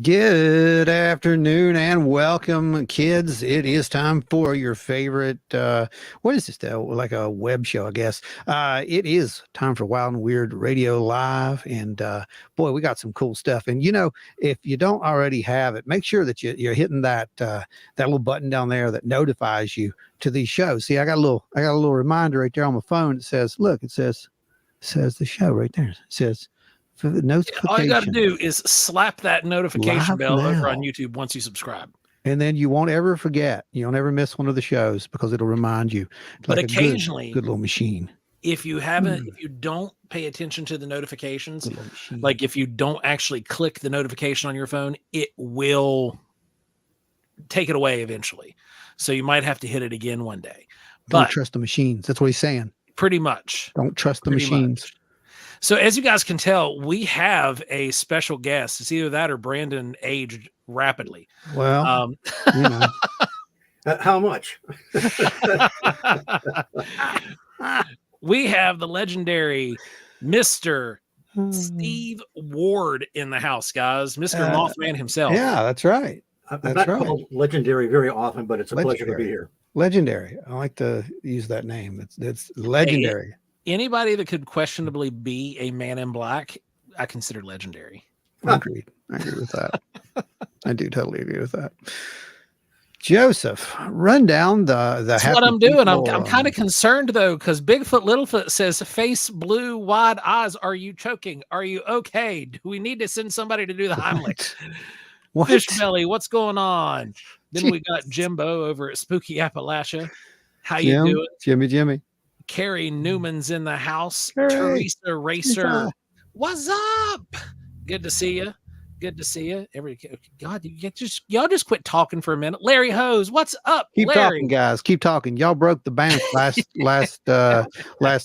Good afternoon and welcome, kids. It is time for your favorite, what is this, like a web show, I guess. It is time for Wild and Weird Radio Live. And boy, we got some cool stuff. And, if you don't already have it, make sure that you're hitting that little button down there that notifies you to these shows. See, I got a little reminder right there on my phone. It says, look, it says the show right there. It says, for the notification. All you got to do is slap that notification bell over on YouTube once you subscribe. And then you won't ever forget. You'll never miss one of the shows because it'll remind you. But like occasionally, good little machine. If you don't pay attention to the notifications, like if you don't actually click the notification on your phone, it will take it away eventually. So you might have to hit it again one day. Don't trust the machines. That's what he's saying. Pretty much. Don't trust the machines. Much. So as you guys can tell, we have a special guest. It's either that or Brandon aged rapidly. Well, how much? We have the legendary Mr. Steve Ward in the house, guys. Mr. Mothman himself. Yeah, that's right. I'm not called legendary very often, but it's a pleasure to be here. Legendary. I like to use that name. It's legendary. Hey, anybody that could questionably be a man in black, I consider legendary. Agreed. I agree with that. I do totally agree with that. Joseph, run down the That's what I'm doing. I'm kind of concerned though, because Bigfoot Littlefoot says, face blue, wide eyes. Are you choking? Are you okay? Do we need to send somebody to do the Heimlich? What? Fishbelly, what's going on? Then we got Jimbo over at Spooky Appalachia. How you doing? Jimmy. Carrie Newman's in the house. Hey, Teresa Racer. What's up? Good to see you. God, y'all just quit talking for a minute. Larry Hose, what's up? Keep Larry? talking, guys. Keep talking. Y'all broke the bank last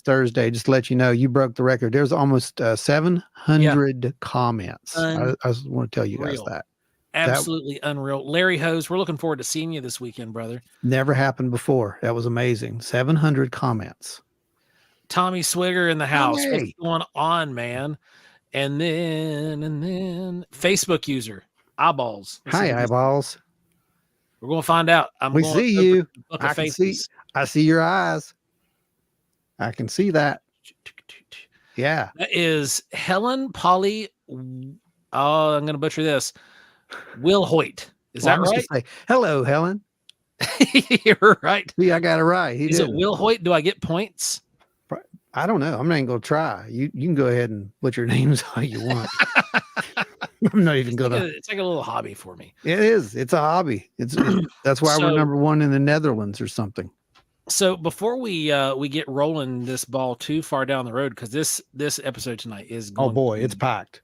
Thursday. Just to let you know, you broke the record. There's almost 700 comments. I just want to tell you guys that. Absolutely unreal. Larry Hose, we're looking forward to seeing you this weekend, brother. Never happened before. That was amazing. 700 comments. Tommy Swigger in the house. Hey. What's going on, man? And then Facebook user, Eyeballs. Hi, Eyeballs. We're going to find out. We see you. I see your eyes. I can see that. Yeah. That is Helen Polly. Oh, I'm going to butcher this. Will Hoyt. Is that right? Say, hello, Helen. You're right. See, I got it right. Is it Will Hoyt? Do I get points? I don't know. I'm not even going to try. You can go ahead and put your names how you want. I'm not even going to. It's like a little hobby for me. It is. It's a hobby. That's why we're number one in the Netherlands or something. So before we get rolling this ball too far down the road, because this episode tonight is going it's packed.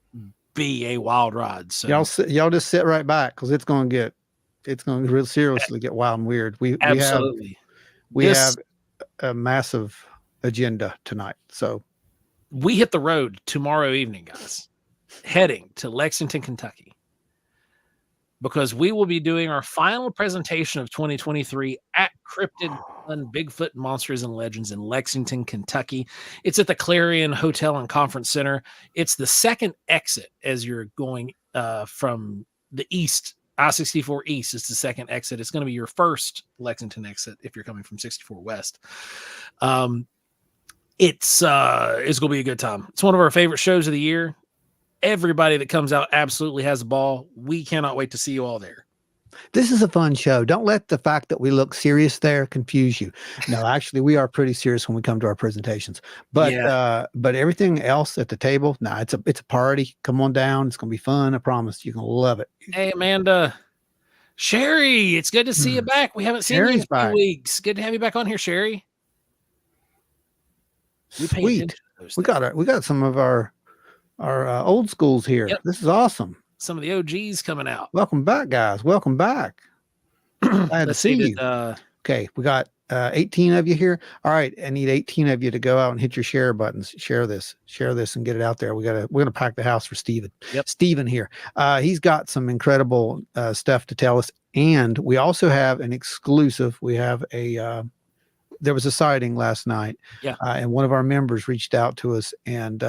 Be a wild ride. So y'all just sit right back because it's going to real seriously get wild and weird. We have a massive agenda tonight. So we hit the road tomorrow evening, guys, heading to Lexington, Kentucky, because we will be doing our final presentation of 2023 at Cryptid and Bigfoot Monsters and Legends in Lexington, Kentucky. It's at the Clarion Hotel and Conference Center. It's the second exit as you're going from the east. I-64 East is the second exit. It's going to be your first Lexington exit if you're coming from 64 West. It's going to be a good time. It's one of our favorite shows of the year. Everybody that comes out absolutely has a ball. We cannot wait to see you all there. This is a fun show. Don't let the fact that we look serious there confuse you. No, actually, we are pretty serious when we come to our presentations. But everything else at the table, it's a party. Come on down. It's going to be fun. I promise. You're going to love it. Hey, Amanda. Sherry, it's good to see you back. We haven't seen you in a few weeks. Good to have you back on here, Sherry. Sweet. We got some of our old schools here. Yep. This is awesome. Some of the OGs coming out. Welcome back, guys. Welcome back. Glad to see you. Okay, we got 18 of you here. All right, I need 18 of you to go out and hit your share buttons. Share this, and get it out there. We're gonna pack the house for Steven. Yep. Steven here. He's got some incredible stuff to tell us, and we also have an exclusive. We have there was a sighting last night. Yeah. And one of our members reached out to us, and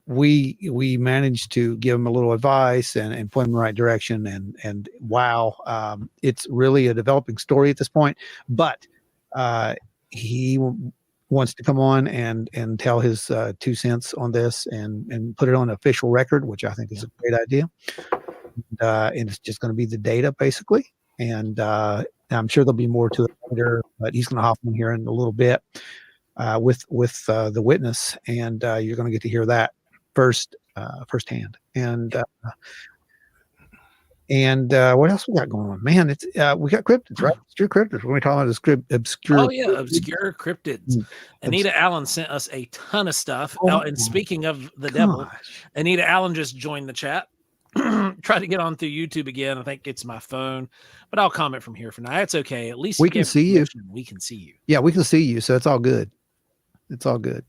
we managed to give him a little advice and point him in the right direction. And wow, it's really a developing story at this point. But he wants to come on and tell his 2 cents on this and put it on official record, which I think is a great idea. And it's just going to be the data basically. And I'm sure there'll be more to it later, but he's going to hop in here in a little bit with the witness, and you're going to get to hear that firsthand. And what else we got going on? Man, it's we got cryptids, right? Obscure cryptids. When we talk about obscure. Oh yeah, obscure cryptids. Anita Allen sent us a ton of stuff. Oh, and speaking of the devil, Anita Allen just joined the chat. Try to get on through YouTube again. I think it's my phone, but I'll comment from here for now. It's okay. At least we can see you. We can see you. Yeah, we can see you. So it's all good. It's all good.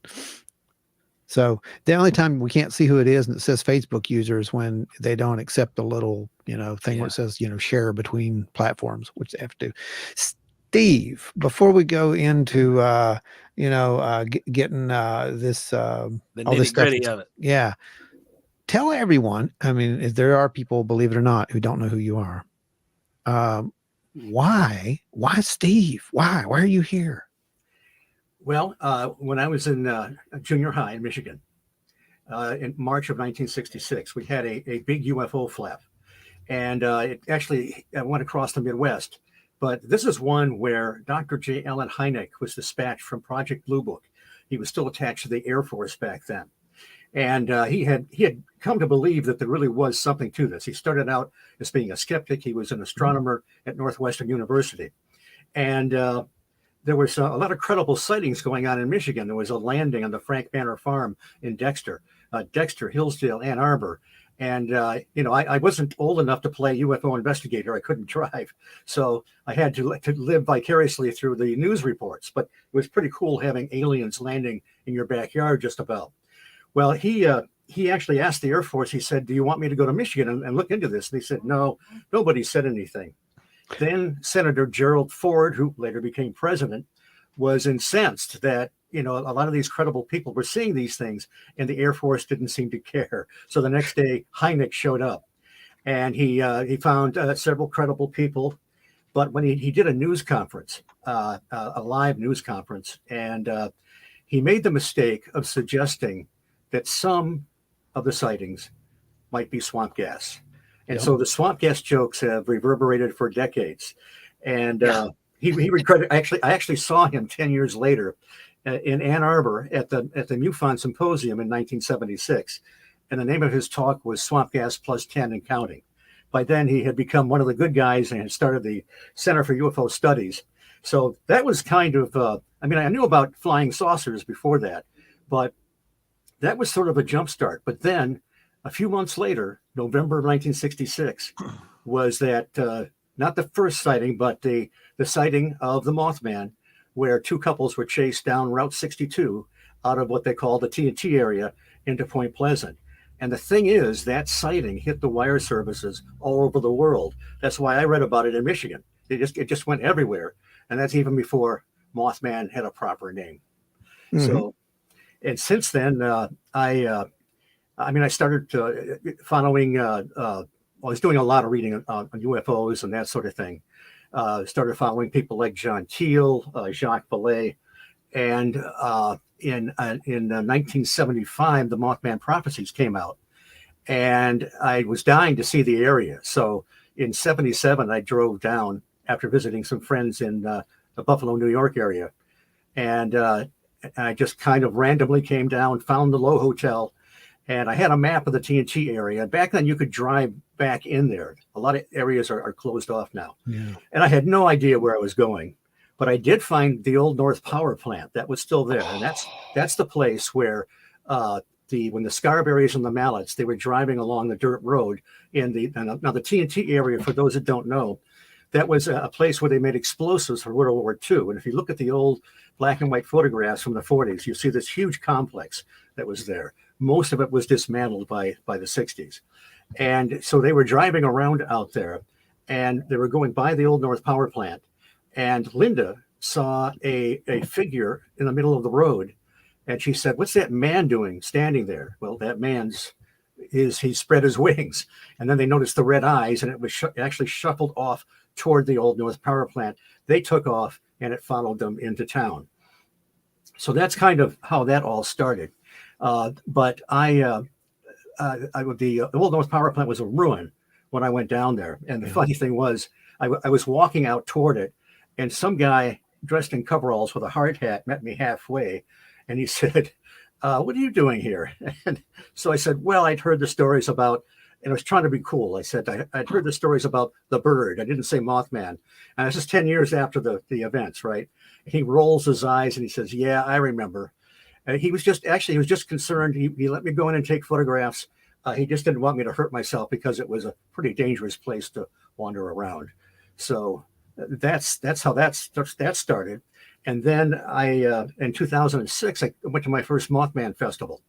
So the only time we can't see who it is and it says Facebook users when they don't accept the little, thing where it says, share between platforms, which they have to do. Steve, before we go into, getting this, the nitty-gritty of it. Yeah. Tell everyone, I mean, if there are people, believe it or not, who don't know who you are. Why Steve? Why are you here? Well, when I was in junior high in Michigan, in March of 1966, we had a big UFO flap, and it actually went across the Midwest. But this is one where Dr. J. Allen Hynek was dispatched from Project Blue Book. He was still attached to the Air Force back then. And he had come to believe that there really was something to this. He started out as being a skeptic. He was an astronomer at Northwestern University. And there was a lot of credible sightings going on in Michigan. There was a landing on the Frank Manor Farm in Dexter, Hillsdale, Ann Arbor. And, I wasn't old enough to play UFO investigator. I couldn't drive. So I had to live vicariously through the news reports. But it was pretty cool having aliens landing in your backyard just about. Well, he actually asked the Air Force, he said, do you want me to go to Michigan and look into this? And they said, no, nobody said anything. Then Senator Gerald Ford, who later became president, was incensed that, a lot of these credible people were seeing these things and the Air Force didn't seem to care. So the next day, Hynek showed up and he found several credible people. But when he did a news conference, a live news conference, and he made the mistake of suggesting that some of the sightings might be swamp gas. And so the swamp gas jokes have reverberated for decades. And he regretted, I actually saw him 10 years later in Ann Arbor at the MUFON Symposium in 1976. And the name of his talk was Swamp Gas Plus 10 and Counting. By then he had become one of the good guys and had started the Center for UFO Studies. So that was kind of, I knew about flying saucers before that, but that was sort of a jump start. But then a few months later, November of 1966, was that not the first sighting, but the sighting of the Mothman, where two couples were chased down Route 62 out of what they call the TNT area into Point Pleasant. And the thing is, that sighting hit the wire services all over the world. That's why I read about it in Michigan. It just went everywhere. And that's even before Mothman had a proper name. Mm-hmm. So, and since then, I started following, I was doing a lot of reading on UFOs and that sort of thing. Started following people like John Keel, Jacques Vallée. And in 1975, the Mothman Prophecies came out. And I was dying to see the area. So in 77, I drove down after visiting some friends in the Buffalo, New York area. And I just kind of randomly came down, found the Low Hotel, and I had a map of the TNT area. Back then, you could drive back in there. A lot of areas are closed off now. Yeah. And I had no idea where I was going. But I did find the old North Power Plant. That was still there. And that's the place where when the Scarberries and the Mallets, they were driving along the dirt road now the TNT area, for those that don't know, that was a place where they made explosives for World War II. And if you look at the old black and white photographs from the 40s, you see this huge complex that was there. Most of it was dismantled by the 60s. And so they were driving around out there, and they were going by the old North Power Plant. And Linda saw a figure in the middle of the road And she said, "What's that man doing standing there?" Well, that he spread his wings. And then they noticed the red eyes, and it was actually shuffled off toward the old North Power Plant. They took off, and it followed them into town. So that's kind of how that all started. But the old North Power Plant was a ruin when I went down there. And the funny thing was, I was walking out toward it, and some guy dressed in coveralls with a hard hat met me halfway, and he said, "What are you doing here?" And so I said, "Well, I'd heard the stories about," and I was trying to be cool. I said, I'd heard the stories about the bird. I didn't say Mothman. And this is 10 years after the events, right? He rolls his eyes and he says, "Yeah, I remember." And he was just concerned. He let me go in and take photographs. He just didn't want me to hurt myself because it was a pretty dangerous place to wander around. So that's how that started. And then in 2006, I went to my first Mothman festival.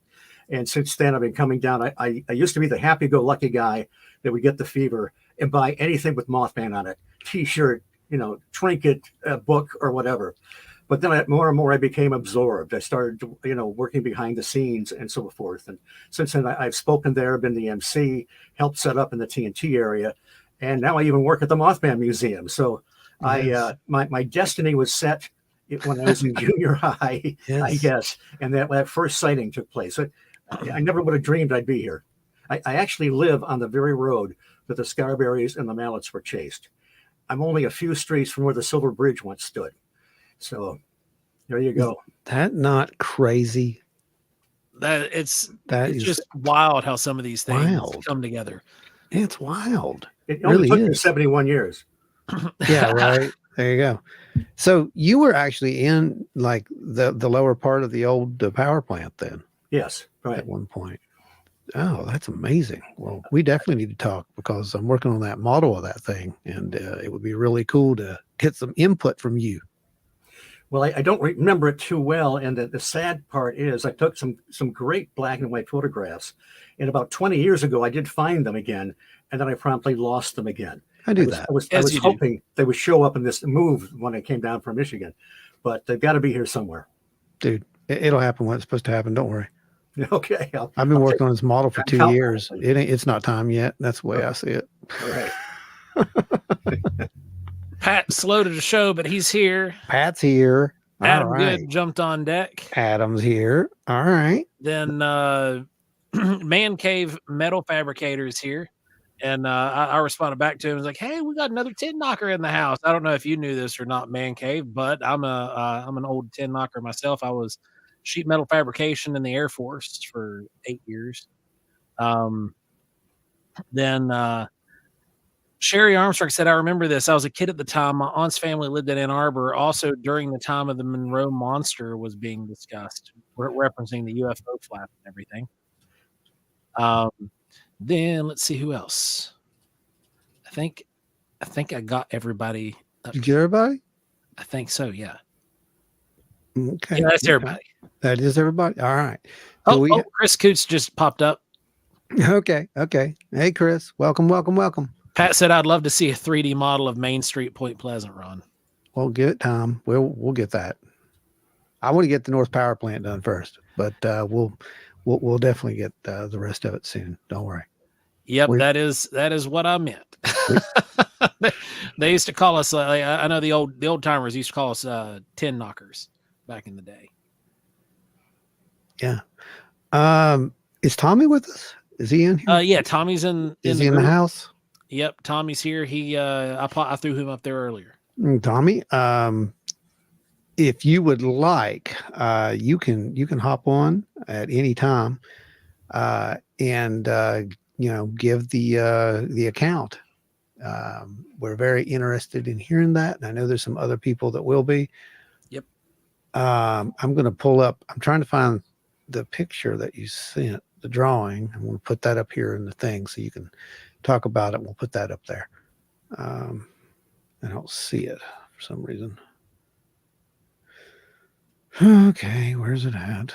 And since then, I've been coming down. I used to be the happy-go-lucky guy that would get the fever and buy anything with Mothman on it, T-shirt, trinket, book, or whatever. But then more and more, I became absorbed. I started, working behind the scenes and so forth. And since then, I've spoken there, been the MC, helped set up in the TNT area, and now I even work at the Mothman Museum. So yes. My destiny was set when I was in junior high, yes. I guess, and that first sighting took place. I never would have dreamed I'd be here. I actually live on the very road that the Scarberries and the Mallets were chased. I'm only a few streets from where the Silver Bridge once stood. So there you go. That not crazy? It's just wild how some of these things come together. It's wild. It only took me 71 years. Yeah, right. There you go. So you were actually in like the lower part of the old power plant then? Yes, right. At one point. Oh, that's amazing. Well, we definitely need to talk because I'm working on that model of that thing, and it would be really cool to get some input from you. Well, I don't remember it too well, and the sad part is I took some great black and white photographs, and about 20 years ago I did find them again, and then I promptly lost them again. I was hoping they would show up in this move when I came down from Michigan, but they've got to be here somewhere. Dude, it'll happen when it's supposed to happen. Don't worry. Okay. I've been working on this model for 2 years. It's not time yet. That's the way I see it. All right. Pat slow to the show, but he's here. Pat's here. Adam Good jumped on deck. Adam's here. All right. Then Man Cave Metal Fabricators here. And I responded back to him. I was like, "Hey, we got another tin knocker in the house." I don't know if you knew this or not, Man Cave, but I'm an old tin knocker myself. I was sheet metal fabrication in the Air Force for 8 years. Then Sherry Armstrong said, "I remember this. I was a kid at the time. My aunt's family lived in Ann Arbor. Also, during the time of the Monroe Monster was being discussed, referencing the UFO flap and everything." Then let's see who else. I think I got everybody. Did you get everybody? I think so. Yeah. Okay. Yeah, that's everybody. That is everybody. All right. Chris Coots just popped up. Okay. Hey, Chris. Welcome. Pat said, "I'd love to see a 3D model of Main Street, Point Pleasant, Ron." Well, give it time. We'll get that. I want to get the North Power Plant done first, but we'll definitely get the rest of it soon. Don't worry. Yep, that is what I meant. They used to call us. I know the old timers used to call us tin knockers back in the day. Yeah. Is Tommy with us? Is he in here? Yeah, Tommy's in. Is he in the house? Yep, Tommy's here. I threw him up there earlier. Tommy, if you would like, you can hop on at any time, and give the account. We're very interested in hearing that, and I know there's some other people that will be. Yep. I'm going to pull up. I'm trying to find the picture that you sent, the drawing. I'm going to put that up here in the thing so you can talk about it. We'll put that up there. I don't see it for some reason. Okay, where's it at?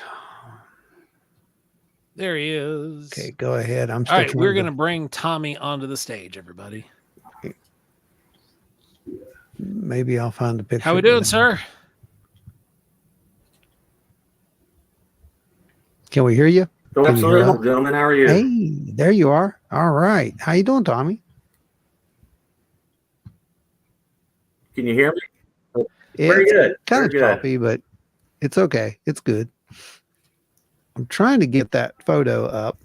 There he is. Okay, go ahead. All right, we're going to bring Tommy onto the stage, everybody. Okay. Maybe I'll find the picture. How we doing, sir? Can we hear you? Oh, Can you hear absolutely, us? gentlemen. How are you? Hey, there you are. All right. How you doing, Tommy? Can you hear me? Very It's good. kind Very of good. choppy, but it's okay. It's good. I'm trying to get that photo up.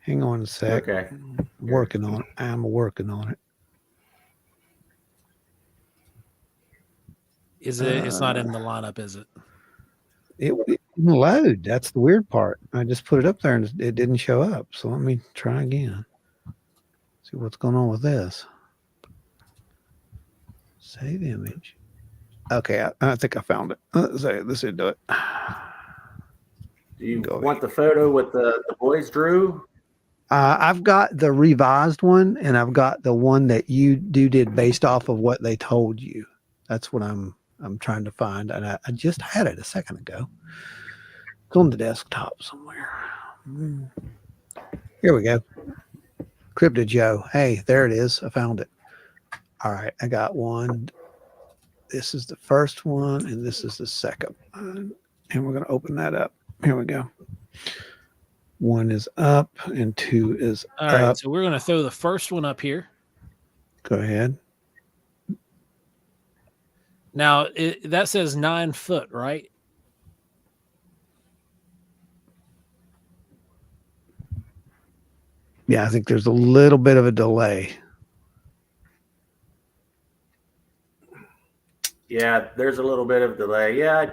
Hang on a sec. Okay. I'm working on it. I'm working on it. Is it? It's not in the lineup, is it? It didn't load. That's the weird part. I just put it up there and it didn't show up. So let me try again. See what's going on with this. Save image. Okay, I think I found it. Let's do it. Do you Go want the photo with the boys drew? I've got the revised one, and I've got the one that you did based off of what they told you. That's what I'm trying to find, and I just had it a second ago. It's on the desktop somewhere. Here we go. Cryptid Joe. Hey, there it is. I found it. All right, I got one. This is the first one, and this is the second one. And we're going to open that up. Here we go. One is up, and two is All right. up. So we're going to throw the first one up here. Go ahead. Now that says 9 foot, right? Yeah, I think there's a little bit of a delay. Yeah, there's a little bit of delay. Yeah,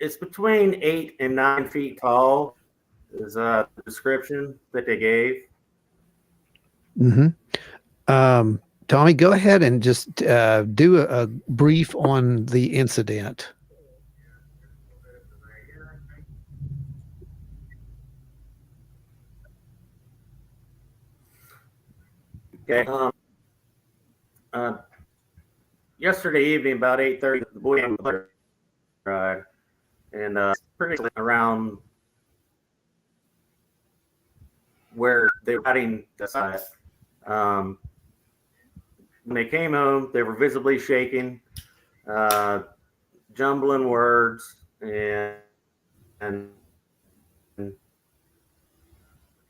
it's between 8 and 9 feet tall. Is the description that they gave. Tommy, go ahead and just do a brief on the incident. Okay. Yesterday evening, about 8:30, the boy and mother ride, and pretty around where they were riding the side. When they came home, they were visibly shaking, jumbling words, and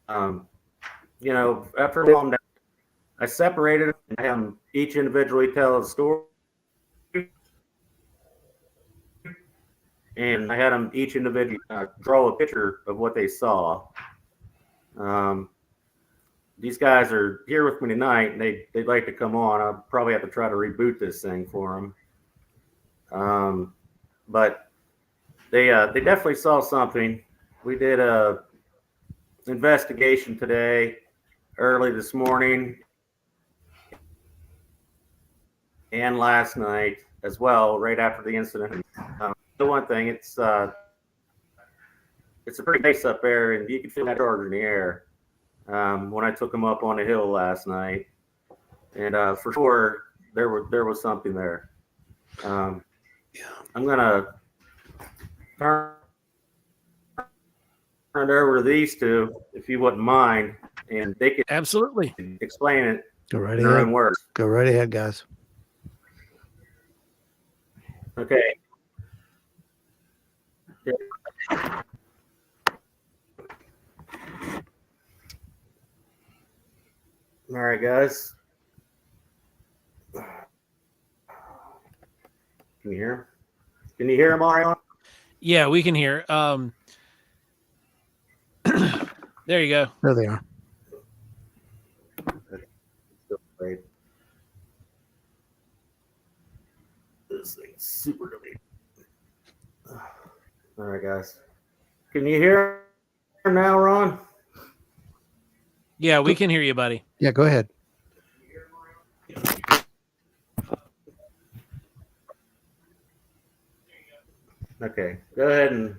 after a long day, I separated them and had them each individually tell a story. And I had them each individually draw a picture of what they saw. These guys are here with me tonight, and they'd like to come on. I'll probably have to try to reboot this thing for them. But they definitely saw something. We did a investigation today, early this morning, and last night as well, right after the incident. The one thing, it's a pretty nice up there, and you can feel that charge in the air. When I took them up on the hill last night, and for sure there was something there. I'm gonna turn it over to these two, if you wouldn't mind, and they can Absolutely explain it Go right in their ahead. own words. Go right ahead, guys. Okay. All right, guys. Can you hear him? Can you hear him, Mario? Yeah, we can hear. There you go. There they are. Great. This thing's super delayed. All right, guys. Can you hear him now, Ron? Yeah, we can hear you, buddy. Yeah, go ahead. Okay, go ahead and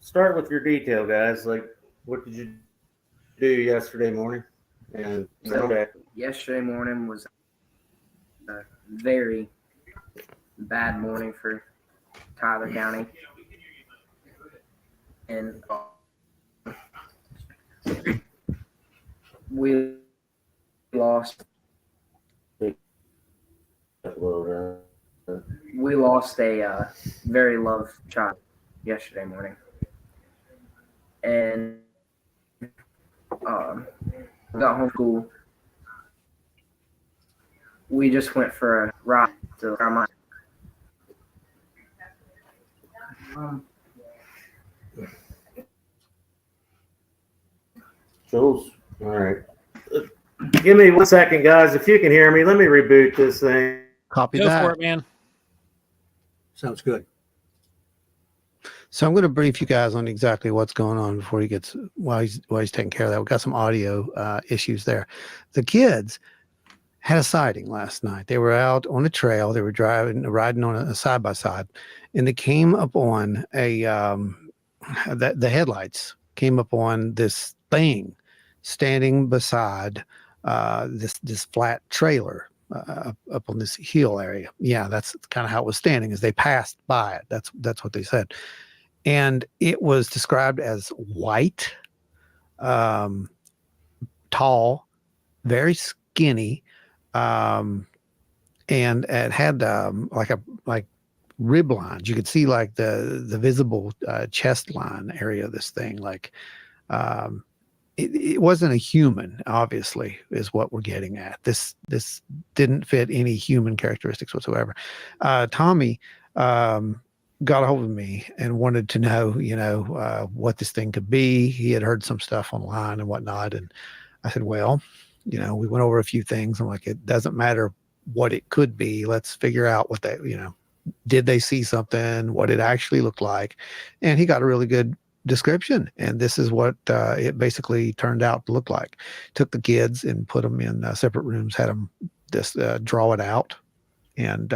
start with your detail, guys. Like, what did you do yesterday morning? And Yesterday morning was a very bad morning for Tyler County. And we lost a very loved child yesterday morning. and got home from school. We just went for a ride to our Jules, all right. Give me 1 second, guys. If you can hear me, let me reboot this thing. Copy Go that. for it, man. Sounds good. So I'm going to brief you guys on exactly what's going on before he gets while he's taking care of that. We've got some audio issues there. The kids had a sighting last night. They were out on a trail. They were riding on a side by side, and they came upon the headlights came upon this thing standing beside this flat trailer up on this hill area. Yeah, that's kind of how it was standing as they passed by it. That's what they said. And it was described as white, tall, very skinny, and it had like rib lines. You could see like the visible chest line area of this thing. Like it wasn't a human, obviously, is what we're getting at. This didn't fit any human characteristics whatsoever. Tommy got a hold of me and wanted to know, what this thing could be. He had heard some stuff online and whatnot. And I said, well, we went over a few things. I'm like, it doesn't matter what it could be. Let's figure out what that, did they see something, what it actually looked like? And he got a really good description. And this is what it basically turned out to look like. Took the kids and put them in separate rooms, had them draw it out. And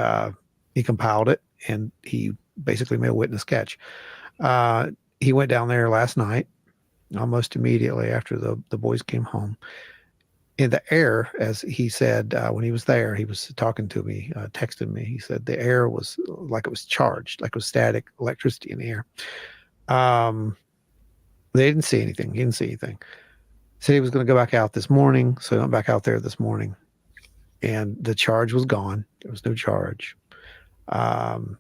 he compiled it, and he basically made a witness sketch. He went down there last night, almost immediately after the boys came home. In the air, as he said, when he was there, he was talking to me, texting me. He said the air was like it was charged, like it was static electricity in the air. They didn't see anything. He didn't see anything. Said he was going to go back out this morning. So he went back out there this morning, and the charge was gone. There was no charge. And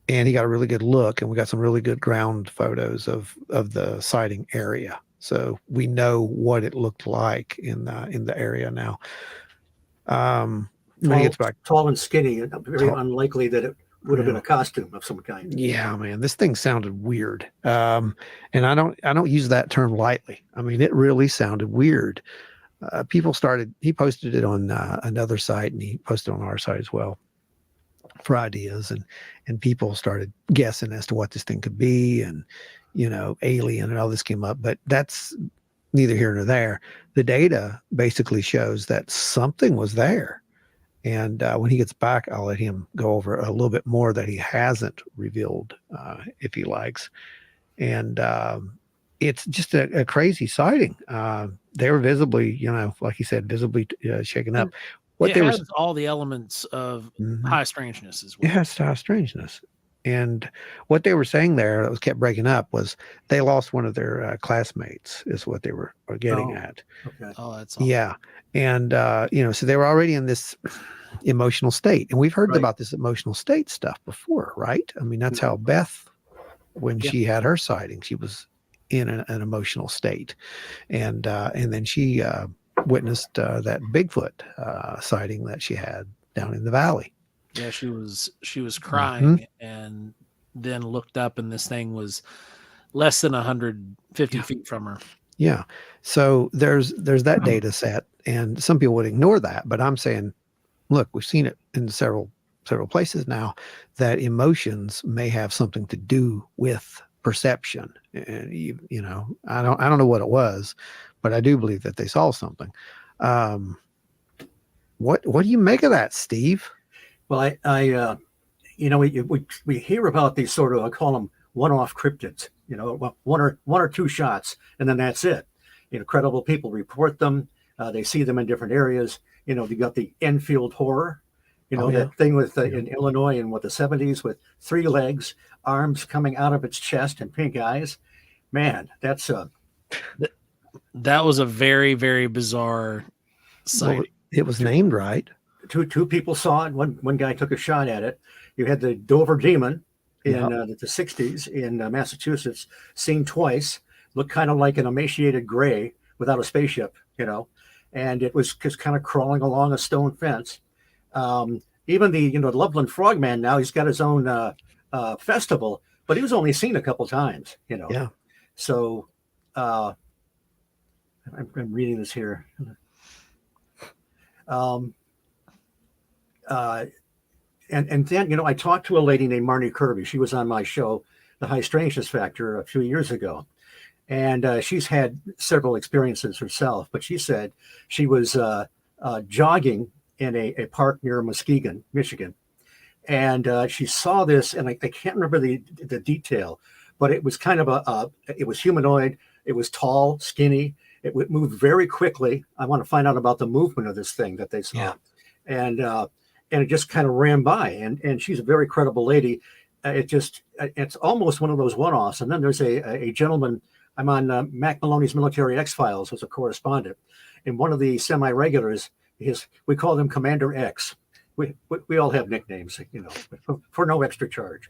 he got a really good look, and we got some really good ground photos of the sighting area. So we know what it looked like in the area now. When he gets back, tall and skinny, and very unlikely that it would have been a costume of some kind. Yeah, man, this thing sounded weird. And I don't use that term lightly. I mean, it really sounded weird. He posted it on another site, and he posted on our site as well for ideas, and people started guessing as to what this thing could be, and alien and all this came up, but that's neither here nor there. The data basically shows that something was there. And when he gets back, I'll let him go over a little bit more that he hasn't revealed, if he likes. And it's just a crazy sighting. They were visibly, like he said, visibly shaken up. It has all the elements of high strangeness as well. It has high strangeness. And what they were saying there that was kept breaking up was they lost one of their classmates, is what they were getting at. Okay. Oh, that's awesome. Yeah. And, so they were already in this emotional state. And we've heard about this emotional state stuff before, right? I mean, that's how Beth, when she had her sighting, she was in an emotional state. And then she witnessed that Bigfoot sighting that she had down in the valley. Yeah, she was crying, and then looked up, and this thing was less than 150 feet from her. Yeah. So there's that data set, and some people would ignore that, but I'm saying, look, we've seen it in several places now, that emotions may have something to do with perception. And I don't know what it was, but I do believe that they saw something. What do you make of that, Steve? Well, we hear about these sort of, I call them one-off cryptids, one or two shots, and then that's it. Credible people report them. They see them in different areas. You got the Enfield horror, that thing with in Illinois in the 70s with 3 legs, arms coming out of its chest and pink eyes. Man, that's that was a very, very bizarre sighting. Well, it was named right. Two people saw it. One guy took a shot at it. You had the Dover Demon in the 60s in Massachusetts, seen twice. looked kind of like an emaciated gray without a spaceship, and it was just kind of crawling along a stone fence. Even the Loveland Frogman, now he's got his own festival, but he was only seen a couple times. Yeah. So I'm reading this here. And then, I talked to a lady named Marnie Kirby. She was on my show, The High Strangeness Factor, a few years ago. And she's had several experiences herself, but she said she was jogging in a park near Muskegon, Michigan. And she saw this, and I can't remember the detail, but it was kind of it was humanoid. It was tall, skinny. It would move very quickly. I want to find out about the movement of this thing that they saw. Yeah. And it just kind of ran by. And she's a very credible lady. It's almost one of those one-offs. And then there's a gentleman. I'm on Mac Maloney's Military X-Files as a correspondent. And one of the semi-regulars, we call them Commander X. We all have nicknames, for no extra charge.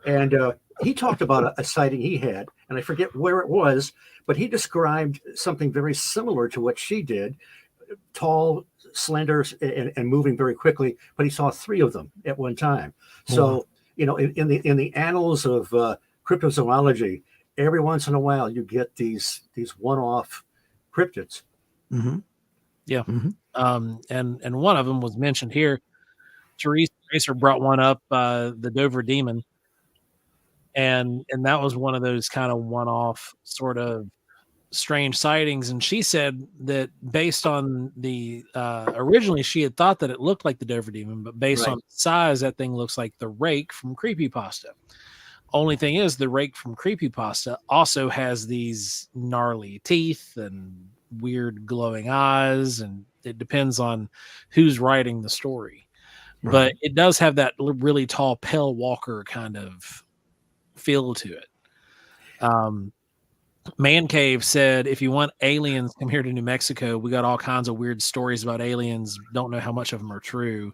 And he talked about a sighting he had, and I forget where it was, but he described something very similar to what she did, tall, slender, and moving very quickly, but he saw 3 of them at one time. So, in the annals of cryptozoology, every once in a while you get these one-off cryptids. Mm-hmm. Yeah. Mm-hmm. And one of them was mentioned here. Teresa Racer brought one up, the Dover Demon. And that was one of those kind of one-off sort of strange sightings. And she said that based on the originally she had thought that it looked like the Dover Demon, but based on the size, that thing looks like the Rake from Creepypasta. Only thing is, the Rake from Creepypasta also has these gnarly teeth and weird glowing eyes, and it depends on who's writing the story. Right. But it does have that really tall, pale walker kind of feel to it. Man Cave said, if you want aliens, come here to New Mexico. We got all kinds of weird stories about aliens. Don't know how much of them are true.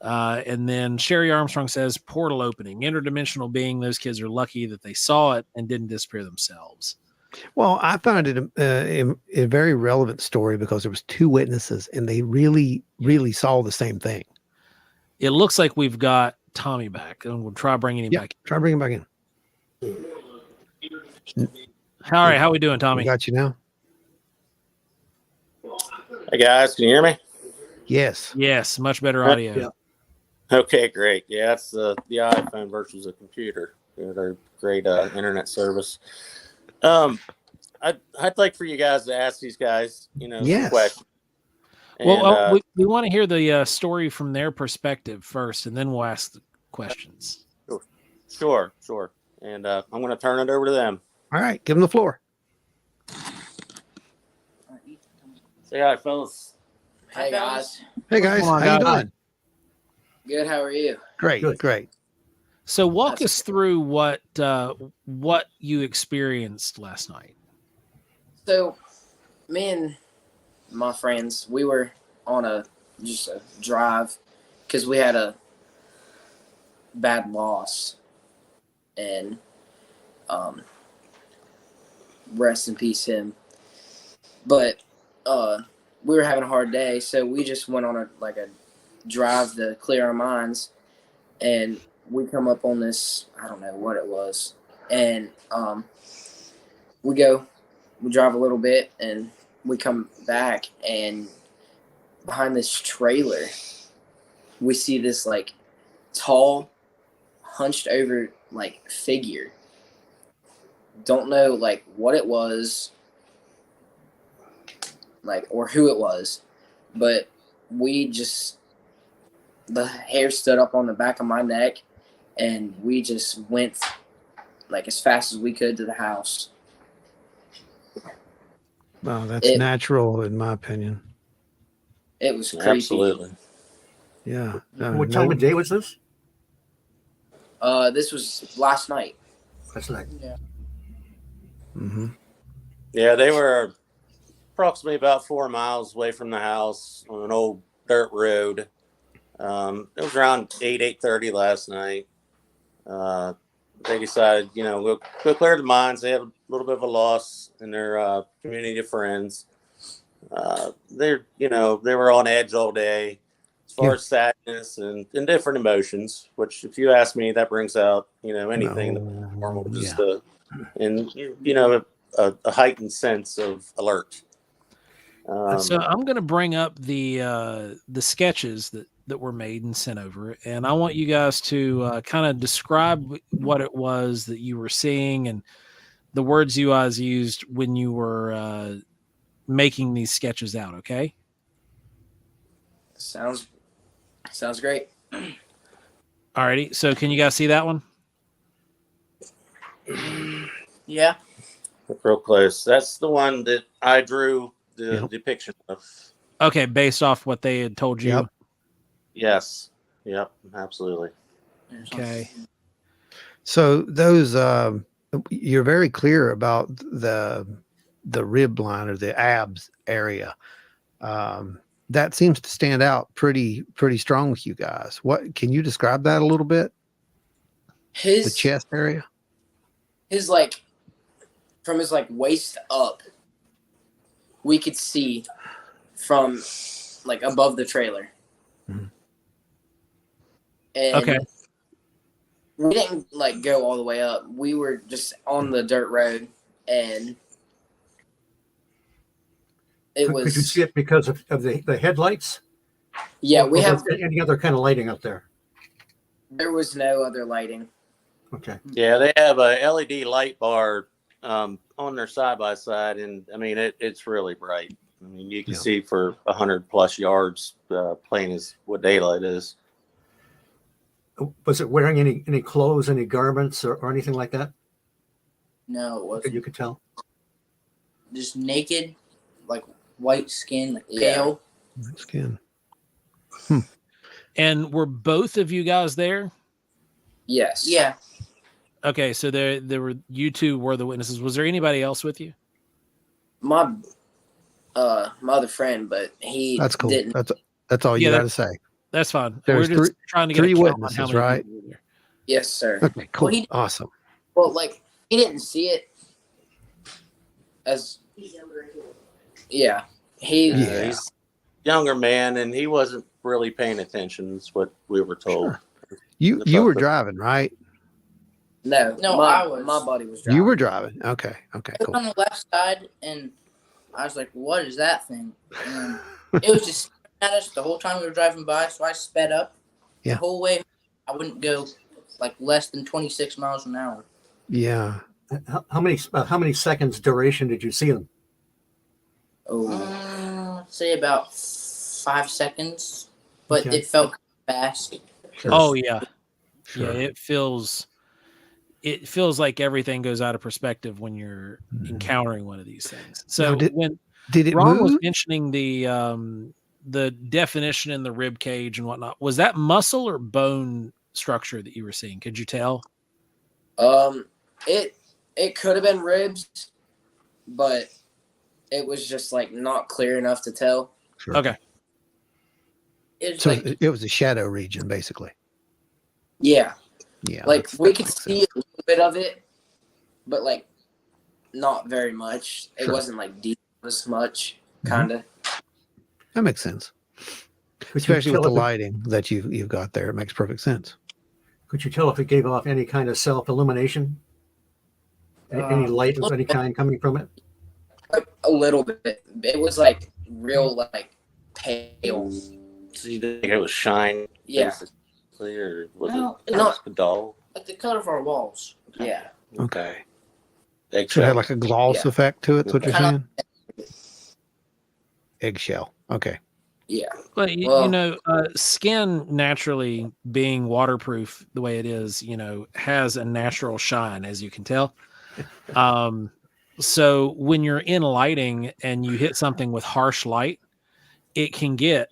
And then Sherry Armstrong says, portal opening, interdimensional being. Those kids are lucky that they saw it and didn't disappear themselves. Well, I found it a very relevant story because there was 2 witnesses and they really saw the same thing. It looks like we've got Tommy back, and we'll try bringing him back. Try bringing him back in. All right, how we doing, Tommy? We got you now. Hey guys, can you hear me? Yes, much better audio. Yeah. Okay, great. Yeah, it's the iPhone versus a computer. They're great internet service. I'd like for you guys to ask these guys, some questions. Well, we want to hear the story from their perspective first, and then we'll ask the questions. Sure. And I'm going to turn it over to them. All right, give them the floor. Say hi, fellas. Hey guys. Hey guys, how you doing? Good. How are you? Great. So walk us through what you experienced last night. So, me and my friends, we were on just a drive because we had a bad loss, and rest in peace him. But we were having a hard day, so we just went on a drive to clear our minds, and we come up on this, I don't know what it was, and we drive a little bit, and we come back, and behind this trailer we see this tall, hunched over figure. Don't know what it was, or who it was, but the hair stood up on the back of my neck, and we just went as fast as we could to the house. Wow, that's natural in my opinion. It was creepy. Absolutely. Yeah. What time of day was this? This was last night. Last night. Yeah. Mm-hmm. Yeah, they were approximately about 4 miles away from the house on an old dirt road. It was around 8:30 last night. they decided, we'll go clear the mines. They have a little bit of a loss in their community of friends. They were on edge all day as far as sadness and different emotions, which if you ask me, that brings out, anything normal, just a heightened sense of alert. So I'm going to bring up the sketches that were made and sent over, and I want you guys to kind of describe what it was that you were seeing and the words you guys used when you were making these sketches out. Okay. Sounds great. Alrighty. So can you guys see that one? Yeah. Real close. That's the one that I drew the depiction of. Okay, based off what they had told you. Yep. Yes. Yep. Absolutely. Okay. So those you're very clear about the rib line or the abs area. That seems to stand out pretty strong with you guys. What can you describe that a little bit? The chest area? His from his waist up, we could see from above the trailer. Mm-hmm. And okay. We didn't go all the way up. We were just on the dirt road, and Could you see it because of the headlights? Yeah, or we have any other kind of lighting up there. There was no other lighting. Okay. Yeah, they have a LED light bar on their side by side, and I mean it's really bright. I mean, you can see for 100+ yards, plain as what daylight is. Was it wearing any clothes, any garments, or anything like that? No, it wasn't. You could tell. Just naked, white skin, pale. White skin. And were both of you guys there? Yes. Yeah. Okay, so there were, you two were the witnesses. Was there anybody else with you? My other friend, but he That's cool. didn't. That's all you got to say. That's fine. There's We're just trying to get three a count witnesses, on how many right? people were there. Yes, sir. Okay, cool. Well, Awesome. Well, he didn't see it as. Yeah. He's a younger man, and he wasn't really paying attention. Is what we were told. Sure. You were driving, right? No, I was. My buddy was driving. You were driving. Okay, I was cool. on the left side, and I was like, "What is that thing?" And it was just at us the whole time we were driving by. So I sped up the whole way. I wouldn't go less than 26 miles an hour. Yeah. How many seconds duration did you see them? Say about 5 seconds, but it felt fast. Sure. Oh yeah, sure. Yeah. It feels like everything goes out of perspective when you're encountering one of these things. So did it Ron move? was mentioning the definition in the rib cage and whatnot. Was that muscle or bone structure that you were seeing? Could you tell? It could have been ribs, but it was just not clear enough to tell. Sure. Okay. So it was a shadow region, basically. Yeah. Yeah. We could see a little bit of it, but not very much. It wasn't deep as much, kind of. That makes sense. Especially with the lighting that you've got there. It makes perfect sense. Could you tell if it gave off any kind of self-illumination? Any light of any kind coming from it? A little bit. It was real pale. So you think it was shine? Yeah. Or was it not a doll? The color of our walls. Yeah. Okay. So it had a gloss effect to it. That's what you're saying? Eggshell. Okay. Yeah. But skin naturally being waterproof the way it is, has a natural shine, as you can tell. So when you're in lighting and you hit something with harsh light, it can get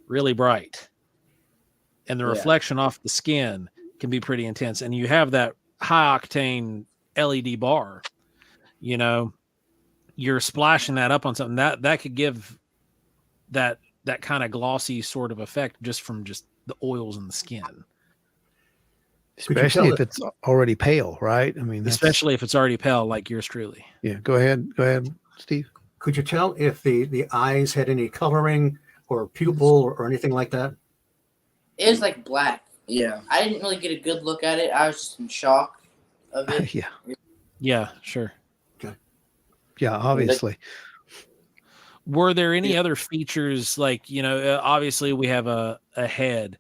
really bright. And the reflection off the skin can be pretty intense. And you have that high octane LED bar, you're splashing that up on something that could give that kind of glossy sort of effect just from the oils in the skin. Especially if it's already pale, right? I mean, especially if it's already pale, like yours truly. Yeah, go ahead, Steve. Could you tell if the eyes had any coloring or pupil or anything like that? It was like black. Yeah. I didn't really get a good look at it. I was just in shock of it. Yeah. Yeah, sure. Okay. Yeah, obviously. Were there any other features, like, obviously we have a head.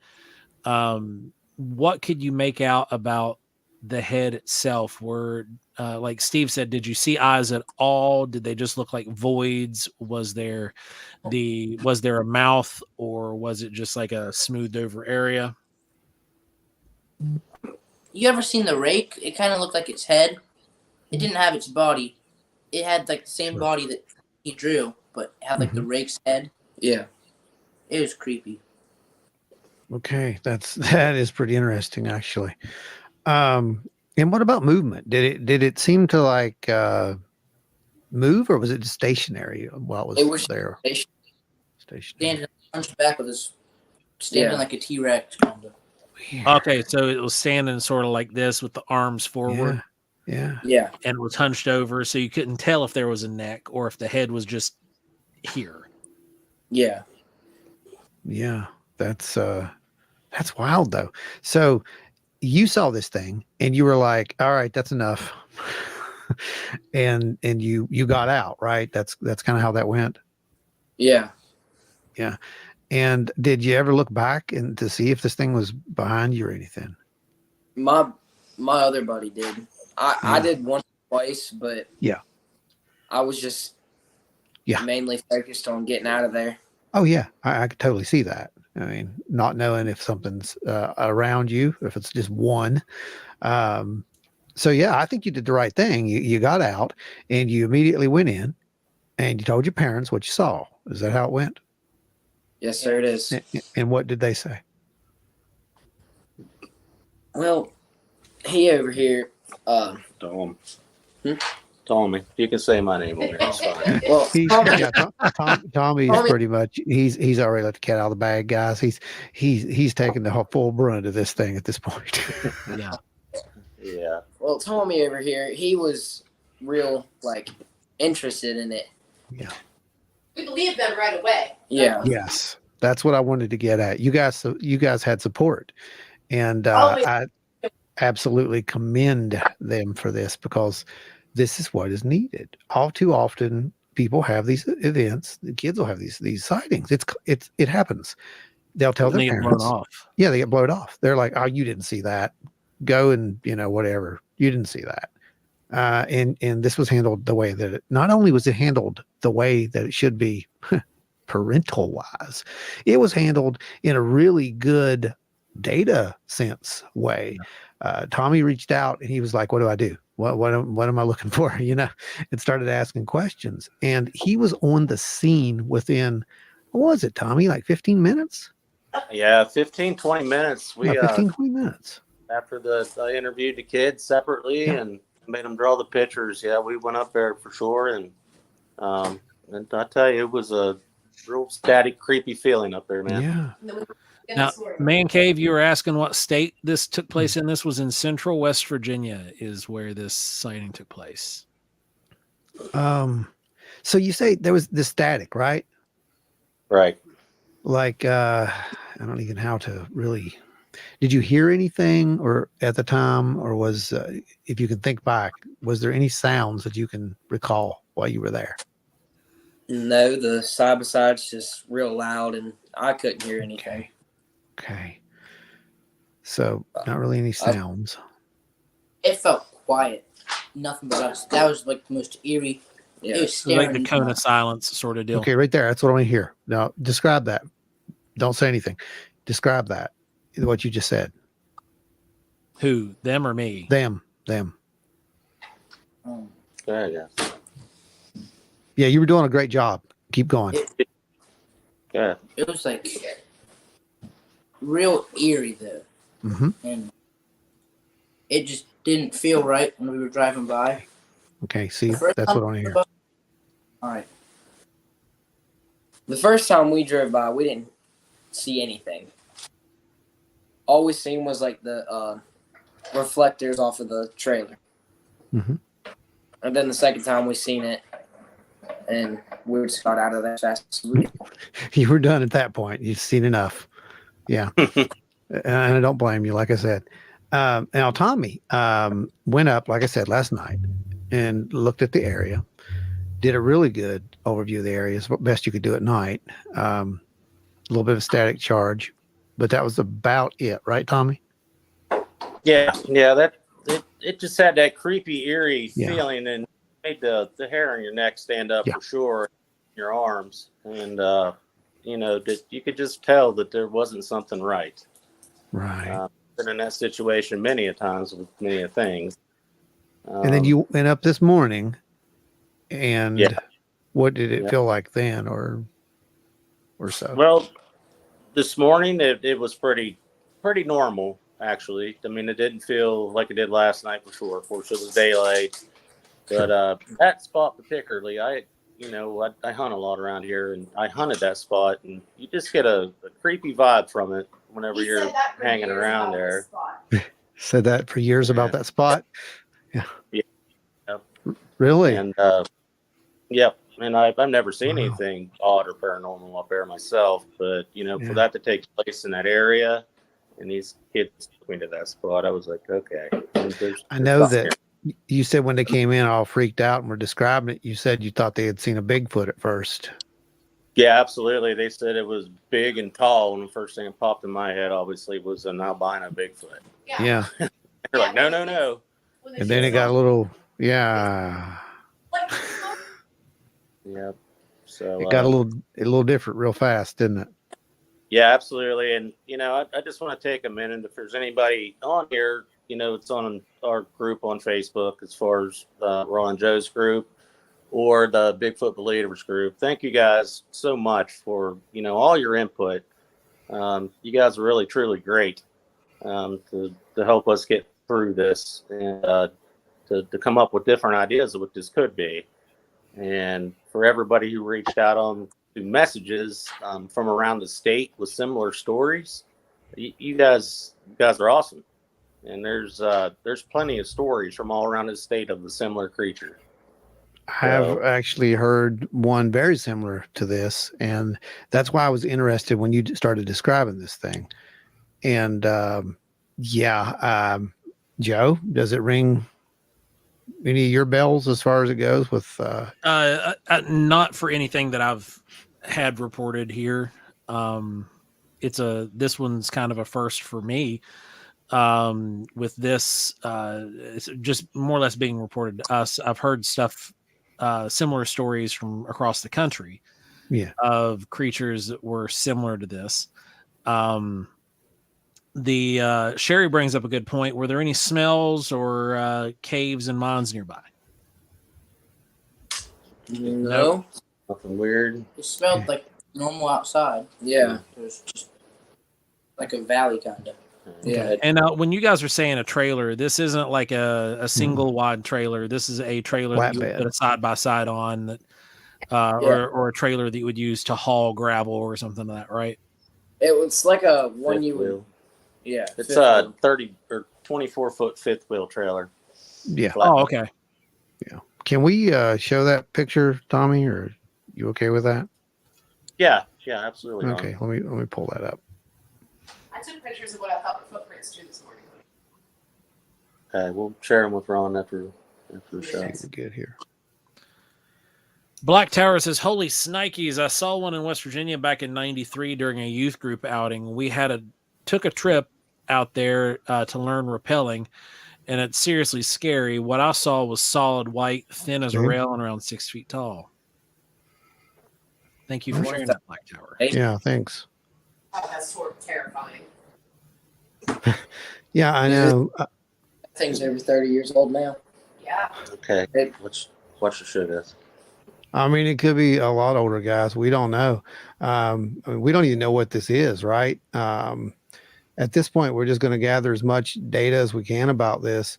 What could you make out about the head itself? Were, like Steve said, did you see eyes at all? Did they just look like voids? Was there a mouth, or was it just like a smoothed over area? You ever seen the rake? It kind of looked like its head. It didn't have its body. It had like the same body that he drew, but it had like the rake's head. Yeah. It was creepy. Okay, that is pretty interesting, actually. And what about movement? Did it seem to like move, or was it just stationary while it was there? Stationary. Standing hunchback with his standing like a T-Rex kind of. Okay, so it was standing sort of like this with the arms forward. Yeah. And was hunched over, so you couldn't tell if there was a neck or if the head was just here. Yeah. Yeah. That's wild though. So you saw this thing and you were like, all right, that's enough. and you got out, right? That's kind of how that went. Yeah. Yeah. And did you ever look back and to see if this thing was behind you or anything? My other buddy did. I did once or twice, but I was just mainly focused on getting out of there. Oh yeah, I could totally see that. I mean, not knowing if something's around you, if it's just one. So yeah, I think you did the right thing. You got out and you immediately went in and you told your parents what you saw. Is that how it went? Yes, sir, it is. And what did they say? Well, he over here. Tell me. You can say my name over here. It's fine. Well, Tommy's pretty much he's already let the cat out of the bag, guys. He's taking the full brunt of this thing at this point. Yeah. Well, Tommy over here, he was real interested in it. Yeah. We believed them right away. Yeah. Yes, that's what I wanted to get at. You guys had support, and I absolutely commend them for this, because this is what is needed. All too often, people have these events. The kids will have these sightings. It happens. They'll tell their parents. Blown off. Yeah, they get blown off. They're like, "Oh, you didn't see that. Go and whatever. You didn't see that." And this was handled the way that not only was it handled the way that it should be, parental wise, it was handled in a really good data sense way. Tommy reached out and he was like, "What do I do? What am I looking for?" And started asking questions. And he was on the scene within, what was it, Tommy? Like 15 minutes? Yeah, 15, 20 minutes. 15, 20 minutes. After I interviewed the kids separately and made them draw the pictures. Yeah, we went up there for sure. And I tell you, it was a real static, creepy feeling up there, man. Yeah. Now, Man Cave, you were asking what state this took place in. This was in Central West Virginia is where this sighting took place. So you say there was this static, right? Right. Like, I don't even know how to really, did you hear anything or at the time, or was, if you can think back, was there any sounds that you can recall while you were there? No, the side by side's just real loud and I couldn't hear anything. Okay. So not really any sounds. It felt quiet. Nothing but us. That was like the most eerie. Yeah. It was staring Like the cone of silence sort of deal. Okay, right there. That's what I want to hear. Now describe that. Don't say anything. Describe that. What you just said. Who? Them or me? Them. There you go. Yeah, you were doing a great job. Keep going. Yeah. It was like real eerie though. Mm-hmm. And it just didn't feel right when we were driving by. Okay, see, that's what I want to hear. All right. The first time we drove by, we didn't see anything. All we seen was like the reflectors off of the trailer. Mm-hmm. And then the second time we seen it, and we just got out of there as fast as we could. You were done at that point. You've seen enough. Yeah. And I don't blame you, like I said. Now, Tommy went up, like I said, last night and looked at the area, did a really good overview of the area, as best you could do at night. A little bit of static charge, but that was about it, right, Tommy? Yeah. It just had that creepy, eerie feeling, and made the hair on your neck stand up for sure, your arms, and that you could just tell that there wasn't something right. Right. Been in that situation many a times with many a things. And then you went up this morning, and what did it feel like then, or so? Well, this morning it was pretty normal, actually. I mean, it didn't feel like it did last night for sure. Of course, it was daylight, but that spot particularly, I hunt a lot around here, and I hunted that spot, and you just get a creepy vibe from it whenever you're hanging around there. Said that for years about that spot. Yeah. Really? And and I've never seen anything odd or paranormal up there myself, but for that to take place in that area, and these kids took me to that spot, I was like, okay. I know that you said when they came in all freaked out and were describing it, you said you thought they had seen a Bigfoot at first. Yeah, absolutely. They said it was big and tall, and the first thing that popped in my head, obviously, was an albino Bigfoot. Yeah. They're like, no. And then it got a little, Yep. So it got a little different real fast, didn't it? Yeah, absolutely. And I just want to take a minute. If there's anybody on here, it's on our group on Facebook, as far as Ron and Joe's group, or the Bigfoot Believers group. Thank you guys so much for all your input. You guys are really truly great to help us get through this, and to come up with different ideas of what this could be. And for everybody who reached out on through messages from around the state with similar stories, you guys are awesome. And there's plenty of stories from all around the state of the similar creature. I have actually heard one very similar to this, and that's why I was interested when you started describing this thing. And Joe, does it ring any of your bells as far as it goes with not for anything that I've had reported here. This one's kind of a first for me. With this, it's just more or less being reported to us. I've heard stuff, similar stories from across the country, of creatures that were similar to this. Sherry brings up a good point. Were there any smells or caves and mounds nearby? No. Nothing weird. It smelled like normal outside. Yeah. It was just like a valley kind of. Yeah. And when you guys are saying a trailer, this isn't like a single wide trailer. This is a trailer that you would put a side by side on, that or a trailer that you would use to haul gravel or something like that, right? It was like a one Fifth you would. wheel. Yeah. It's a 30 or 24-foot fifth wheel trailer. Yeah. Oh, okay. Yeah. Can we show that picture, Tommy, or you okay with that? Yeah, absolutely. Okay, let me pull that up. I took pictures of what I thought the footprints do this morning. Okay, we'll share them with Ron after the show. We're good here. Black Tower says, "Holy Snikes! I saw one in West Virginia back in '93 during a youth group outing. We took a trip out there to learn rappelling, and it's seriously scary. What I saw was solid white, thin as a rail, and around 6 feet tall." Thank you for sharing that, Black Tower. Yeah, thanks. Oh, that's sort of terrifying. Yeah, I know. Thing's over 30 years old now. Yeah. Okay, what's the show this? I mean, it could be a lot older, guys. We don't know. I mean, we don't even know what this is, right? At this point, we're just going to gather as much data as we can about this.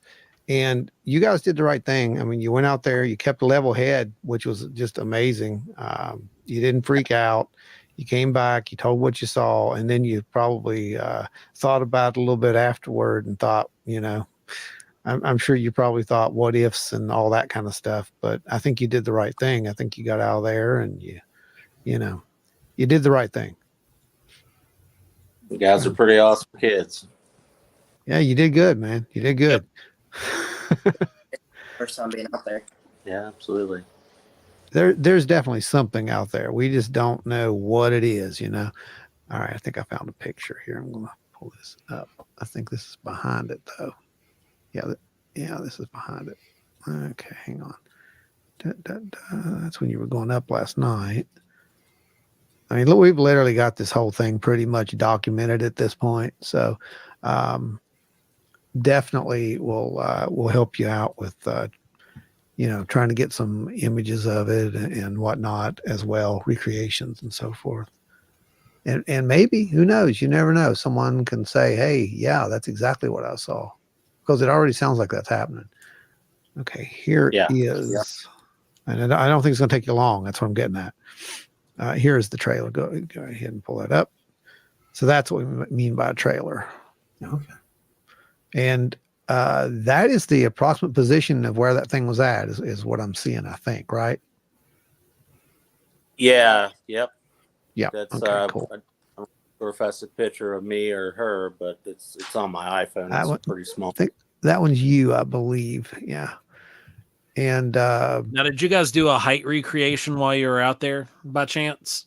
And you guys did the right thing. I mean, you went out there, you kept a level head, which was just amazing. You didn't freak out. You came back, you told what you saw, and then you probably thought about it a little bit afterward and thought, I'm sure you probably thought what ifs and all that kind of stuff, but I think you did the right thing. I think you got out of there and you know, you did the right thing. You guys are pretty awesome kids. Yeah, you did good, man. You did good. First time being out there. Yeah, absolutely. There's definitely something out there. We just don't know what it is, you know. All right, I think I found a picture here. I'm gonna pull this up. I think this is behind it though. Yeah, this is behind it. Okay, hang on. That's when you were going up last night. I mean, look, we've literally got this whole thing pretty much documented at this point. So, definitely will help you out with, you know, trying to get some images of it and whatnot as well, recreations and so forth. And maybe, who knows? You never know. Someone can say, hey, yeah, that's exactly what I saw. Because it already sounds like that's happening. Okay, here is. Yeah. And I don't think it's going to take you long. That's what I'm getting at. Here is the trailer. Go ahead and pull that up. So that's what we mean by a trailer. Okay. And that is the approximate position of where that thing was at, is what I'm seeing, I think, right? Yeah. Yep. Yeah. That's cool. I don't know if that's a picture of me or her, but it's on my iPhone. It's pretty small. I think that one's you, I believe. Yeah. And now, did you guys do a height recreation while you were out there by chance?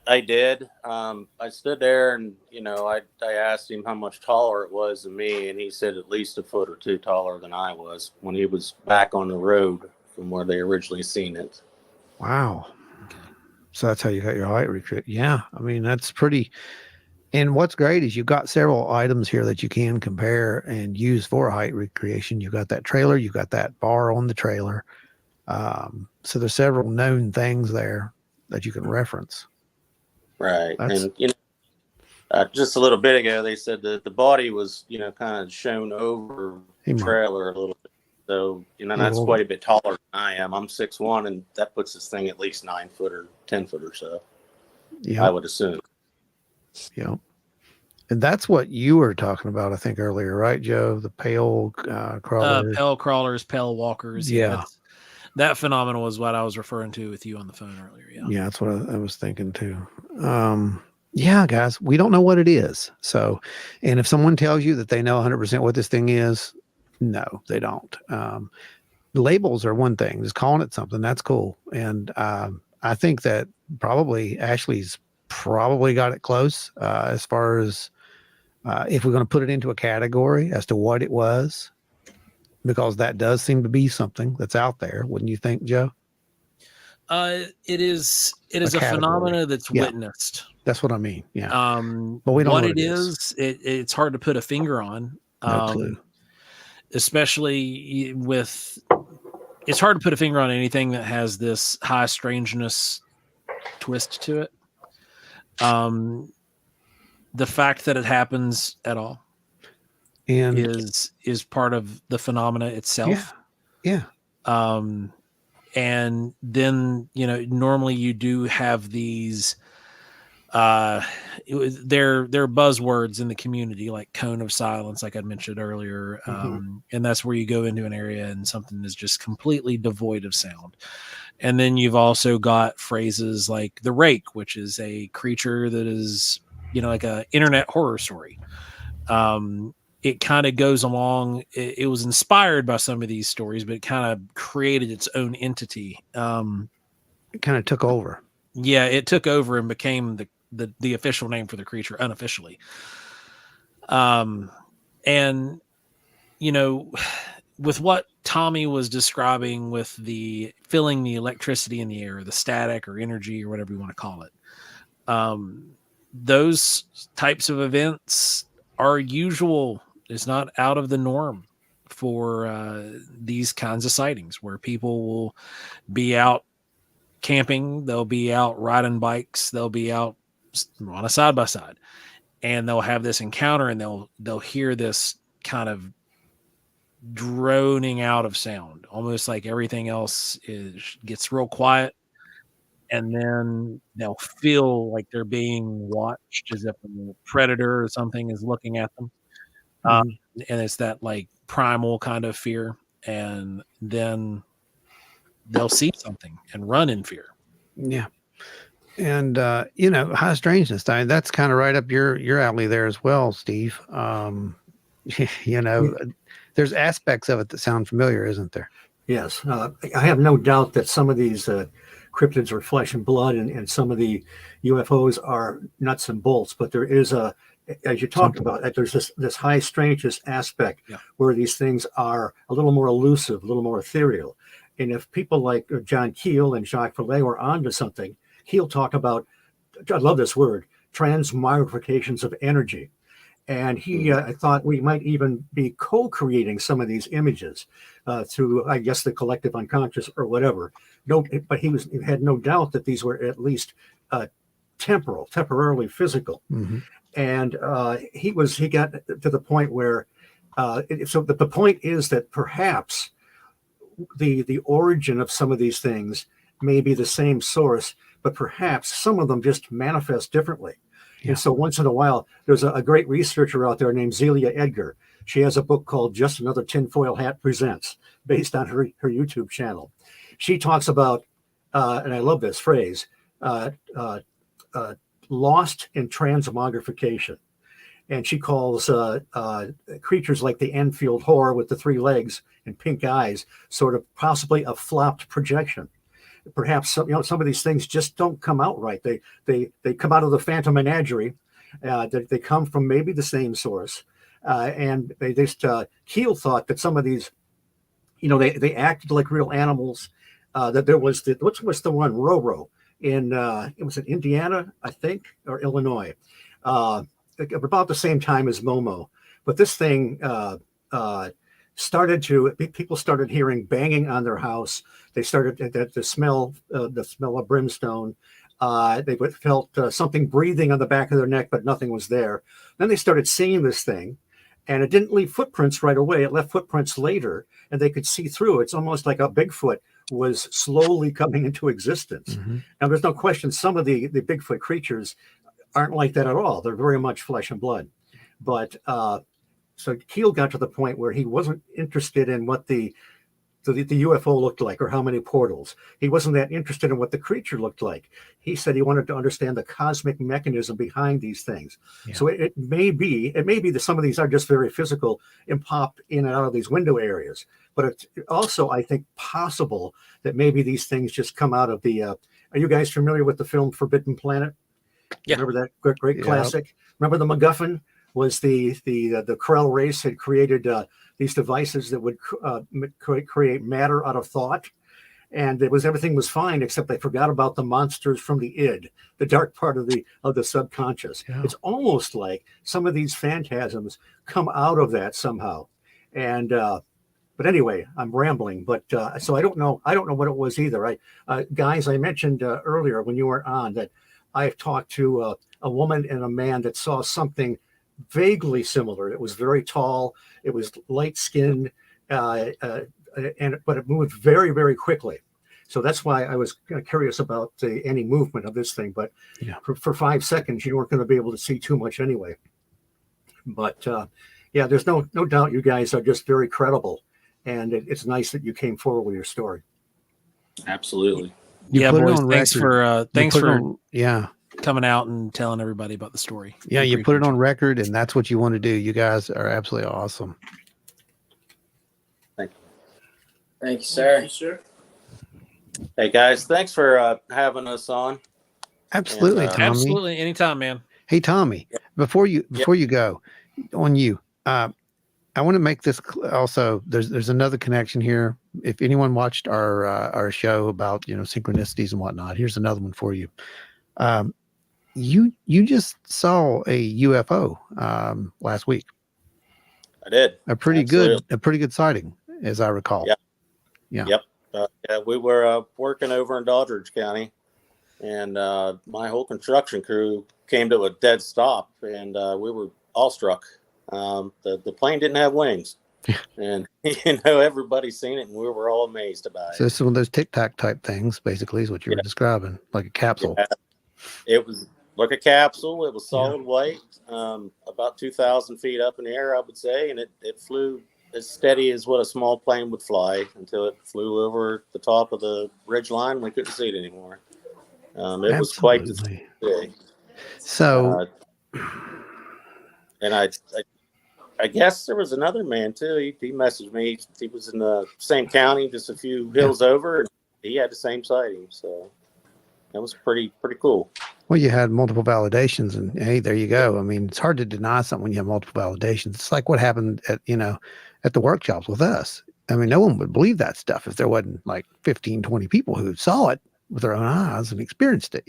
I did. I stood there and, you know, I asked him how much taller it was than me, and he said at least a foot or two taller than I was when he was back on the road from where they originally seen it. Wow. So that's how you got your height recreate. Yeah. I mean, that's pretty. And what's great is you've got several items here that you can compare and use for height recreation. You've got that trailer, you've got that bar on the trailer. So there's several known things there that you can reference. Right. And, you know, just a little bit ago, they said that the body was, you know, kind of shown over the trailer a little bit. So, you know, that's quite a bit taller than I am. I'm 6'1", and that puts this thing at least 9 foot or 10 foot or so. Yeah, I would assume. Yeah. And that's what you were talking about, I think, earlier, right, Joe? The pale crawlers. Pale crawlers, pale walkers. Yeah. That phenomenon was what I was referring to with you on the phone earlier. Yeah. Yeah, that's what I was thinking too. Yeah, guys, we don't know what it is. So, and if someone tells you that they know 100% what this thing is, no, they don't. Labels are one thing. Just calling it something, that's cool. And I think that probably Ashley's probably got it close as far as if we're going to put it into a category as to what it was, because that does seem to be something that's out there. Wouldn't you think, Joe? It is a phenomena that's witnessed. That's what I mean. Yeah. But we don't know what it is. It's hard to put a finger on. No clue. Especially with, it's hard to put a finger on anything that has this high strangeness twist to it. The fact that it happens at all and is part of the phenomena itself. Yeah. And then, you know, normally you do have these they're buzzwords in the community, like cone of silence, like I mentioned earlier. And that's where you go into an area and something is just completely devoid of sound. And then you've also got phrases like the rake, which is a creature that is, you know, like a internet horror story. It kind of goes along. It was inspired by some of these stories, but it kind of created its own entity. It kind of took over. Yeah, it took over and became the official name for the creature unofficially. And, you know, with what Tommy was describing with the feeling the electricity in the air, the static or energy or whatever you want to call it, those types of events are usual. It's not out of the norm for these kinds of sightings, where people will be out camping, they'll be out riding bikes, they'll be out on a side-by-side, and they'll have this encounter, and they'll hear this kind of droning out of sound, almost like everything else gets real quiet, and then they'll feel like they're being watched, as if a predator or something is looking at them. and it's that like primal kind of fear, and then they'll see something and run in fear. Yeah. And high strangeness, that's kind of right up your alley there as well, Steve. There's aspects of it that sound familiar, isn't there? Yes, I have no doubt that some of these cryptids are flesh and blood, and some of the UFOs are nuts and bolts. But there is as you talked about, that there's this high strangeness aspect where these things are a little more elusive, a little more ethereal. And if people like John Keel and Jacques Vallée were onto something, he'll talk about, I love this word, transmogrifications of energy. And I thought we might even be co-creating some of these images through, I guess, the collective unconscious or whatever. But he had no doubt that these were at least temporarily physical. Mm-hmm. And he got to the point where, the point is that perhaps the origin of some of these things may be the same source, but perhaps some of them just manifest differently. Yeah. And so once in a while, there's a great researcher out there named Zelia Edgar. She has a book called Just Another Tinfoil Hat Presents, based on her YouTube channel. She talks about, and I love this phrase, lost in transmogrification. And she calls creatures like the Enfield whore with the 3 legs and pink eyes sort of possibly a flopped projection. Perhaps some of these things just don't come out right. They come out of the phantom menagerie. They come from maybe the same source, and they just Keel thought that some of these, they acted like real animals. That there was what was the one Roro in it was in Indiana, I think, or Illinois, about the same time as Momo. But this thing people started hearing banging on their house. They started the smell of brimstone. They felt something breathing on the back of their neck, but nothing was there. Then they started seeing this thing, and it didn't leave footprints right away. It left footprints later, and they could see through. It's almost like a Bigfoot was slowly coming into existence. Mm-hmm. Now, there's no question some of the Bigfoot creatures aren't like that at all. They're very much flesh and blood. But so Keel got to the point where he wasn't interested in what the UFO looked like or how many portals. He wasn't that interested in what the creature looked like. He said he wanted to understand the cosmic mechanism behind these things. Yeah. So it may be that some of these are just very physical and pop in and out of these window areas. But it's also, I think, possible that maybe these things just come out of the. Are you guys familiar with the film Forbidden Planet? Yeah. Remember that great classic? Remember the MacGuffin was the Krell race had created these devices that would create matter out of thought, and everything was fine except they forgot about the monsters from the id, the dark part of the subconscious. Yeah. It's almost like some of these phantasms come out of that somehow, and but anyway, I'm rambling. But so I don't know what it was either. Guys, I mentioned earlier when you weren't on that I've talked to a woman and a man that saw something vaguely similar. It was very tall. It was light skinned, but it moved very, very quickly. So that's why I was curious about any movement of this thing. But yeah, for 5 seconds, you weren't going to be able to see too much anyway. But yeah, there's no doubt you guys are just very credible, and it's nice that you came forward with your story. Absolutely. Yeah, boys. Thanks for yeah, coming out and telling everybody about the story. Yeah, you put it on record, and that's what you want to do. You guys are absolutely awesome. Thank you. Thank you, sir. Thank you, sir. Hey, guys, thanks for having us on. Absolutely, And, Tommy. Absolutely, anytime, man. Hey, Tommy, before you go, on you, I want to make this also. There's another connection here. If anyone watched our show about synchronicities and whatnot, here's another one for you. You just saw a UFO last week. I did. A pretty good sighting, as I recall. Yep. Yeah. Yep. Yeah, we were working over in Doddridge County, and my whole construction crew came to a dead stop, and we were awestruck. The plane didn't have wings, and everybody's seen it, and we were all amazed about it. So it's one of those Tic Tac type things, basically, is what you were describing, like a capsule. Yeah. like a capsule. It was solid white, about 2,000 feet up in the air, I would say, and it flew as steady as what a small plane would fly until it flew over the top of the ridge line. We couldn't see it anymore. It was quite the thing. So, and I guess there was another man too. He messaged me. He was in the same county, just a few hills over. And he had the same sighting, so that was pretty cool. Well, you had multiple validations, and hey, there you go. I mean, it's hard to deny something when you have multiple validations. It's like what happened at the workshops with us. I mean, no one would believe that stuff if there wasn't like 15, 20 people who saw it with their own eyes and experienced it,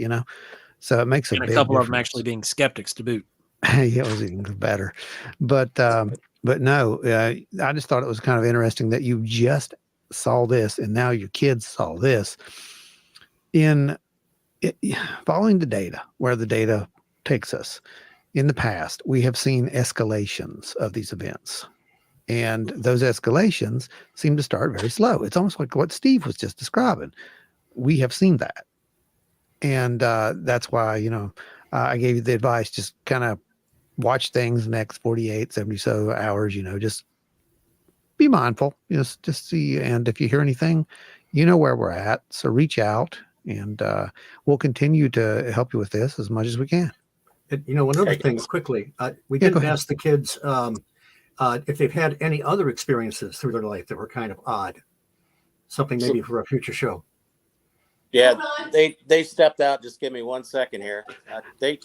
So it makes a big couple difference. of them actually being skeptics to boot. Yeah, it was even better. But no, I just thought it was kind of interesting that you just saw this and now your kids saw this. Following the data, where the data takes us, in the past, we have seen escalations of these events. And those escalations seem to start very slow. It's almost like what Steve was just describing. We have seen that. And that's why, I gave you the advice, just kind of watch things the next 48, 70 so hours, just be mindful, just see. And if you hear anything, where we're at. So reach out and we'll continue to help you with this as much as we can. One other thing quickly, we didn't ask the kids if they've had any other experiences through their life that were kind of odd, something maybe for a future show. Yeah, they stepped out. Just give me 1 second here. They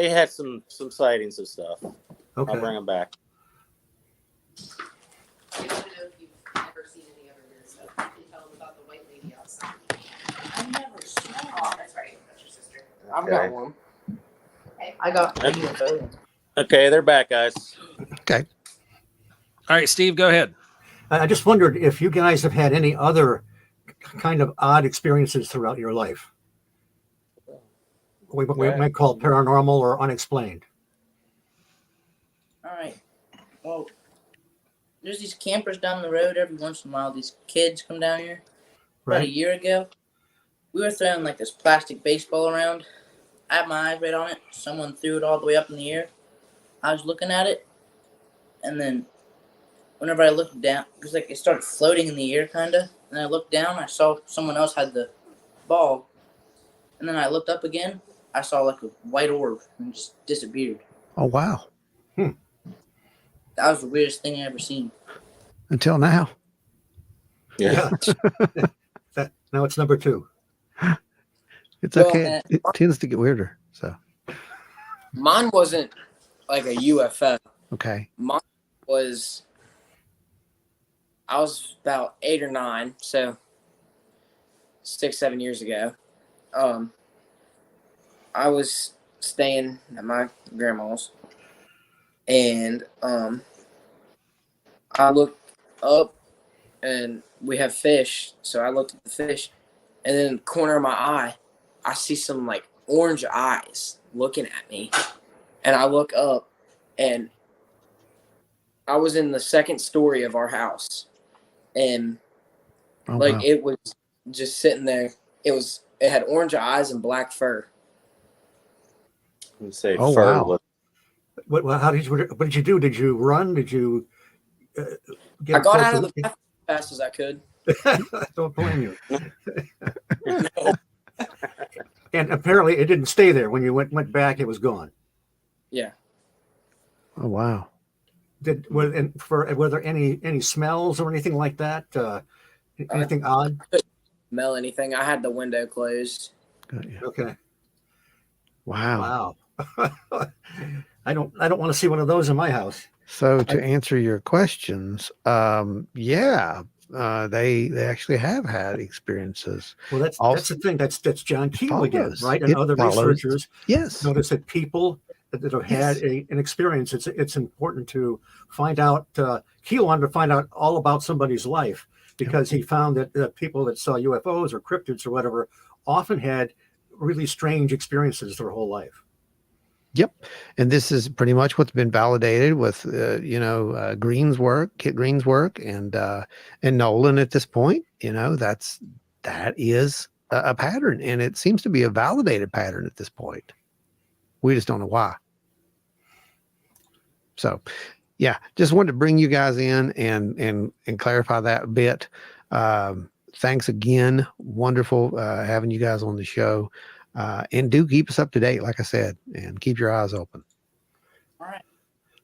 had some sightings of stuff. Okay. I'll bring them back. I want to know if you've ever seen any other weird stuff. Can you tell them about the white lady outside? I never saw. Oh, that's right. That's your sister. I've got one. I got one. Okay, they're back, guys. Okay. All right, Steve, go ahead. I just wondered if you guys have had any other kind of odd experiences throughout your life. We might call it paranormal or unexplained. All right. Well, there's these campers down the road every once in a while. These kids come down here. About a year ago, we were throwing like this plastic baseball around. I had my eyes right on it. Someone threw it all the way up in the air. I was looking at it, and then whenever I looked down, because like it started floating in the air, kind of. And I looked down, I saw someone else had the ball. And then I looked up again, I saw like a white orb and just disappeared. Oh, wow. That was the weirdest thing I ever seen. Until now. Yeah. Now it's number 2. It's okay. It tends to get weirder. So mine wasn't like a UFO. Okay. Mine was, I was about 8 or 9, so 6-7 years ago. I was staying at my grandma's, and I looked up, and we have fish, so I looked at the fish, and then in the corner of my eye, I see some like orange eyes looking at me, and I look up, and I was in the second story of our house, and it was just sitting there. It had orange eyes and black fur. Say fur. Wow. What did you do? Did you run? Did you I got out of the bathroom as fast as I could. I don't blame you. And apparently it didn't stay there. When you went back, it was gone. Yeah. Oh, wow. Were there any smells or anything like that? Anything odd? I couldn't smell anything. I had the window closed. Okay. Wow. I don't want to see one of those in my house. So to answer your questions, they actually have had experiences. Well, that's the thing. That's John Keel again, right? And other researchers notice that people that have had an experience, it's important to find out. Keel wanted to find out all about somebody's life because he found that people that saw UFOs or cryptids or whatever often had really strange experiences their whole life. Yep. And this is pretty much what's been validated with, Kit Green's work and Nolan at this point. That is a pattern, and it seems to be a validated pattern at this point. We just don't know why. So, yeah, just wanted to bring you guys in and clarify that a bit. Thanks again. Wonderful having you guys on the show. And do keep us up to date, like I said, and keep your eyes open. All right.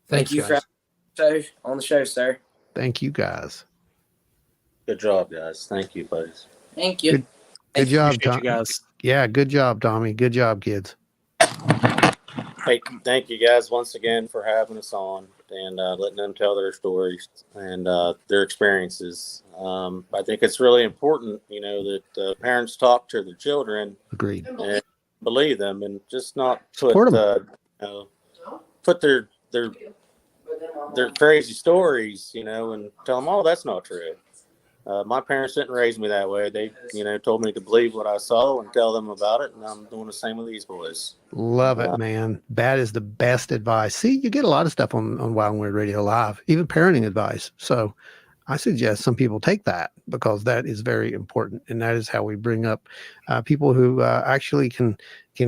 Thanks, Thank you guys. for on the show, sir. Thank you, guys. Good job, guys. Thank you, buddies. Thank you. Good job, Appreciate Tom. you guys. Yeah, good job, Tommy. Good job, kids. Hey, thank you guys once again for having us on and letting them tell their stories and their experiences. I think it's really important, that parents talk to their children. Agreed. And believe them, and just not Support put their crazy stories, and tell them, oh, that's not true. My parents didn't raise me that way. They, told me to believe what I saw and tell them about it. And I'm doing the same with these boys. Love it, man. That is the best advice. See, you get a lot of stuff on Wild and Weird Radio Live, even parenting advice. So I suggest some people take that because that is very important. And that is how we bring up people who actually can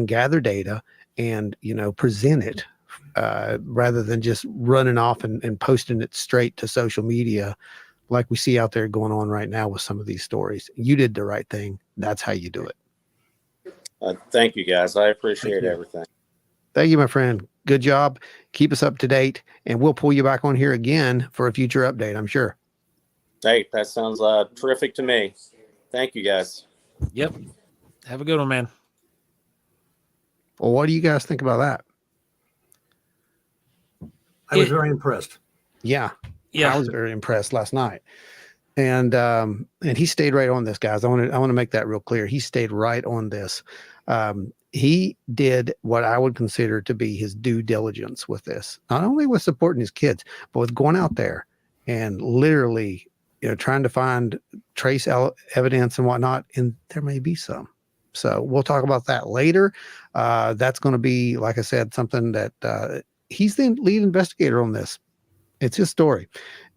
gather data and, present it rather than just running off and posting it straight to social media like we see out there going on right now with some of these stories. You did the right thing. That's how you do it. Thank you, guys. I appreciate everything. Thank you, my friend. Good job. Keep us up to date, and we'll pull you back on here again for a future update, I'm sure. Hey, that sounds terrific to me. Thank you, guys. Yep. Have a good one, man. Well, what do you guys think about that? I was very impressed. Yeah. Yeah. I was very impressed last night. And he stayed right on this, guys. I want to make that real clear. He stayed right on this. He did what I would consider to be his due diligence with this, not only with supporting his kids, but with going out there and literally, trying to find trace evidence and whatnot. And there may be some. So we'll talk about that later. That's going to be, like I said, something that he's the lead investigator on this. It's his story.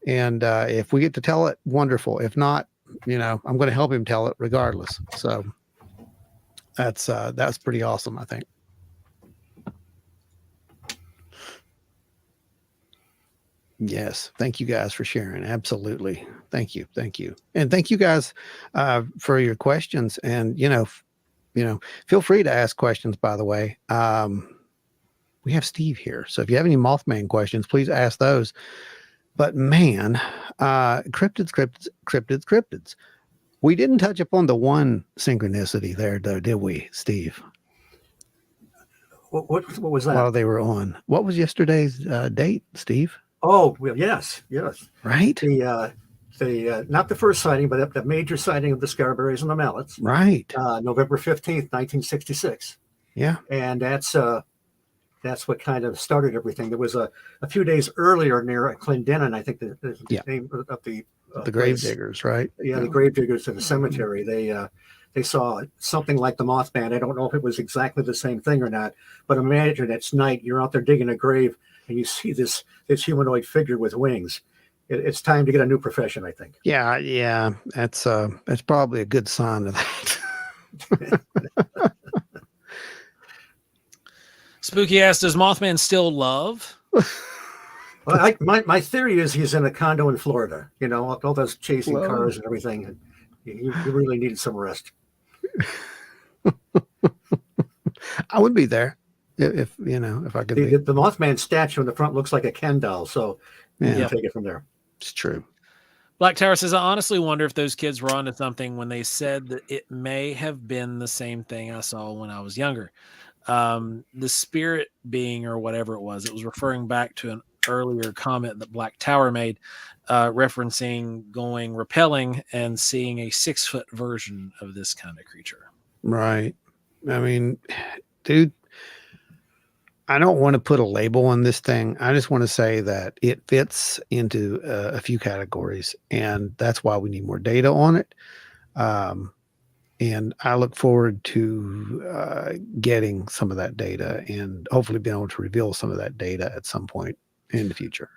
And if we get to tell it, wonderful. If not, I'm going to help him tell it regardless. So that's pretty awesome, I think. Yes. Thank you guys for sharing. Absolutely. Thank you. Thank you. And thank you guys for your questions. And, feel free to ask questions, by the way. We have Steve here. So if you have any Mothman questions, please ask those. But man, cryptids. We didn't touch upon the one synchronicity there, though, did we, Steve? What was that? While they were on. What was yesterday's date, Steve? Oh, well, yes. Right? The not the first sighting, but the major sighting of the Scarberries and the Mallets. Right. November 15th, 1966. Yeah. And that's what kind of started everything. There was a few days earlier near Clendenin, I think the name of the grave diggers, right? Yeah, the grave diggers in the cemetery. They saw something like the Mothman. I don't know if it was exactly the same thing or not, but imagine it's night, you're out there digging a grave, and you see this humanoid figure with wings. It's time to get a new profession, I think. Yeah. That's probably a good sign of that. Spooky asked, does Mothman still love? Well, my theory is he's in a condo in Florida, all those chasing cars and everything. And he really needed some rest. I would be there if I could be. The Mothman statue in the front looks like a Ken doll, so you can take it from there. It's true. Black Tower says, I honestly wonder if those kids were onto something when they said that it may have been the same thing I saw when I was younger. The spirit being or whatever it was referring back to an earlier comment that Black Tower made, referencing going rappelling and seeing a 6-foot version of this kind of creature. Right. I mean, dude, I don't want to put a label on this thing. I just want to say that it fits into a few categories, and that's why we need more data on it. And I look forward to getting some of that data and hopefully being able to reveal some of that data at some point in the future.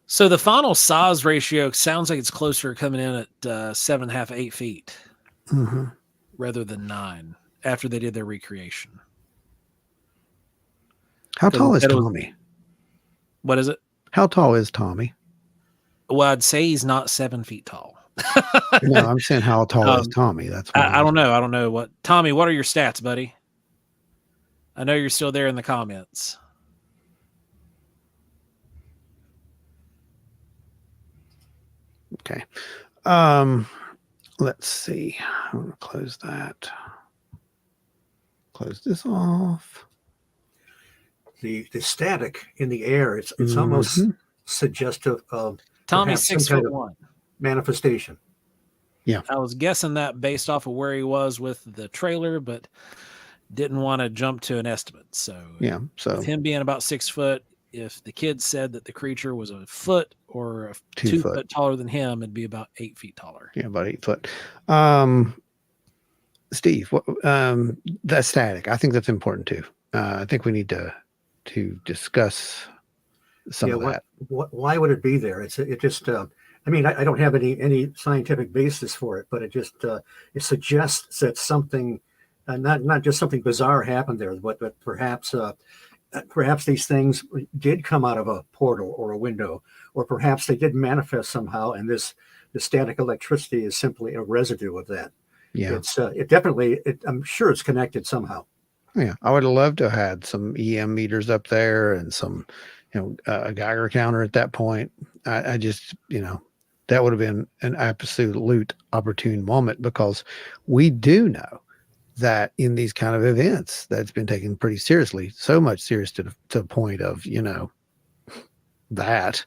So the final size ratio sounds like it's closer coming in at 7.5, 8 feet rather than 9 after they did their recreation. How 'Cause tall is it was- Tommy? What is it? How tall is Tommy? Well, I'd say he's not 7 feet tall. No, I'm saying how tall is Tommy? That's what I don't know. I don't know what Tommy. What are your stats, buddy? I know you're still there in the comments. Okay. Let's see. I'm going to close that. Close this off. The static in the air, it's almost suggestive of Tommy's perhaps some kind of 6'1". manifestation. Yeah. I was guessing that based off of where he was with the trailer, but didn't want to jump to an estimate. So Yeah. So with him being about 6 foot, if the kids said that the creature was a foot or a 2 foot taller than him, it'd be about 8 feet taller. Yeah, about 8 foot. Steve, that static, I think that's important too. I think we need to discuss some of that. Why would it be there? It just, I mean, I don't have any scientific basis for it, but it just, it suggests that something, not just something bizarre happened there, but perhaps these things did come out of a portal or a window, or perhaps they did manifest somehow, and the static electricity is simply a residue of that. Yeah, I'm sure it's connected somehow. Yeah, I would have loved to have had some EM meters up there and some, a Geiger counter at that point. I just, that would have been an absolute opportune moment, because we do know that in these kind of events that's been taken pretty seriously, so much serious to the point of, that,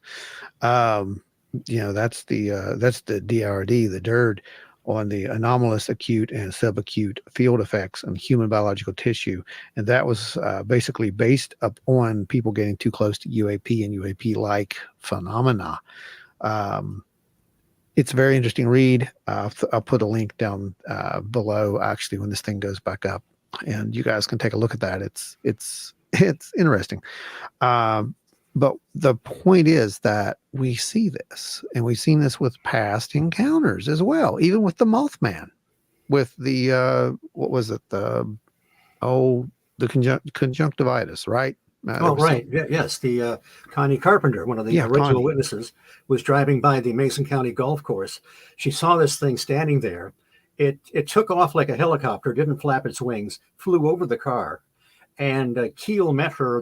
that's the DRD, the DIRD, on the anomalous acute and subacute field effects on human biological tissue. And that was basically based upon people getting too close to UAP and UAP-like phenomena. It's a very interesting read. I'll put a link down below, actually, when this thing goes back up, and you guys can take a look at that. It's interesting. But the point is that we see this, and we've seen this with past encounters as well, even with the Mothman, with the what was it? The conjunctivitis, right? Right. Yes. The Connie Carpenter, one of the original witnesses, was driving by the Mason County golf course. She saw this thing standing there. It took off like a helicopter, didn't flap its wings, flew over the car. And Keel met her.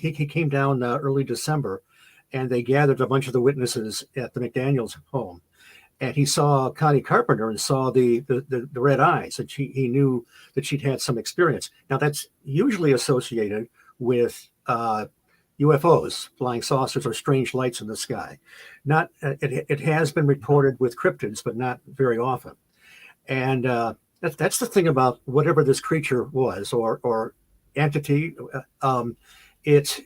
He came down early December, and they gathered a bunch of the witnesses at the McDaniels home. And he saw Connie Carpenter and saw the red eyes, and he knew that she'd had some experience. Now, that's usually associated with UFOs, flying saucers, or strange lights in the sky. It has been reported with cryptids, but not very often. And that's the thing about whatever this creature was, or entity. It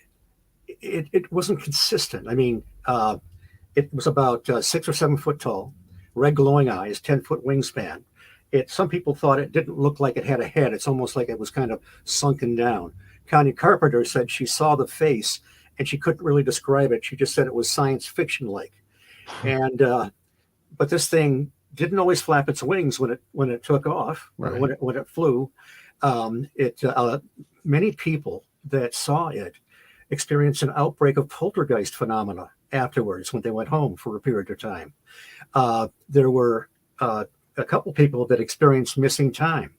wasn't consistent. I mean, it was about 6 or 7 foot tall, red glowing eyes, 10-foot wingspan. Some people thought it didn't look like it had a head. It's almost like it was kind of sunken down. Connie Carpenter said she saw the face and she couldn't really describe it. She just said it was science fiction like. And but this thing didn't always flap its wings when it took off, right. when it flew. Many people that saw it experienced an outbreak of poltergeist phenomena afterwards when they went home for a period of time. There were a couple people that experienced missing time.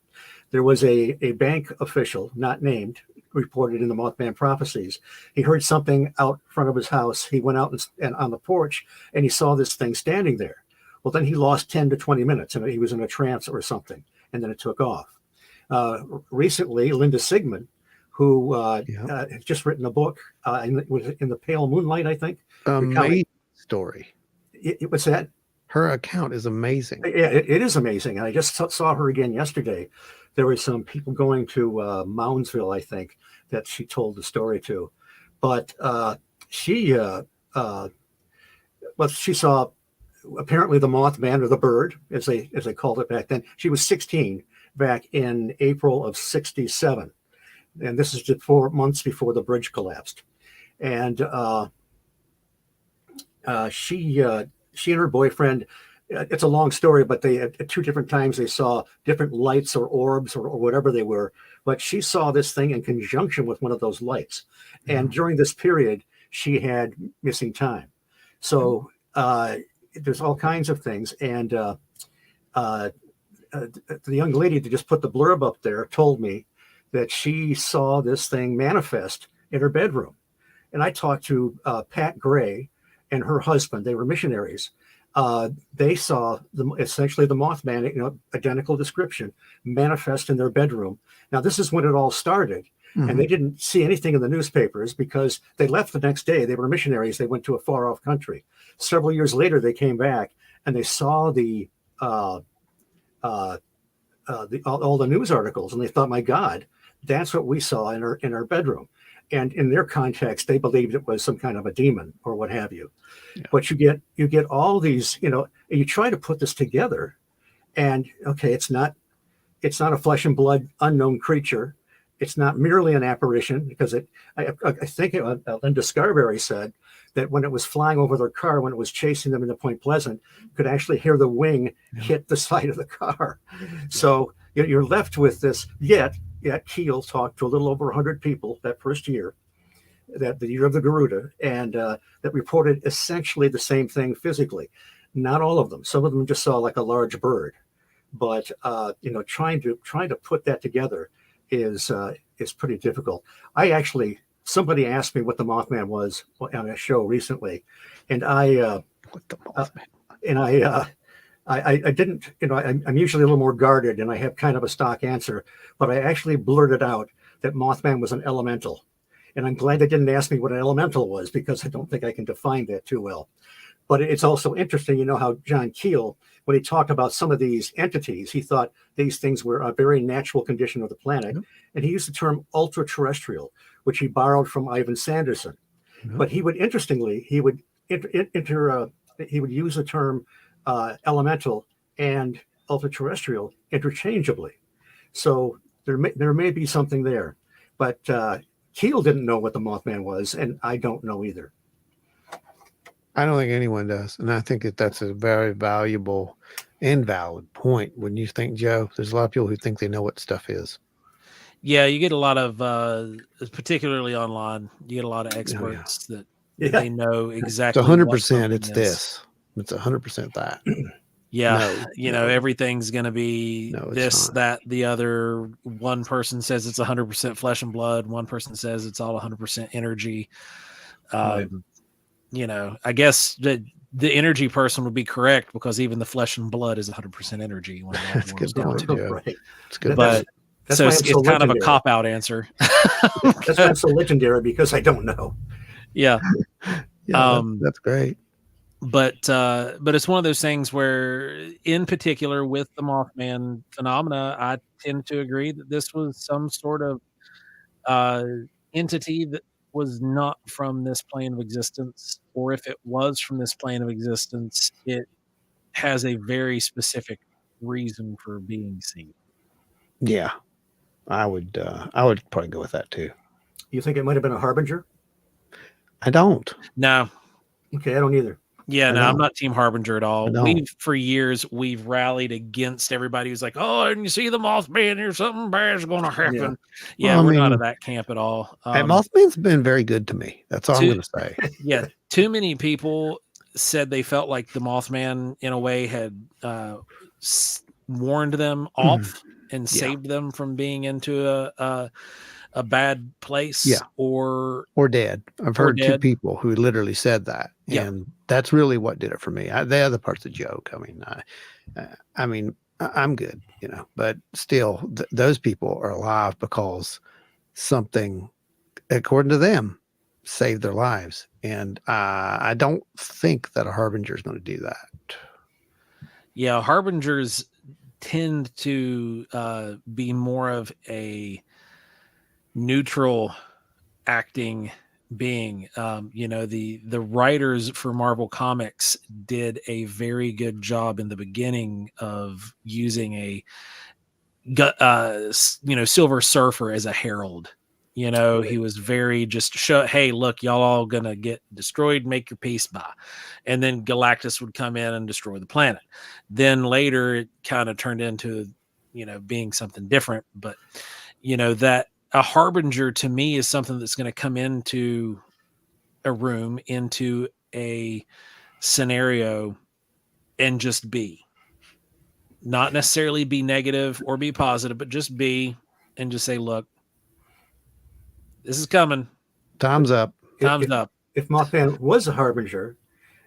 There was a bank official, not named, reported in the Mothman Prophecies. He heard something out front of his house. He went out and on the porch, and he saw this thing standing there. Well, then he lost 10 to 20 minutes, and he was in a trance or something, and then it took off. Recently, Linda Sigmund, who has just written a book in the Pale Moonlight, I think. Amazing story. What's that? Her account is amazing. Yeah, it is amazing. And I just saw her again yesterday. There were some people going to Moundsville, I think, that she told the story to. But she saw apparently the Mothman, or the bird, as they called it back then. She was 16 back in April of '67. And this is just 4 months before the bridge collapsed. And she and her boyfriend, it's a long story, but they at 2 different times they saw different lights or orbs or whatever they were but she saw this thing in conjunction with one of those lights. And during this period, she had missing time. So there's all kinds of things. And the young lady that just put the blurb up there told me that she saw this thing manifest in her bedroom. And I talked to Pat Gray and her husband. They were missionaries. They saw essentially the Mothman, identical description, manifest in their bedroom. Now, this is when it all started. And they didn't see anything in the newspapers because they left the next day. They were missionaries. They went to a far off country. Several years later, they came back and they saw all the news articles, and they thought, my God, that's what we saw in our bedroom. And in their context, they believed it was some kind of a demon or what have you. Yeah. But you get all these, and you try to put this together, and okay, it's not a flesh and blood unknown creature. It's not merely an apparition, because I think Linda Scarberry said that when it was flying over their car, when it was chasing them into Point Pleasant, could actually hear the wing hit the side of the car. So you're left with this. Yet Keel talked to a little over 100 people that first year, that the year of the Garuda, and that reported essentially the same thing physically. Not all of them. Some of them just saw like a large bird. But trying to put that together is pretty difficult. Somebody asked me what the Mothman was on a show recently, and I didn't. I'm usually a little more guarded, and I have kind of a stock answer, but I actually blurted out that Mothman was an elemental, and I'm glad they didn't ask me what an elemental was, because I don't think I can define that too well. But it's also interesting, how John Keel, when he talked about some of these entities, he thought these things were a very natural condition of the planet. And he used the term ultra-terrestrial, which he borrowed from Ivan Sanderson. But he would, interestingly, he would use the term elemental and ultra-terrestrial interchangeably. So there may be something there. But Keel didn't know what the Mothman was, and I don't know either. I don't think anyone does. And I think that's a very valuable and valid point. When you think, Joe, there's a lot of people who think they know what stuff is. Yeah, you get a lot of, particularly online, you get a lot of experts that they know exactly. It's 100%. It's this. It's 100% that. Yeah, everything's going to be this, that, the other. One person says it's 100% flesh and blood. One person says it's all 100% energy. Right. I guess the energy person would be correct, because even the flesh and blood is 100% energy. That's good. Right. It's good. But so it's kind of a cop-out answer. That's why I'm so legendary, because I don't know. Yeah. That's great. But it's one of those things where, in particular with the Mothman phenomena, I tend to agree that this was some sort of entity that was not from this plane of existence, or if it was from this plane of existence, it has a very specific reason for being seen. Yeah, I would probably go with that too. You think it might have been a harbinger? I don't. No. Okay, I don't either. Yeah, I'm not Team Harbinger at all. For years we've rallied against everybody who's like, oh, and you see the Mothman here, something bad's going to happen. Yeah, we're not of that camp at all. Mothman's been very good to me. That's all I'm going to say. Yeah, too many people said they felt like the Mothman, in a way, had warned them off and saved them from being into a bad place, or dead. I've heard two people who literally said that, and that's really what did it for me. The other part's a joke. I mean, I'm good, but still, those people are alive because something, according to them, saved their lives, and I don't think that a harbinger is going to do that. Yeah, harbingers tend to be more of a neutral acting being. The writers for Marvel Comics did a very good job in the beginning of using a Silver Surfer as a herald. He was very just hey, look, y'all all gonna get destroyed, make your peace, bye. And then Galactus would come in and destroy the planet. Then later it kind of turned into being something different. But that a harbinger to me is something that's going to come into a room, into a scenario, and just be. Not necessarily be negative or be positive, but just be and just say, look, this is coming. Time's up. Time's up. If Mothman was a harbinger,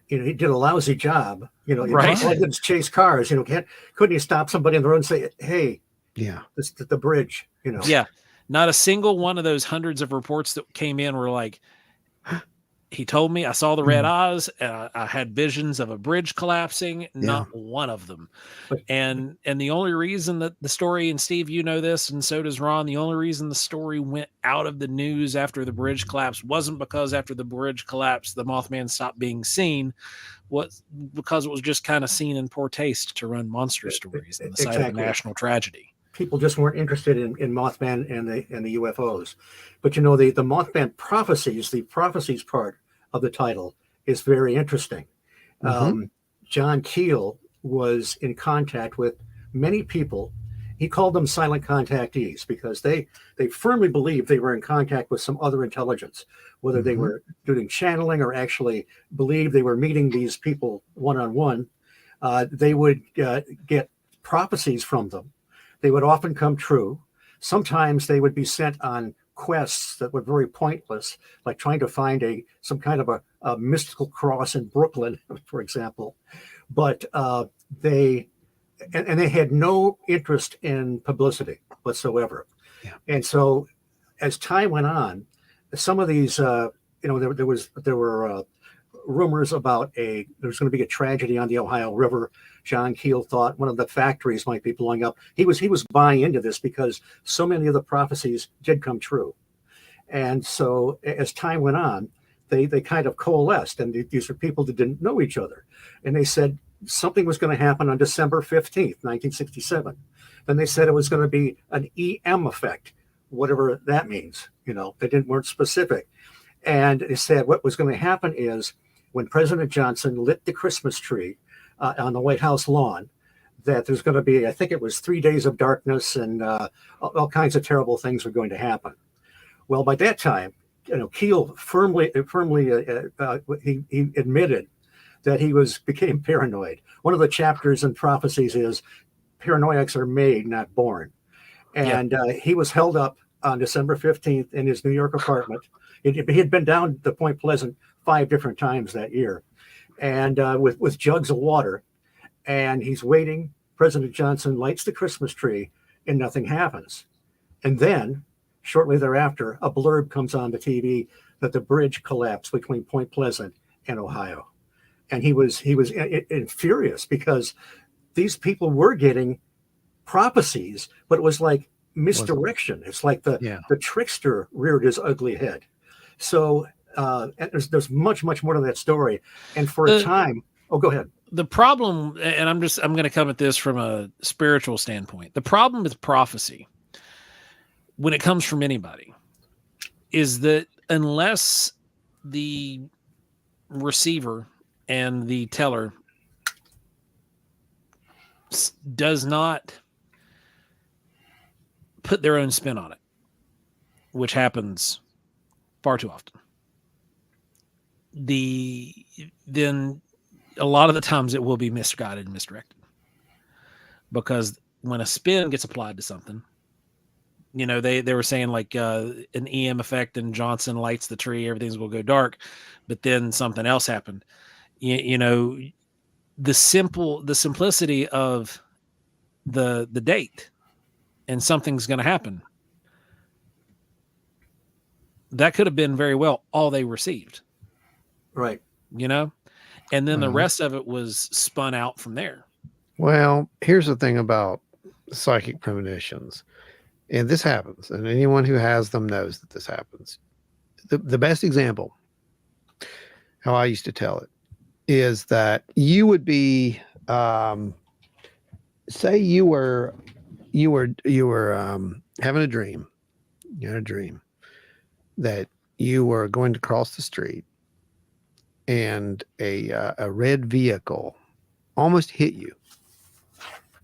he did a lousy job. Right. All he did is chase cars. Couldn't he stop somebody on the road and say, "Hey, yeah, this is the bridge"? Yeah. Not a single one of those hundreds of reports that came in were like, he told me I saw the red eyes. I had visions of a bridge collapsing. Not one of them. And the only reason that the story, and Steve, you know this, and so does Ron, the only reason the story went out of the news after the bridge collapse wasn't because after the bridge collapsed, the Mothman stopped being seen. Was because it was just kind of seen in poor taste to run monster stories in the site of a national tragedy. People just weren't interested in Mothman and the UFOs. But the Mothman prophecies, the prophecies part of the title is very interesting. John Keel was in contact with many people. He called them silent contactees because they firmly believed they were in contact with some other intelligence, whether they were doing channeling or actually believed they were meeting these people one-on-one. They would get prophecies from them. They would often come true. Sometimes they would be sent on quests that were very pointless, like trying to find some kind of a mystical cross in Brooklyn, for example. But they had no interest in publicity whatsoever. Yeah. And so as time went on, some of these, there were rumors about there's going to be a tragedy on the Ohio River. John Keel thought one of the factories might be blowing up. He was buying into this because so many of the prophecies did come true. And so as time went on, they kind of coalesced, and these were people that didn't know each other. And they said something was going to happen on December 15th, 1967. Then they said it was going to be an EM effect, whatever that means. They weren't specific. And they said what was going to happen is when President Johnson lit the Christmas tree on the White House lawn, that there's going to be, I think it was 3 days of darkness, and all kinds of terrible things were going to happen. Well, by that time, Keel firmly he admitted that he became paranoid. One of the chapters in prophecies is paranoiacs are made, not born. And he was held up on December 15th in his New York apartment. He had been down to Point Pleasant 5 different times that year, and with jugs of water. And he's waiting. President Johnson lights the Christmas tree, and nothing happens. And then, shortly thereafter, a blurb comes on the TV that the bridge collapsed between Point Pleasant and Ohio. And he was furious because these people were getting prophecies, but it was like misdirection. It's like the trickster reared his ugly head. So and there's much more to that story. And for a time, go ahead. The problem, and I'm going to come at this from a spiritual standpoint. The problem with prophecy, when it comes from anybody, is that unless the receiver and the teller does not put their own spin on it, which happens far too often, then a lot of the times it will be misguided and misdirected. Because when a spin gets applied to something, they were saying like an EM effect and Johnson lights the tree, everything's going to go dark, but then something else happened. The simplicity of the date and something's going to happen. That could have been very well all they received. Right. And then the rest of it was spun out from there. Well, here's the thing about psychic premonitions, and this happens, and anyone who has them knows that this happens. The best example, how I used to tell it, is that you would be, say you were having a dream. You had a dream that you were going to cross the street, and a red vehicle almost hit you.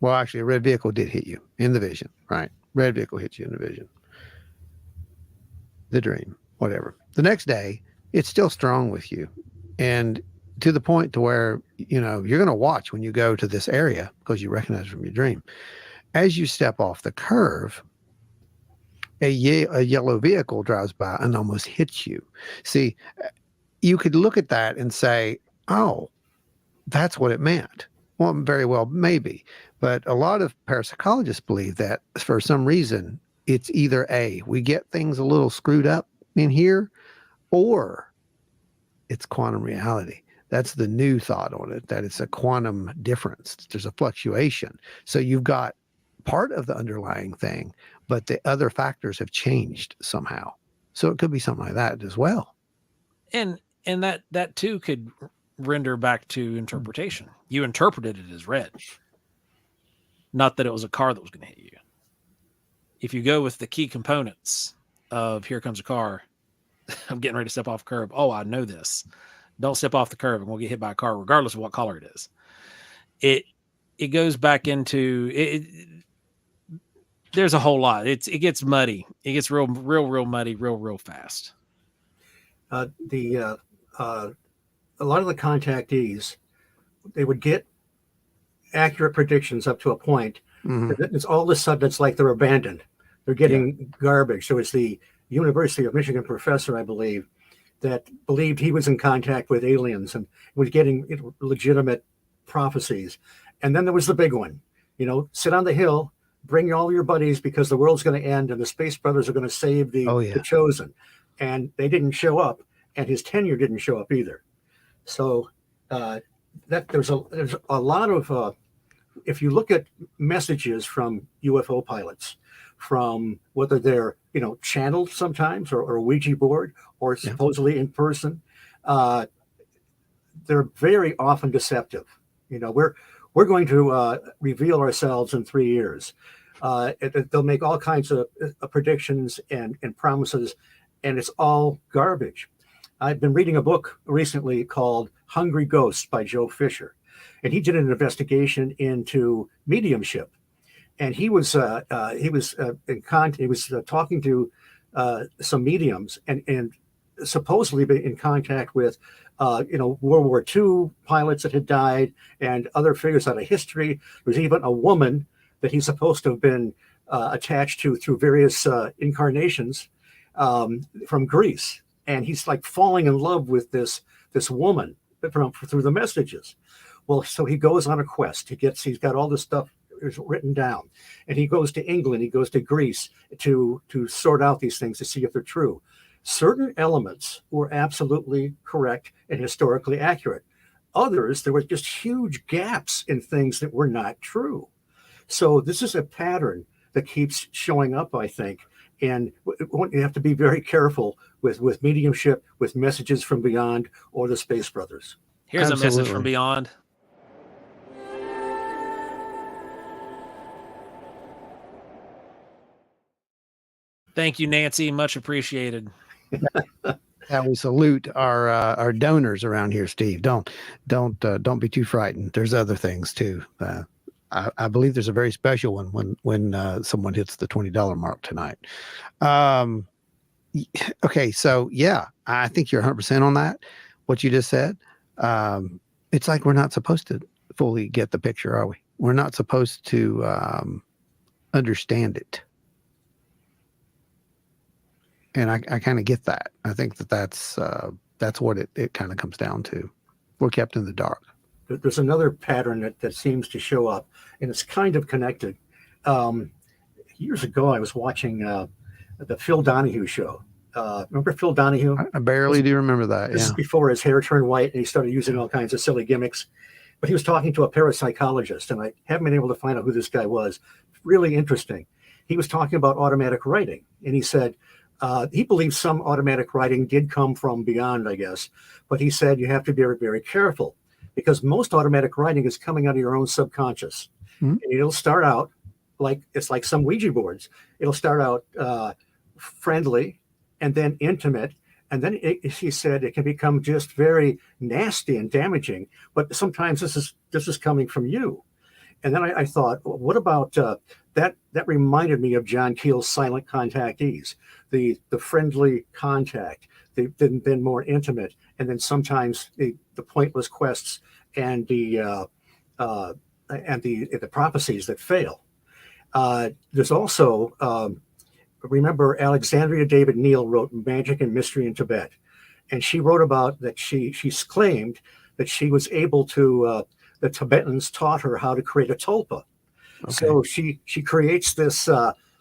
Well, actually, a red vehicle did hit you in the vision, right? Red vehicle hit you in the vision. the dream, whatever. The next day, it's still strong with you. And to the point to where, you know, you're going to watch when you go to this area because you recognize from your dream. As you step off the curve, a yellow vehicle drives by and almost hits you. See, you could look at that and say, oh, that's what it meant. Well, very well, maybe. But a lot of parapsychologists believe that for some reason, it's either A, we get things a little screwed up in here, or it's quantum reality. That's the new thought on it, that it's a quantum difference. There's a fluctuation. So you've got part of the underlying thing, but the other factors have changed somehow. So it could be something like that as well. And that too could render back to interpretation. You interpreted it as red, not that it was a car that was going to hit you. If you go with the key components of here comes a car, I'm getting ready to step off a curb. Oh, I know this. Don't step off the curb and we'll get hit by a car, regardless of what color it is. It goes back into it. There's a whole lot. It gets muddy. It gets real muddy, real fast. A lot of the contactees, they would get accurate predictions up to a point. Mm-hmm. It's all of a sudden, it's like they're abandoned. They're getting garbage. So it's the University of Michigan professor, I believe, that believed he was in contact with aliens and was getting legitimate prophecies. And then there was the big one, you know, sit on the hill, bring all your buddies because the world's going to end and the Space Brothers are going to save the chosen. And they didn't show up, and his tenure didn't show up either. So there's a lot of if you look at messages from UFO pilots, from whether they're channeled sometimes or a Ouija board or supposedly in person, they're very often deceptive. We're going to reveal ourselves in 3 years. They'll make all kinds of predictions and promises, and it's all garbage. I've been reading a book recently called Hungry Ghosts by Joe Fisher, and he did an investigation into mediumship. And he was talking to some mediums and supposedly in contact with World War II pilots that had died and other figures out of history. There's even a woman that he's supposed to have been attached to through various incarnations from Greece. And he's like falling in love with this woman through the messages. Well, so he goes on a quest. He's got all this stuff written down, and he goes to England, he goes to Greece to sort out these things to see if they're true. Certain elements were absolutely correct and historically accurate. Others, there were just huge gaps in things that were not true. So this is a pattern that keeps showing up, I think. And you have to be very careful with mediumship, with messages from beyond or the Space Brothers. Here's a message from beyond. Thank you, Nancy. Much appreciated. We salute our donors around here, Steve. Don't be too frightened. There's other things too. I believe there's a very special one when someone hits the $20 mark tonight. Okay, so yeah, I think you're 100% on that. What you just said. It's like we're not supposed to fully get the picture, are we? We're not supposed to understand it. And I kind of get that. I think that's what it kind of comes down to. We're kept in the dark. There's another pattern that seems to show up, and it's kind of connected. Years ago, I was watching the Phil Donahue show. Remember Phil Donahue? I barely do remember that. This is before his hair turned white and he started using all kinds of silly gimmicks. But he was talking to a parapsychologist, and I haven't been able to find out who this guy was. Really interesting. He was talking about automatic writing, and he said, he believes some automatic writing did come from beyond, I guess, but he said you have to be very, very careful because most automatic writing is coming out of your own subconscious. Mm-hmm. And it'll start out like some Ouija boards. It'll start out friendly and then intimate. And then he said it can become just very nasty and damaging. But sometimes this is coming from you. And then I thought, what about that? That reminded me of John Keel's silent contactees, the friendly contact. They've been more intimate, and then sometimes the pointless quests and the prophecies that fail. There's also remember Alexandria David Neal wrote Magic and Mystery in Tibet, and she wrote about that she's claimed that she was able to the Tibetans taught her how to create a tulpa. Okay. So she creates this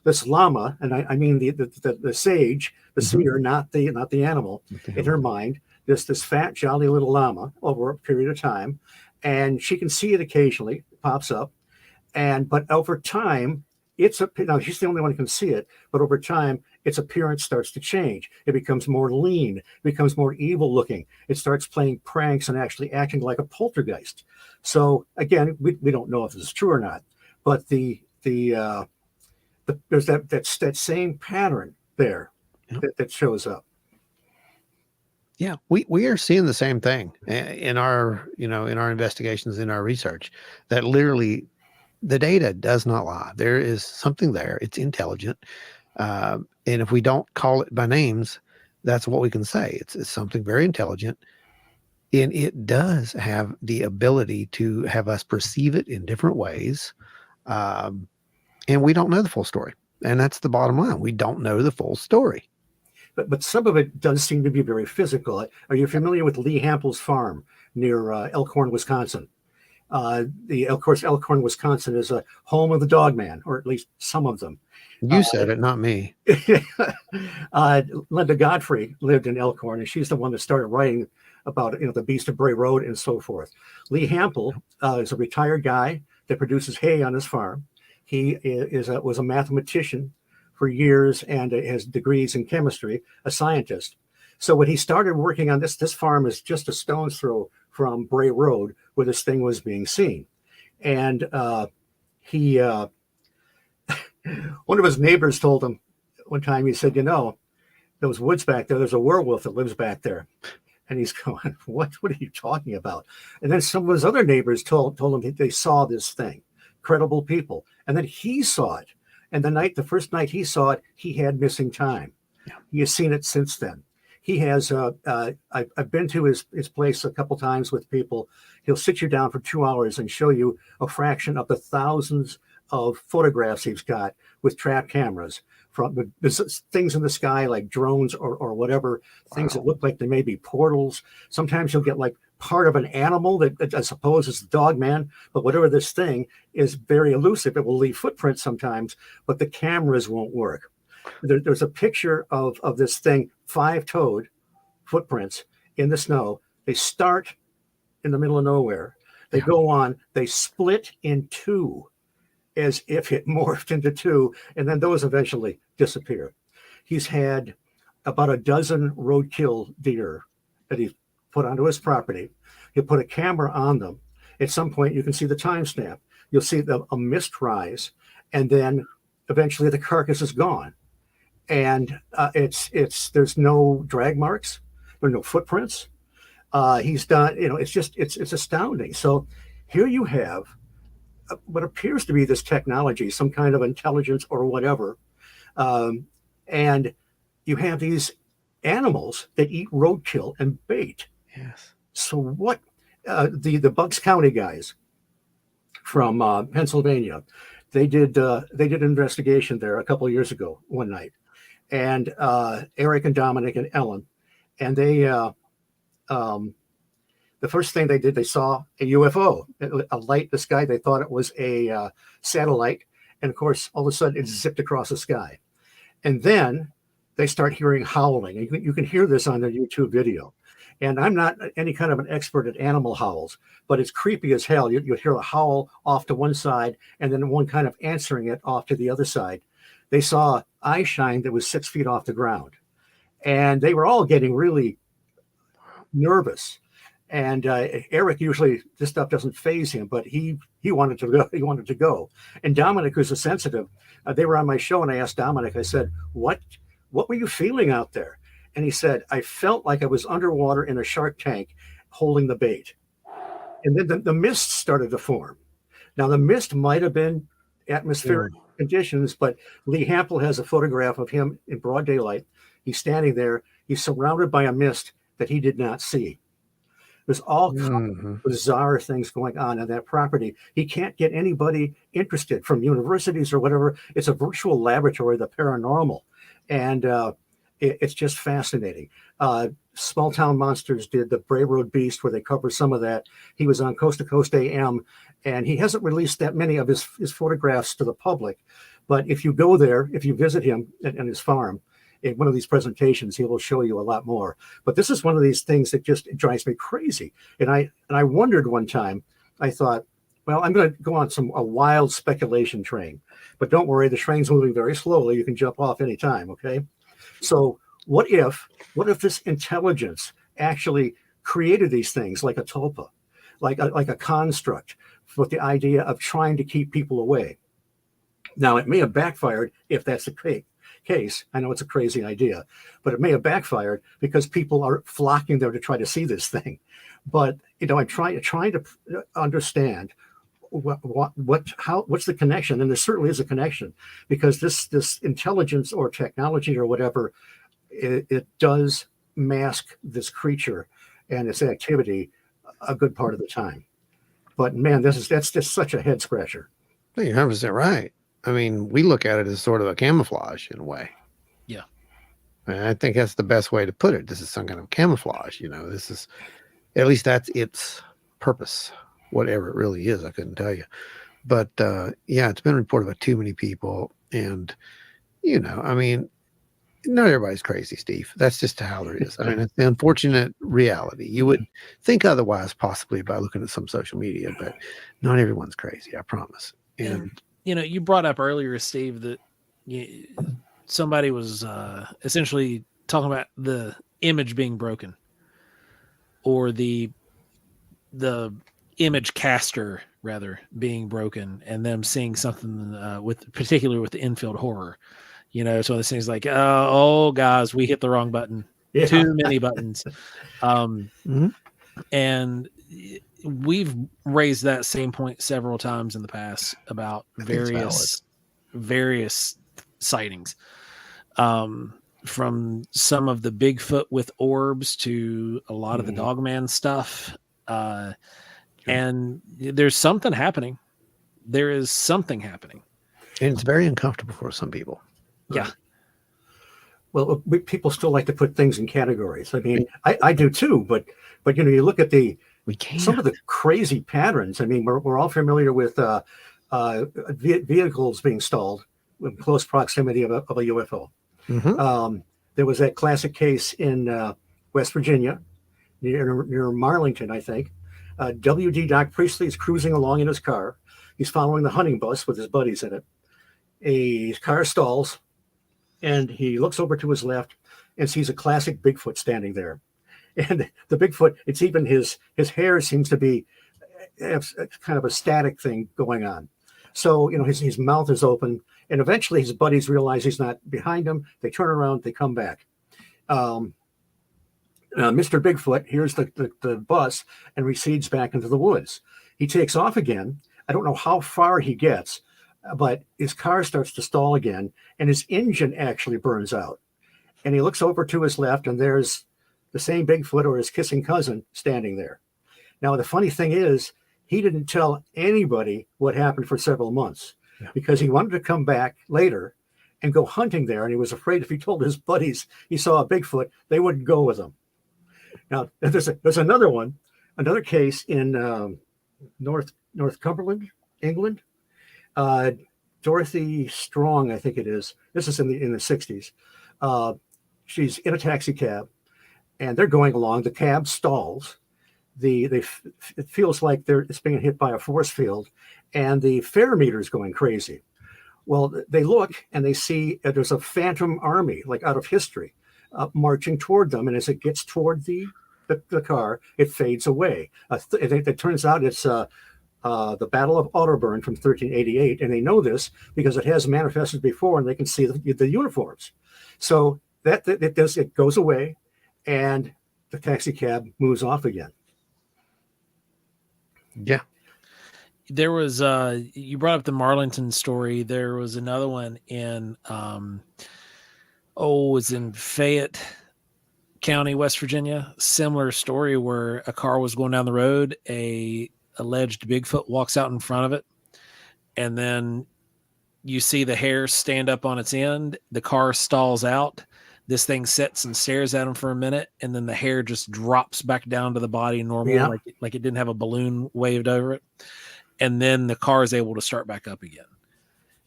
this lama, and I mean the sage, the seer, not the animal, in her mind. This fat, jolly little lama over a period of time, and she can see it occasionally, it pops up, but over time, now she's the only one who can see it, but over time, its appearance starts to change. It becomes more lean, it becomes more evil looking. It starts playing pranks and actually acting like a poltergeist. So again, we don't know if this is true or not, but there's that same pattern there that shows up. Yeah, we are seeing the same thing in our investigations, in our research, that literally the data does not lie. There is something there. It's intelligent. And if we don't call it by names, that's what we can say. It's something very intelligent. And it does have the ability to have us perceive it in different ways. And we don't know the full story. And that's the bottom line. We don't know the full story. But some of it does seem to be very physical. Are you familiar with Lee Hampel's farm near Elkhorn, Wisconsin? Of course, Elkhorn, Wisconsin is a home of the dog man, or at least some of them. You said it, not me. Linda Godfrey lived in Elkhorn, and she's the one that started writing about the Beast of Bray Road and so forth. Lee Hampel is a retired guy that produces hay on his farm. He was a mathematician for years and has degrees in chemistry, a scientist. So when he started working on this farm is just a stone's throw from Bray Road, where this thing was being seen. And he, one of his neighbors told him one time, he said, those woods back there, there's a werewolf that lives back there. And he's going, what are you talking about? And then some of his other neighbors told him that they saw this thing, credible people. And then he saw it. And the first night he saw it, he had missing time. Yeah. He has seen it since then. He has, I've been to his place a couple times with people. He'll sit you down for 2 hours and show you a fraction of the thousands of photographs he's got with trap cameras from things in the sky like drones or whatever, things that look like they may be portals. Sometimes you'll get like part of an animal that I suppose is the dog man, but whatever this thing is very elusive. It will leave footprints sometimes, but the cameras won't work. There's a picture of this thing, 5-toed footprints in the snow. They start in the middle of nowhere. They go on, they split in two as if it morphed into two, and then those eventually disappear. He's had about a dozen roadkill deer that he's put onto his property. He'll put a camera on them. At some point, you can see the timestamp. You'll see a mist rise, and then eventually the carcass is gone. And there's no drag marks, there are no footprints. He's done, it's astounding. So here you have what appears to be this technology, some kind of intelligence or whatever. And you have these animals that eat roadkill and bait. Yes. So what the Bucks County guys from Pennsylvania, they did an investigation there a couple of years ago one night. And Eric and Dominic and Ellen, and they, the first thing they did, they saw a UFO, a light in the sky. They thought it was a satellite, and of course, all of a sudden, it zipped across the sky. And then they start hearing howling. And you can hear this on their YouTube video. And I'm not any kind of an expert at animal howls, but it's creepy as hell. You'll hear a howl off to one side, and then one kind of answering it off to the other side. They saw eye shine that was 6 feet off the ground, and they were all getting really nervous. And Eric, usually this stuff doesn't faze him, but he wanted to go. He wanted to go. And Dominic, who's a sensitive, they were on my show, and I asked Dominic. I said, "What were you feeling out there?" And he said, "I felt like I was underwater in a shark tank, holding the bait." And then the mist started to form. Now, the mist might have been atmospheric conditions, but Lee Hampel has a photograph of him in broad daylight. He's standing there. He's surrounded by a mist that he did not see. There's all kinds of bizarre things going on that property. He can't get anybody interested from universities or whatever. It's a virtual laboratory, the paranormal. And it's just fascinating. Small Town Monsters did the Bray Road Beast, where they cover some of that. He was on Coast to Coast AM, and he hasn't released that many of his photographs to the public. But if you go there, if you visit him at his farm, in one of these presentations, he will show you a lot more. But this is one of these things that just drives me crazy. And I wondered one time, I thought, well, I'm going to go on a wild speculation train. But don't worry, the train's moving very slowly. You can jump off anytime, okay? So what if this intelligence actually created these things like a tulpa, like a construct with the idea of trying to keep people away? Now, it may have backfired if that's the case. I know it's a crazy idea, but it may have backfired because people are flocking there to try to see this thing. But I'm trying to understand what's the connection, and there certainly is a connection, because this intelligence or technology or whatever, it does mask this creature and its activity a good part of the time. But man, that's just such a head scratcher. You're 100% right. I mean, we look at it as sort of a camouflage in a way. Yeah. And I think that's the best way to put it. This is some kind of camouflage, this is, at least that's its purpose, whatever it really is. I couldn't tell you. But it's been reported by too many people. And, I mean, not everybody's crazy, Steve. That's just how there is. I mean, it's the unfortunate reality. You would think otherwise possibly by looking at some social media, but not everyone's crazy, I promise. And you brought up earlier, Steve, that somebody was essentially talking about the image being broken, or the image caster rather being broken, and them seeing something particularly with the infield horror. So this thing's like, oh guys, we hit the wrong button. Yeah. Too many buttons. And we've raised that same point several times in the past about various sightings, from some of the Bigfoot with orbs to a lot of the Dogman stuff. And there's something happening. There is something happening. And it's very uncomfortable for some people. Yeah. Well, people still like to put things in categories. I mean, I do too, but you look at some of the crazy patterns. I mean, we're all familiar with vehicles being stalled in close proximity of a UFO. There was that classic case in West Virginia, near Marlington, I think. W.D. Doc Priestley is cruising along in his car. He's following the hunting bus with his buddies in it. His car stalls, and he looks over to his left and sees a classic Bigfoot standing there. And the Bigfoot, it's even his hair seems to be kind of a static thing going on. So, his mouth is open, and eventually his buddies realize he's not behind him. They turn around, they come back. Mr. Bigfoot hears the bus and recedes back into the woods. He takes off again. I don't know how far he gets, but his car starts to stall again, and his engine actually burns out. And he looks over to his left, and there's the same Bigfoot or his kissing cousin standing there. Now, the funny thing is, he didn't tell anybody what happened for several months because he wanted to come back later and go hunting there. And he was afraid if he told his buddies he saw a Bigfoot, they wouldn't go with him. Now, there's another case in Northumberland, England. Dorothy Strong, I think it is. This is in the 60s. She's in a taxi cab, and they're going along. The cab stalls. It feels like it's being hit by a force field, and the fare meter is going crazy. Well, they look and they see there's a phantom army, like out of history, marching toward them. And as it gets toward the car, it fades away. It turns out it's the Battle of Otterburn from 1388, and they know this because it has manifested before, and they can see the uniforms. So it goes away, and the taxi cab moves off again. Yeah. there was you brought up the Marlington story. There was another one in it's in Fayette County, West Virginia. Similar story where a car was going down the road, a alleged Bigfoot walks out in front of it, and then you see the hair stand up on its end. The car stalls out. This thing sits and stares at him for a minute, and then the hair just drops back down to the body normal, like it didn't have a balloon waved over it. And then the car is able to start back up again.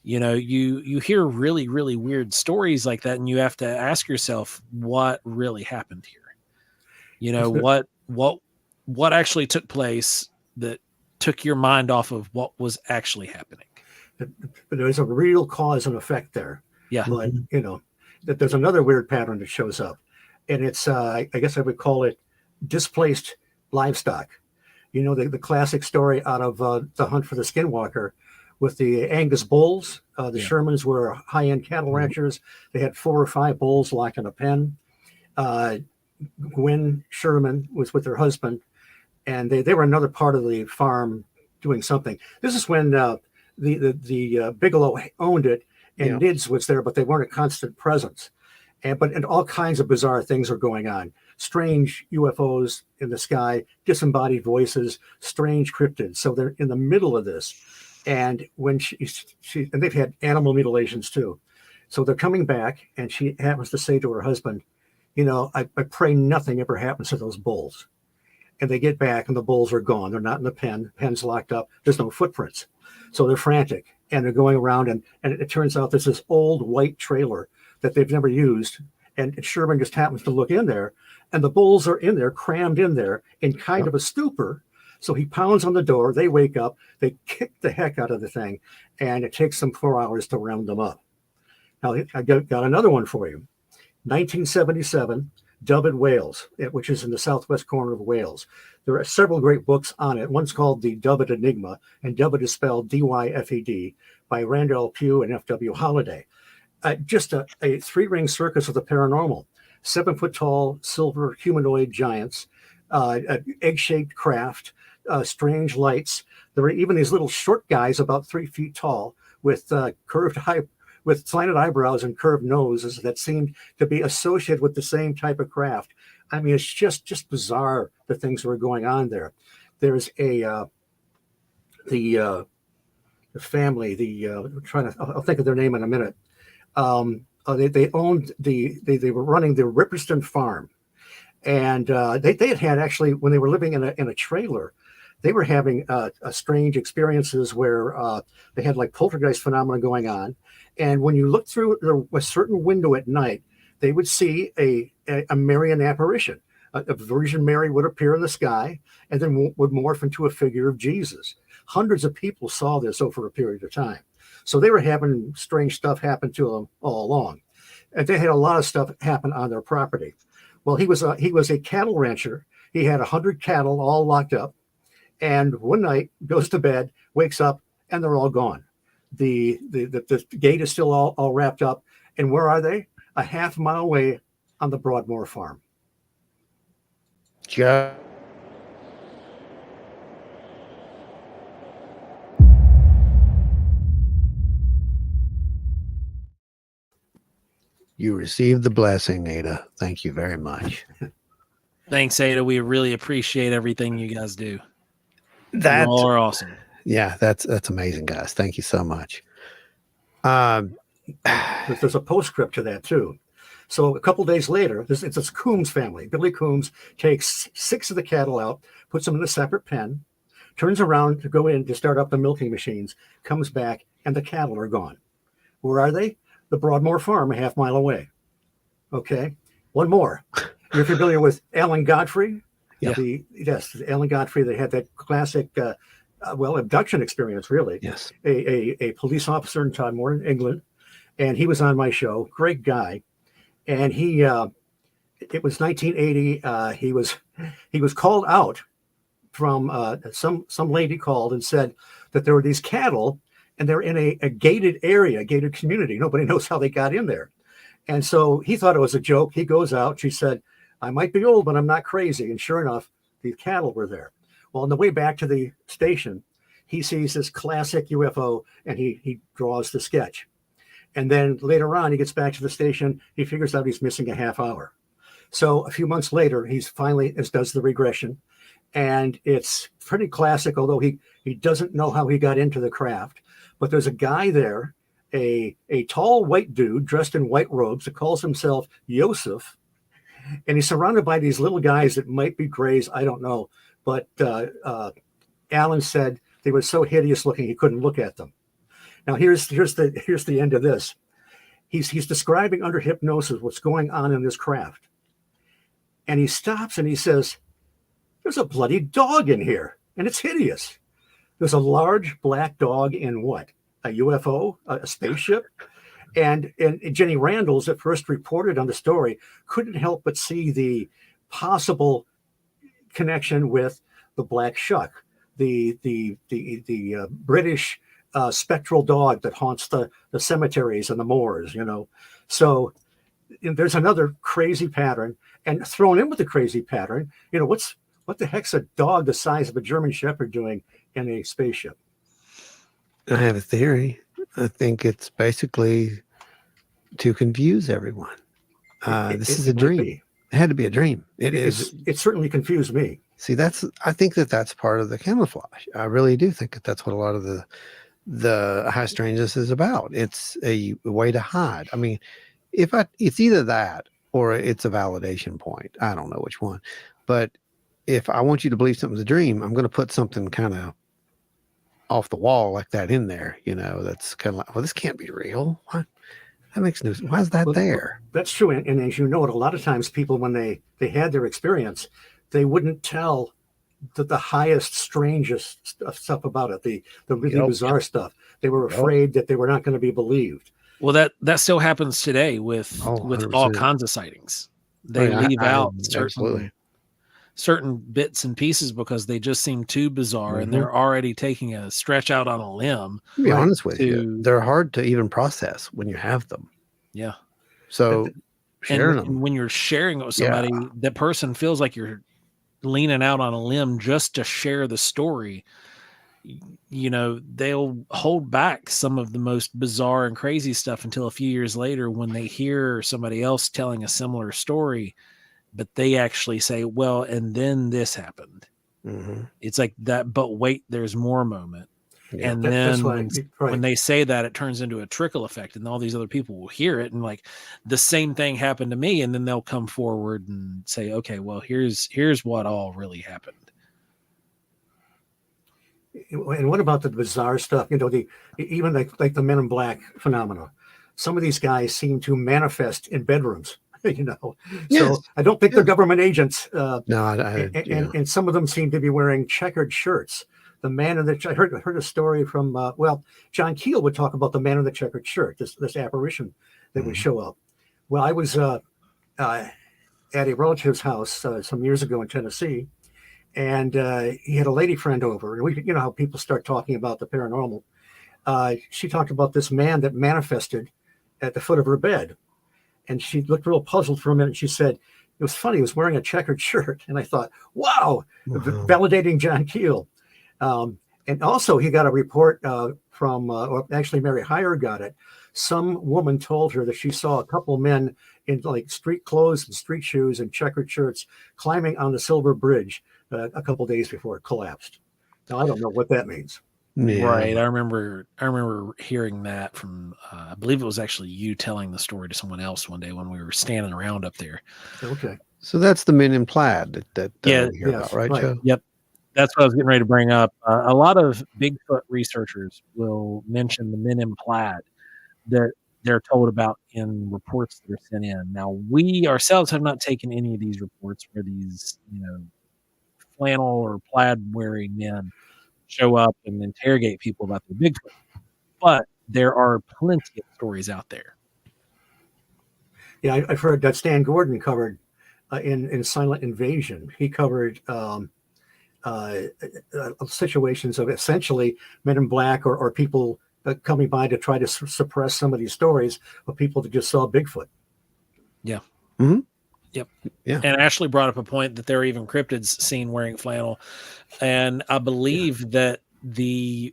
You know, you hear really, really weird stories like that, and you have to ask yourself what really happened here. You know, what actually took place that took your mind off of what was actually happening. But there's a real cause and effect there. Yeah. But, you know, that there's another weird pattern that shows up. And it's, I guess I would call it displaced livestock. You know, the classic story out of The Hunt for the Skinwalker with the Angus bulls. The Shermans were high-end cattle ranchers. They had 4 or 5 bulls locked in a pen. Gwen Sherman was with her husband, and they were another part of the farm doing something. This is when the Bigelow owned it, and Nids was there, but they weren't a constant presence. And all kinds of bizarre things are going on. Strange UFOs in the sky, disembodied voices, strange cryptids. So they're in the middle of this. And when she and they've had animal mutilations too. So they're coming back, and she happens to say to her husband, you know, I pray nothing ever happens to those bulls. And they get back, and the bulls are gone. They're not in the pen. Pen's locked up. There's no footprints. So they're frantic, and they're going around, and it turns out there's this old white trailer that they've never used. And Sherman just happens to look in there, and the bulls are in there, crammed in there in kind of a stupor. So he pounds on the door. They wake up. They kick the heck out of the thing, and it takes them 4 hours to round them up. Now, I got another one for you. 1977, Dyfed, Wales, which is in the southwest corner of Wales. There are several great books on it. One's called The Dyfed Enigma, and Dyfed is spelled D-Y-F-E-D, by Randall Pugh and F.W. Holliday. Just a 3-ring circus of the paranormal. 7-foot-tall silver humanoid giants, egg-shaped craft, strange lights. There were even these little short guys about 3 feet tall with with slanted eyebrows and curved noses that seemed to be associated with the same type of craft. I mean, it's just bizarre the things that were going on there. There's the family. I'll think of their name in a minute. They owned they were running the Ripperston farm, and they had actually, when they were living in a trailer, they were having strange experiences where they had like poltergeist phenomena going on. And when you look through a certain window at night, they would see a Marian apparition. A Virgin Mary would appear in the sky and then would morph into a figure of Jesus. Hundreds of people saw this over a period of time. So they were having strange stuff happen to them all along. And they had a lot of stuff happen on their property. Well, he was a cattle rancher. He had 100 cattle all locked up. And one night goes to bed, wakes up, and they're all gone. The gate is still all wrapped up. And where are they? A half mile away on the Broadmoor farm. Yeah. You received the blessing, Ada. Thank you very much. Thanks, Ada. We really appreciate everything you guys do. That you all are awesome. Yeah, that's amazing, guys. Thank you so much. There's a postscript to that too. So a couple days later, it's this Coombs family. Billy Coombs takes 6 of the cattle out, puts them in a separate pen, turns around to go in to start up the milking machines, comes back, and the cattle are gone. Where are they? The Broadmoor farm, a half mile away. Okay, one more. You're familiar with Alan Godfrey? Yeah. Yes, Alan Godfrey. They had that classic, abduction experience, really. Yes. A police officer in Todmorden, England, and he was on my show. Great guy. And it was 1980. He was called out from some lady called and said that there were these cattle, and they're in a gated area, a gated community. Nobody knows how they got in there. And so he thought it was a joke. He goes out. She said, I might be old, but I'm not crazy. And sure enough, the cattle were there. Well, on the way back to the station, he sees this classic UFO, and he draws the sketch. And then later on, he gets back to the station. He figures out he's missing a half hour. So a few months later, he's finally does the regression, and it's pretty classic. Although he doesn't know how he got into the craft, but there's a guy there, a tall white dude dressed in white robes that calls himself Yosef, and he's surrounded by these little guys that might be grays. I don't know, but Alan said they were so hideous looking he couldn't look at them. Now here's the end of this. He's describing under hypnosis what's going on in this craft, and he stops and he says, "There's a bloody dog in here, and it's hideous. There's a large black dog in what? A UFO, a spaceship?" And Jenny Randles, at first reported on the story, couldn't help but see the possible connection with the black shuck, the British spectral dog that haunts the cemeteries and the moors, you know. So there's another crazy pattern, and thrown in with the crazy pattern, you know, what the heck's a dog the size of a German Shepherd doing in a spaceship? I have a theory. I think it's basically to confuse everyone. This is a dream. It had to be a dream. It certainly confused me. See, I think that's part of the camouflage. I really do think that's what a lot of the high strangeness is about. It's a way to hide. I mean, it's either that or it's a validation point. I don't know which one. But if I want you to believe something's a dream, I'm going to put something kind of off the wall like that in there, you know, that's kind of like, well, this can't be real. What? That makes no sense. Why is that there? That's true. And as you know, a lot of times people, when they had their experience, they wouldn't tell the highest, strangest stuff about it, the really bizarre stuff. They were afraid that they were not going to be believed. Well, that still happens today with all kinds of sightings. They leave out certain bits and pieces because they just seem too bizarre, and they're already taking a stretch out on a limb. To be honest with you, they're hard to even process when you have them. Yeah. So sharing them. And when you're sharing it with somebody, that person feels like you're leaning out on a limb just to share the story. You know, they'll hold back some of the most bizarre and crazy stuff until a few years later when they hear somebody else telling a similar story, but they actually say, well, and then this happened. It's like that, but wait, there's more moment. Yeah, and then when they say that, it turns into a trickle effect, and all these other people will hear it, and like the same thing happened to me, and then they'll come forward and say, okay, well, here's what all really happened. And what about the bizarre stuff? You know, even like the Men in Black phenomena. Some of these guys seem to manifest in bedrooms. You know, so I don't think they're government agents. And some of them seem to be wearing checkered shirts. The man in the I heard a story from John Keel would talk about the man in the checkered shirt, this apparition that would show up. Well, I was at a relative's house some years ago in Tennessee, and he had a lady friend over, and you know how people start talking about the paranormal. She talked about this man that manifested at the foot of her bed. And she looked real puzzled for a minute. She said, it was funny. He was wearing a checkered shirt. And I thought, wow. Validating John Keel. And also he got a report from, or actually Mary Heyer got it. Some woman told her that she saw a couple men in like street clothes and street shoes and checkered shirts climbing on the Silver Bridge a couple days before it collapsed. Now, I don't know what that means. Yeah. Right. I remember hearing that from, I believe it was actually you telling the story to someone else one day when we were standing around up there. Okay. So that's the Men in Plaid that we hear about, right, Joe? Yep. That's what I was getting ready to bring up. A lot of Bigfoot researchers will mention the Men in Plaid that they're told about in reports that are sent in. Now, we ourselves have not taken any of these reports where these, you know, flannel or plaid wearing men show up and interrogate people about their Bigfoot. But there are plenty of stories out there. Yeah, I've heard that Stan Gordon covered in Silent Invasion. He covered situations of essentially Men in Black or people coming by to try to suppress some of these stories of people that just saw Bigfoot. Yeah. Mm-hmm. Yep. Yeah. And Ashley brought up a point that there are even cryptids seen wearing flannel. And I believe that the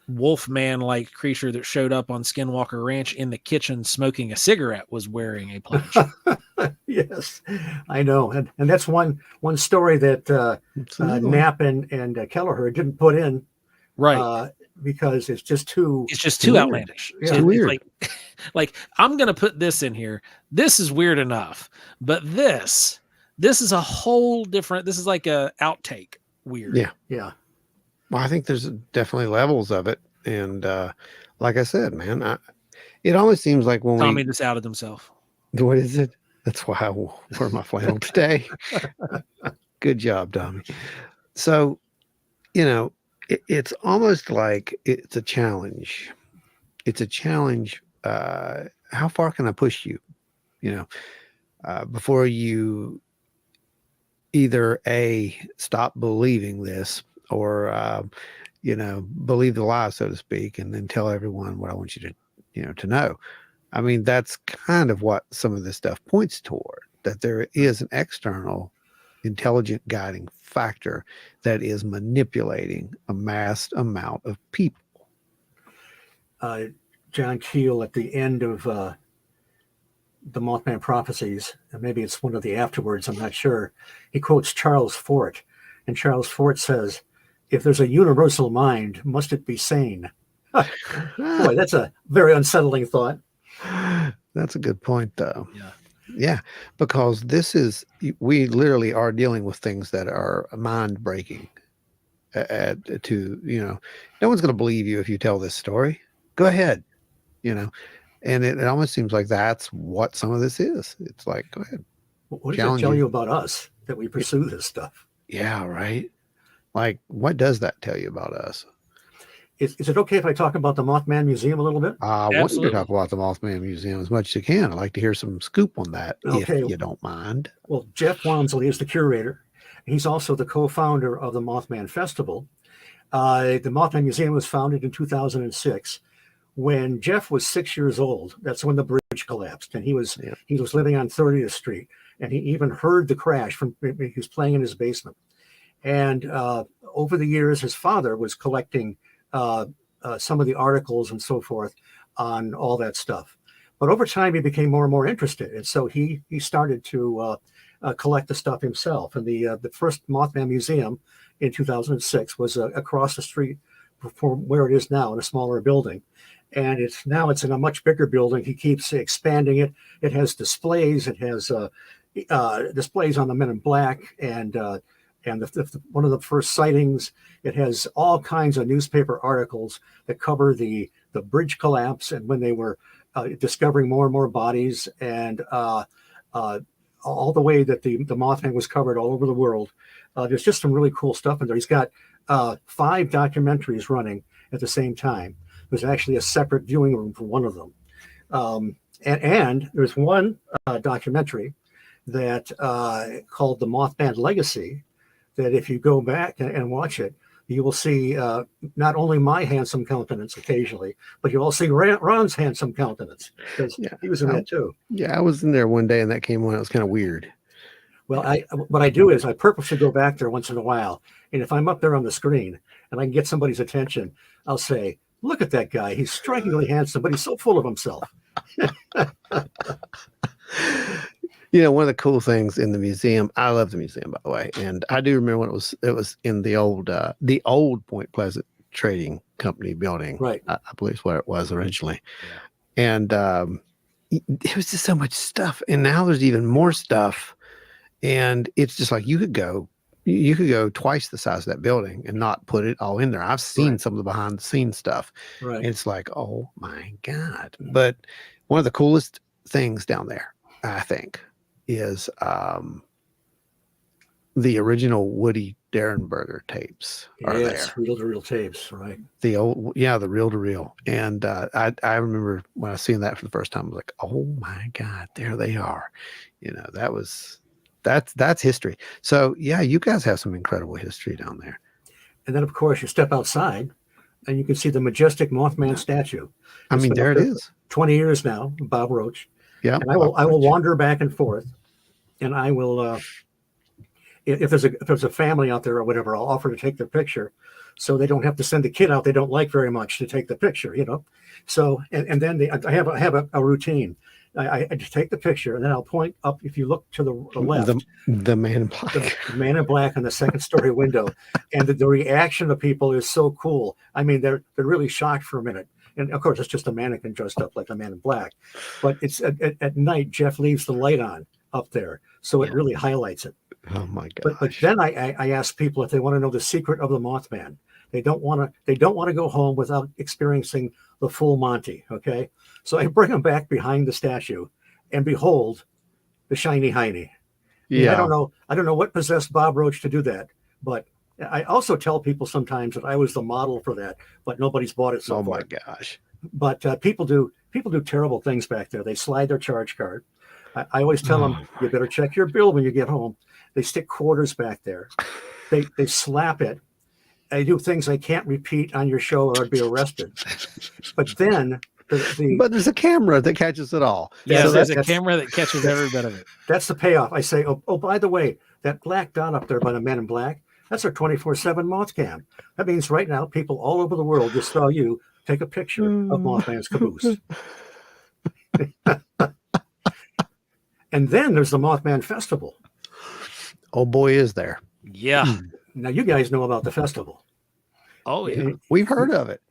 wolfman like creature that showed up on Skinwalker Ranch in the kitchen smoking a cigarette was wearing a plaid shirt. Yes, I know, and that's one story that Knapp and Kelleher didn't put in, right? Because it's just too outlandish. Yeah. It's weird. Like I'm gonna put this in here. This is weird enough, but this is a whole different. This is like a outtake weird. Yeah. Well, I think there's definitely levels of it, and like I said, man, it always seems like when Tommy just outed himself. What is it? That's why I wore my flannel today. Good job, Tommy. So, it's almost like it's a challenge. It's a challenge. How far can I push you? Before you either stop believing this or believe the lie, so to speak, and then tell everyone what I want you to know. I mean, that's kind of what some of this stuff points toward, that there is an external intelligent guiding factor that is manipulating a vast amount of people. John Keel, at the end of the Mothman Prophecies, and maybe it's one of the afterwards, I'm not sure, he quotes Charles Fort, and Charles Fort says, "If there's a universal mind, must it be sane?" Boy, that's a very unsettling thought. That's a good point, though. Yeah, because we literally are dealing with things that are mind breaking. No one's going to believe you if you tell this story. Go ahead, and it almost seems like that's what some of this is. It's like, go ahead. What does it tell you about us that we pursue this stuff? Yeah, right. Like, what does that tell you about us? Is it okay if I talk about the Mothman Museum a little bit? I want you to talk about the Mothman Museum as much as you can. I'd like to hear some scoop on that, if you don't mind. Well, Jeff Walmsley is the curator. He's also the co-founder of the Mothman Festival. The Mothman Museum was founded in 2006. When Jeff was 6 years old, that's when the bridge collapsed, and he was living on 30th Street, and he even heard the crash he was playing in his basement. And over the years, his father was collecting some of the articles and so forth on all that stuff. But over time, he became more and more interested. And so he started to collect the stuff himself. And the first Mothman Museum in 2006 was across the street from where it is now, in a smaller building. And it's in a much bigger building. He keeps expanding it. It has displays. It has displays on the Men in Black and one of the first sightings. It has all kinds of newspaper articles that cover the bridge collapse and when they were discovering more and more bodies, and all the way that the Mothman was covered all over the world. There's just some really cool stuff in there. He's got 5 documentaries running at the same time. There's actually a separate viewing room for one of them. And there's one documentary that called The Mothman Legacy, that if you go back and watch it, you will see not only my handsome countenance occasionally, but you'll also see Ron's handsome countenance, because he was in that too. Yeah, I was in there one day and that came on. It was kind of weird. Well, what I do is I purposely go back there once in a while. And if I'm up there on the screen and I can get somebody's attention, I'll say, "Look at that guy. He's strikingly handsome, but he's so full of himself." One of the cool things in the museum, I love the museum, by the way, and I do remember when it was in the old Point Pleasant Trading Company building. Right. I believe is where it was originally. Yeah. And it was just so much stuff. And now there's even more stuff. And it's just like you could go twice the size of that building and not put it all in there. I've seen some of the behind the scenes stuff. Right. And it's like, oh my God. But one of the coolest things down there, I think, is the original Woody Derenberger tapes are there. Reel-to-reel tapes, right? The reel-to-reel. And I remember when I seen that for the first time, I was like, oh my God, there they are. That's history. So yeah, you guys have some incredible history down there. And then of course you step outside and you can see the majestic Mothman statue. I mean, there it is. 20 years now, Bob Roach. Yeah. And I will wander back and forth, and I will if there's a family out there or whatever, I'll offer to take their picture, so they don't have to send the kid out they don't like very much to take the picture, you know. So and then I have a routine. I take the picture, and then I'll point up. If you look to the left, the man in black, the man in black on the second story window, and the reaction of people is so cool. I mean, they're really shocked for a minute. And of course, it's just a mannequin dressed up like a man in black. But it's at night, Jeff leaves the light on up there, so it really highlights it. Oh my god! But then I ask people if they want to know the secret of the Mothman. They don't want to go home without experiencing the full Monty. Okay, so I bring them back behind the statue, and behold, the shiny hiney. Yeah, I don't know what possessed Bob Roach to do that, but I also tell people sometimes that I was the model for that, but nobody's bought it so far. Oh my gosh! But people do terrible things back there. They slide their charge card. I always tell them, you better check your bill when you get home. They stick quarters back there. They slap it. They do things I can't repeat on your show or I'd be arrested. But then but there's a camera that catches it all. Yeah, so there's a camera that catches every bit of it. That's the payoff. I say, oh, by the way, that black dot up there by the man in black, that's our 24/7 moth cam. That means right now people all over the world just saw you take a picture of Mothman's caboose. And then there's the Mothman Festival. Oh boy, is there. Yeah. Now you guys know about the festival. Oh yeah. We've heard of it.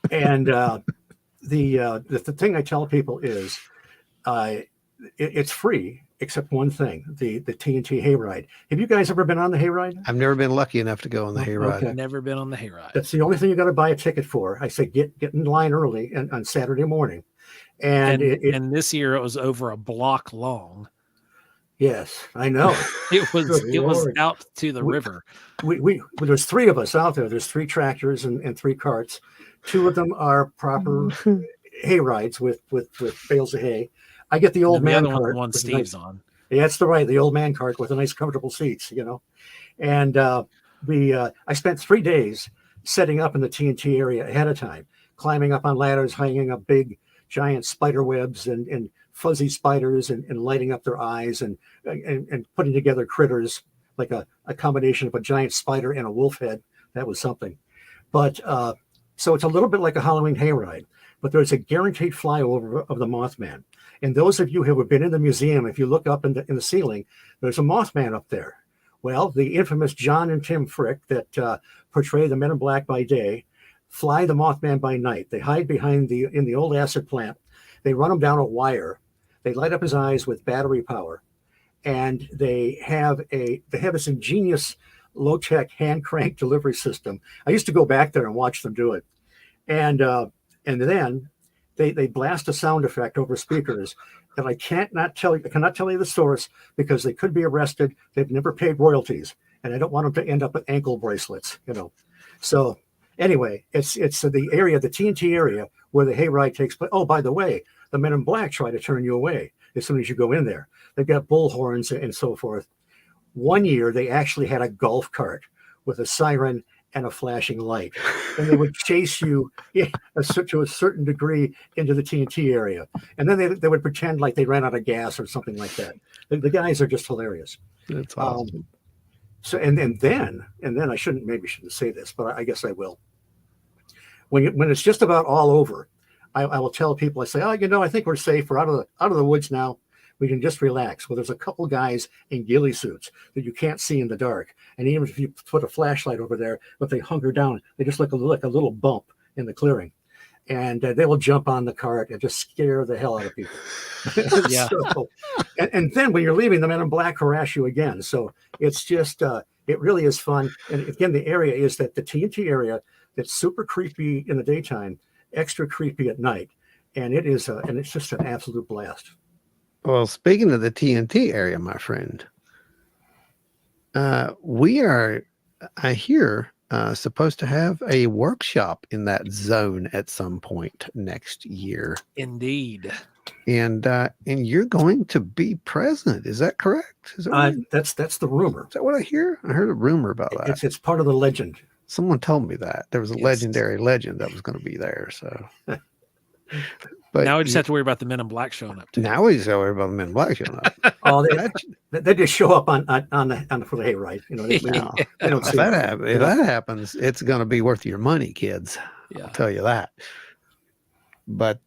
And the thing I tell people is it's free except one thing, the TNT hayride. Have you guys ever been on the hayride? I've never been lucky enough to go on the hayride. Okay. Never been on the hayride. That's the only thing you got to buy a ticket for. I say get in line early and on Saturday morning. And this year it was over a block long. Yes, I know. It was out to the river. There's three of us out there. There's three tractors and three carts. Two of them are proper hay rides with bales of hay. I get the old man cart. One Steve's on. Yeah, that's the old man cart with the nice comfortable seats, you know. And I spent 3 days setting up in the TNT area ahead of time, climbing up on ladders, hanging up big giant spider webs and fuzzy spiders and lighting up their eyes and putting together critters like a combination of a giant spider and a wolf head. That was something. But so it's a little bit like a Halloween hayride, but there's a guaranteed flyover of the Mothman. And those of you who have been in the museum, if you look up in the ceiling, there's a Mothman up there. Well, the infamous John and Tim Frick that portray the Men in Black by day fly the Mothman by night. They hide behind in the old acid plant. They run him down a wire. They light up his eyes with battery power, and they have this ingenious low-tech hand crank delivery system. I used to go back there and watch them do it, and then they blast a sound effect over speakers that I cannot tell you the source because they could be arrested. They've never paid royalties, and I don't want them to end up with ankle bracelets, you know. So anyway, it's the area, the TNT area where the hayride takes place. Oh, by the way, the Men in Black try to turn you away as soon as you go in there. They've got bullhorns and so forth. One year, they actually had a golf cart with a siren and a flashing light, and they would chase you to a certain degree into the TNT area. And then they would pretend like they ran out of gas or something like that. The guys are just hilarious. That's awesome. So and then I shouldn't say this, but I guess I will. When it's just about all over, I will tell people, I say, oh, I think we're safe. We're out of the woods now. We can just relax. Well, there's a couple guys in ghillie suits that you can't see in the dark. And even if you put a flashlight over there, if they hunker down, they just look like a little bump in the clearing. And they will jump on the cart and just scare the hell out of people. Yeah. So, and then when you're leaving, the Men in Black harass you again. So it's just, it really is fun. And again, the area is that the TNT area that's super creepy in the daytime, extra creepy at night, and it's just an absolute blast. Well, speaking of the TNT area, my friend, we are, I hear, supposed to have a workshop in that zone at some point next year. Indeed. And you're going to be present. Is that correct? Is that right? That's the rumor. Is that what I hear? I heard a rumor about that. It's part of the legend. Someone told me that there was a legendary legend that was going to be there. So But now we just have to worry about the Men in Black showing up too. now we just worry about the Men in Black showing up. Oh, they just show up on the for the hayride. You know, they don't see If that happens, it's going to be worth your money, kids. Yeah. I'll tell you that. But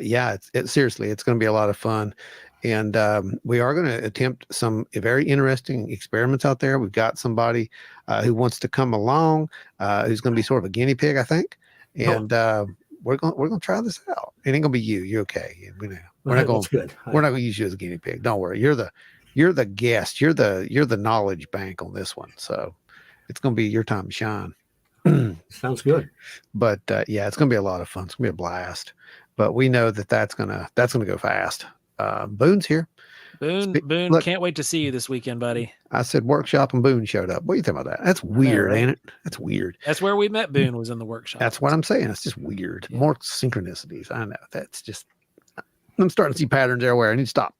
yeah, seriously, it's going to be a lot of fun. And we are going to attempt some very interesting experiments out there. We've got somebody who wants to come along, who's going to be sort of a guinea pig, I think. And we're going to try this out. It ain't going to be you. You're okay. We're not going to use you as a guinea pig. Don't worry. You're the guest. You're the knowledge bank on this one. So it's going to be your time to shine. Sounds good. But yeah, it's going to be a lot of fun. It's going to be a blast. But we know that's going to go fast. Boone's here. Boone, Look, can't wait to see you this weekend, buddy. I said workshop and Boone showed up. What do you think about that? That's weird, ain't it? That's weird. That's where we met Boone, was in the workshop. That's what I'm saying. It's just weird. Yeah. More synchronicities. I know. That's just, I'm starting to see patterns everywhere. I need to stop.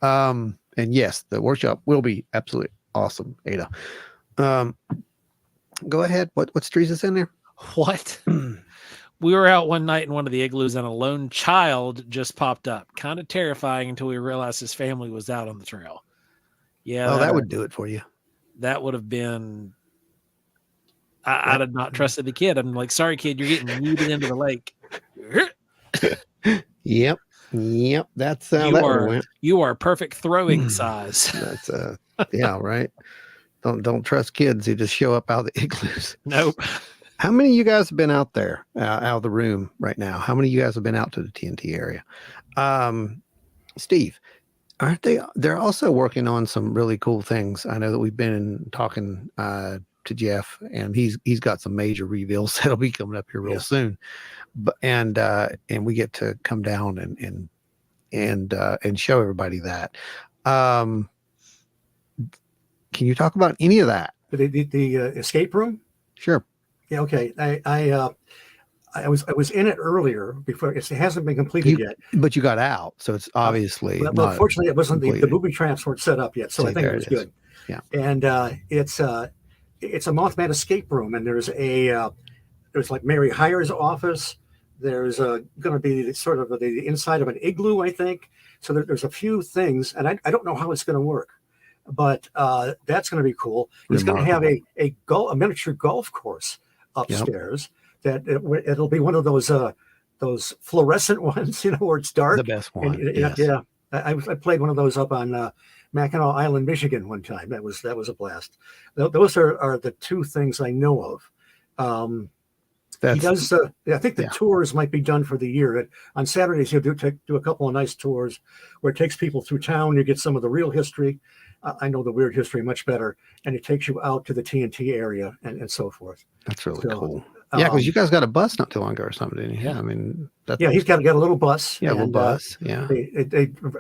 And yes, the workshop will be absolutely awesome, Ada. Go ahead. What streets is in there? What? We were out one night in one of the igloos and a lone child just popped up. Kind of terrifying until we realized his family was out on the trail. Yeah. Well, that would do it for you. That would have been, I'd have not trusted the kid. I'm like, sorry, kid, you're getting yeeted into the lake. Yep. That's how that went. You are perfect throwing size. That's yeah, right. Don't trust kids who just show up out of the igloos. Nope. How many of you guys have been out there, out of the room right now? How many of you guys have been out to the TNT area? Steve, aren't they? They're also working on some really cool things. I know that we've been talking to Jeff, and he's got some major reveals that'll be coming up here real soon. But and we get to come down and show everybody that. Can you talk about any of that? The escape room? Sure. Yeah, okay. I was in it earlier before. It hasn't been completed yet. But you got out, so it's obviously. Well, unfortunately, it wasn't the booby traps weren't set up yet, so I think it was good. Yeah. And it's a Mothman escape room, and there's like Mary Hyer's office. There's going to be sort of the inside of an igloo, I think. So there's a few things, and I don't know how it's going to work, but that's going to be cool. He's going to have a miniature golf course upstairs. Yep. That it'll be one of those fluorescent ones, where it's dark. The best one. Yes. Yeah. I played one of those up on Mackinac Island, Michigan, one time. That was a blast. Those are the two things I know of. He does. I think the tours might be done for the year. On Saturdays, he'll do a couple of nice tours where it takes people through town. You get some of the real history. I know the weird history much better, and it takes you out to the TNT area and so forth. That's really cool. Yeah, because you guys got a bus not too long ago or something, didn't you? Yeah. I mean, he's got a little bus. Yeah, a little bus. Yeah.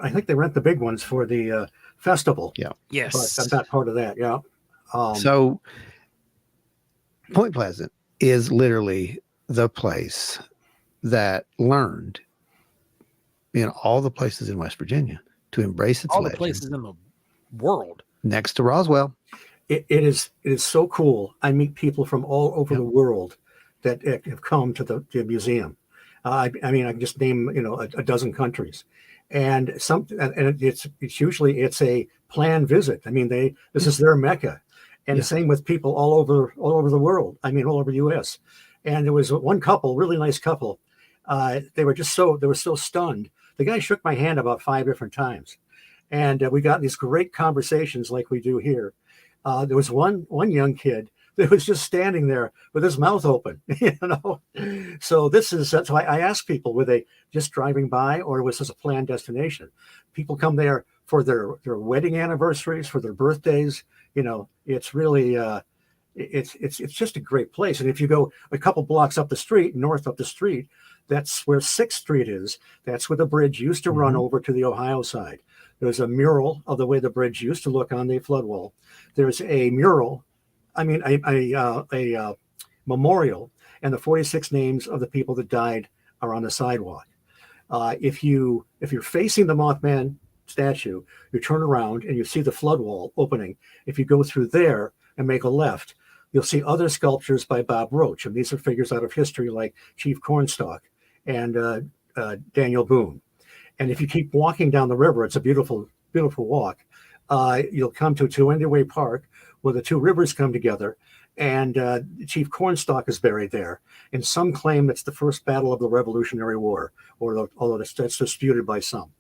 I think they rent the big ones for the festival. Yeah. Yes. But I'm not part of that. Yeah. So Point Pleasant is literally the place that learned in all the places in West Virginia to embrace its all legend. The places in the world Next to Roswell. It is so cool. I meet people from all over the world that have come to the museum. I mean, I can just name a dozen countries, and it's usually a planned visit. I mean, this is their mecca, and the same with people all over the world. I mean, all over the U.S. And there was one couple, really nice couple. They were so stunned. The guy shook my hand about 5 different times, and we got these great conversations like we do here. There was one young kid that was just standing there with his mouth open, So so I asked people, were they just driving by, or was this a planned destination? People come there for their wedding anniversaries, for their birthdays. It's really it's just a great place. And if you go a couple blocks north up the street, that's where 6th Street is. That's where the bridge used to run over to the Ohio side. There's a mural of the way the bridge used to look on the flood wall. There's a mural, a memorial, and the 46 names of the people that died are on the sidewalk. If you're facing the Mothman statue, you turn around and you see the flood wall opening. If you go through there and make a left, you'll see other sculptures by Bob Roach. And these are figures out of history like Chief Cornstalk and Daniel Boone. And if you keep walking down the river, it's a beautiful, beautiful walk. You'll come to Tuendaway Park, where the two rivers come together, and Chief Cornstalk is buried there. And some claim it's the first battle of the Revolutionary War, although that's disputed by some.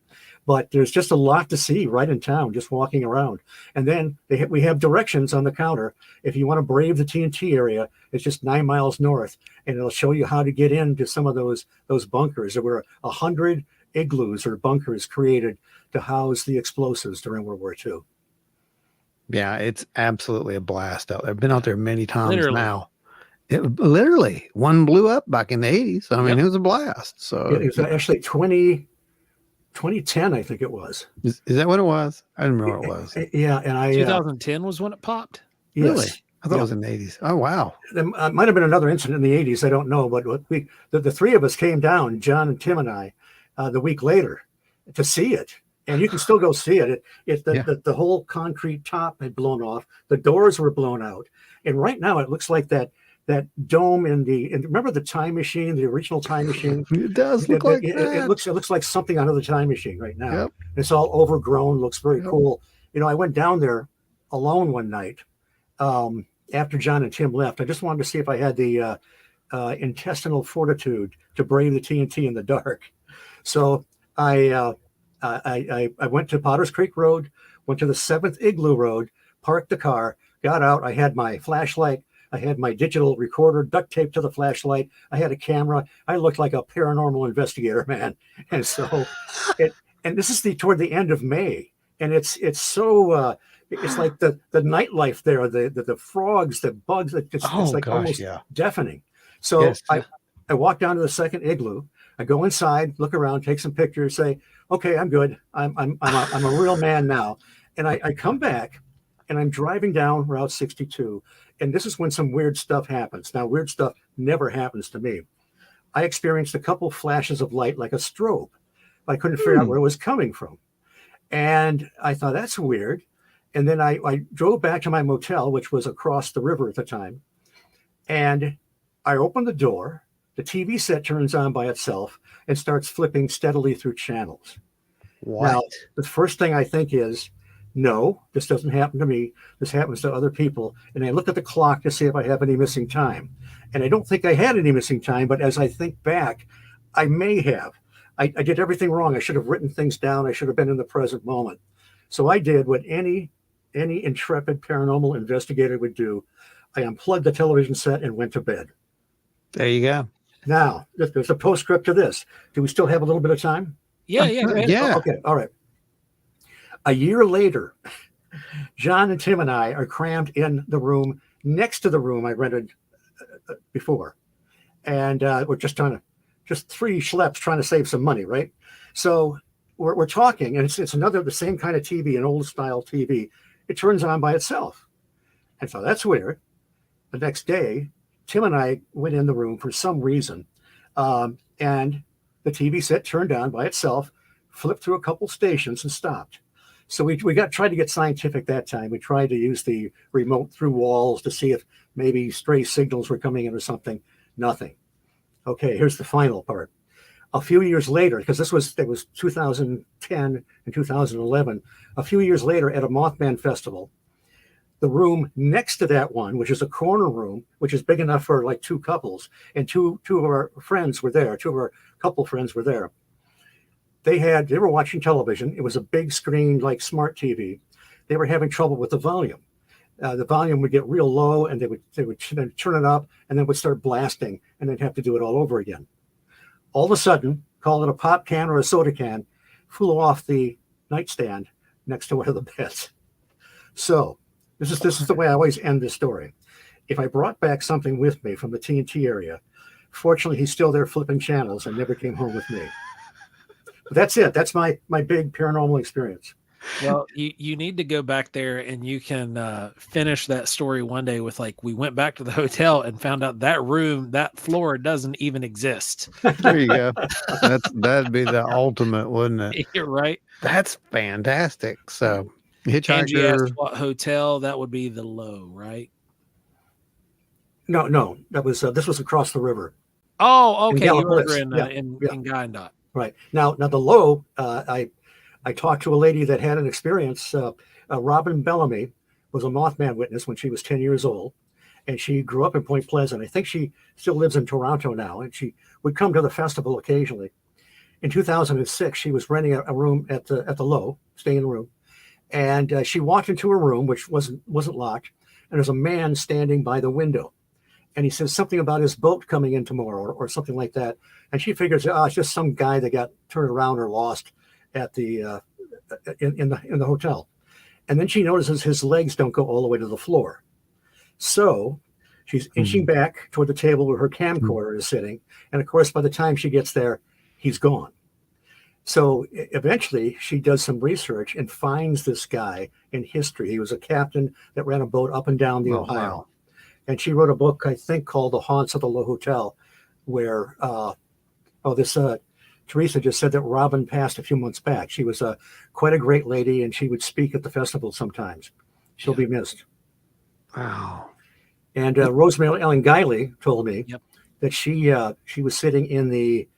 But there's just a lot to see right in town, just walking around. And then we have directions on the counter. If you want to brave the TNT area, it's just 9 miles north, and it'll show you how to get into some of those bunkers. There were 100 igloos or bunkers created to house the explosives during World War II. Yeah, it's absolutely a blast out there. I've been out there many times Literally. now. Literally, one blew up back in the 80s. I mean, Yep. it was a blast. So It was actually 2010, I think it was. is that what it was? I didn't remember what it was. Yeah, and I 2010 was when it popped. yes. Really? I thought it was in the 80s. Oh, wow. There might have been another incident in the 80s. I don't know, but the three of us came down, John and Tim and I, the week later to see it. And you can still go see it. The whole concrete top had blown off. The doors were blown out. And right now it looks like that dome and remember the time machine, the original time machine? It does look like that. It looks like something out of the time machine right now. Yep. It's all overgrown, looks very Yep. cool. You know, I went down there alone one night after John and Tim left. I just wanted to see if I had the intestinal fortitude to brave the TNT in the dark. So I went to Potter's Creek Road, went to the 7th Igloo Road, parked the car, got out. I had my flashlight. I had my digital recorder duct taped to the flashlight. I had a camera. I looked like a paranormal investigator, man. And so, and this is toward the end of May, and it's so it's like the nightlife there, the frogs, the bugs. It's like almost deafening. So Yes. I walk down to the 2nd Igloo. I go inside, look around, take some pictures, say, okay, I'm good. I'm a real man now. And I come back, and I'm driving down Route 62. And this is when some weird stuff happens. Now, weird stuff never happens to me. I experienced a couple flashes of light like a strobe. I couldn't figure out where it was coming from. And I thought, that's weird. And then I drove back to my motel, which was across the river at the time. And I opened the door. The TV set turns on by itself and starts flipping steadily through channels. What? Now, the first thing I think is, no, this doesn't happen to me. This happens to other people. And I look at the clock to see if I have any missing time. And I don't think I had any missing time, but as I think back, I may have. I did everything wrong. I should have written things down. I should have been in the present moment. So I did what any intrepid paranormal investigator would do. I unplugged the television set and went to bed. There you go. Now, there's a postscript to this. Do we still have a little bit of time? Yeah, go ahead. Yeah. Okay, all right. A year later, John and Tim and I are crammed in the room next to the room I rented before. And we're just three schleps trying to save some money, right? So we're talking, and it's the same kind of TV, an old style TV. It turns on by itself. And so that's weird. The next day, Tim and I went in the room for some reason, and the TV set turned on by itself, flipped through a couple stations, and stopped. So we tried to get scientific that time. We tried to use the remote through walls to see if maybe stray signals were coming in or something. Nothing. Okay, here's the final part. A few years later, because it was 2010 and 2011, a few years later at a Mothman festival, the room next to that one, which is a corner room, which is big enough for like two couples, and two of our friends were there. Two of our couple friends were there. They were watching television. It was a big screen, like smart TV. They were having trouble with the volume. The volume would get real low, and they would turn it up, and then would start blasting, and they'd have to do it all over again. All of a sudden, call it a pop can or a soda can, flew off the nightstand next to one of the beds. So this is the way I always end this story. If I brought back something with me from the TNT area, fortunately, he's still there flipping channels and never came home with me. But that's it. That's my big paranormal experience. Well, you need to go back there, and you can finish that story one day with, like, we went back to the hotel and found out that floor doesn't even exist. There you go. That'd be the ultimate, wouldn't it? You're right. That's fantastic. So Angie hitchhiker. asked what hotel. That would be the Low, right? No, that was this was across the river. Oh, okay. You Gallup were Bliss. in Yeah. Guyandotte. Right. Now the low, I talked to a lady that had an experience. Robin Bellamy was a Mothman witness when she was 10 years old, and she grew up in Point Pleasant. I think she still lives in Toronto now, and she would come to the festival occasionally. In 2006, she was renting a room at the Low, staying in a room, and she walked into a room which wasn't locked, and there's a man standing by the window, and he says something about his boat coming in tomorrow or something like that, and she figures, it's just some guy that got turned around or lost at the in the hotel, and then she notices his legs don't go all the way to the floor, so she's inching back toward the table where her camcorder is sitting, and of course by the time she gets there, he's gone. So eventually she does some research and finds this guy in history. He was a captain that ran a boat up and down the Ohio. Wow. And she wrote a book, I think, called The Haunts of the Low Hotel, where, Teresa just said that Robin passed a few months back. She was quite a great lady, and she would speak at the festival sometimes. She'll be missed. Wow. And Rosemary Ellen Guiley told me that she was sitting in the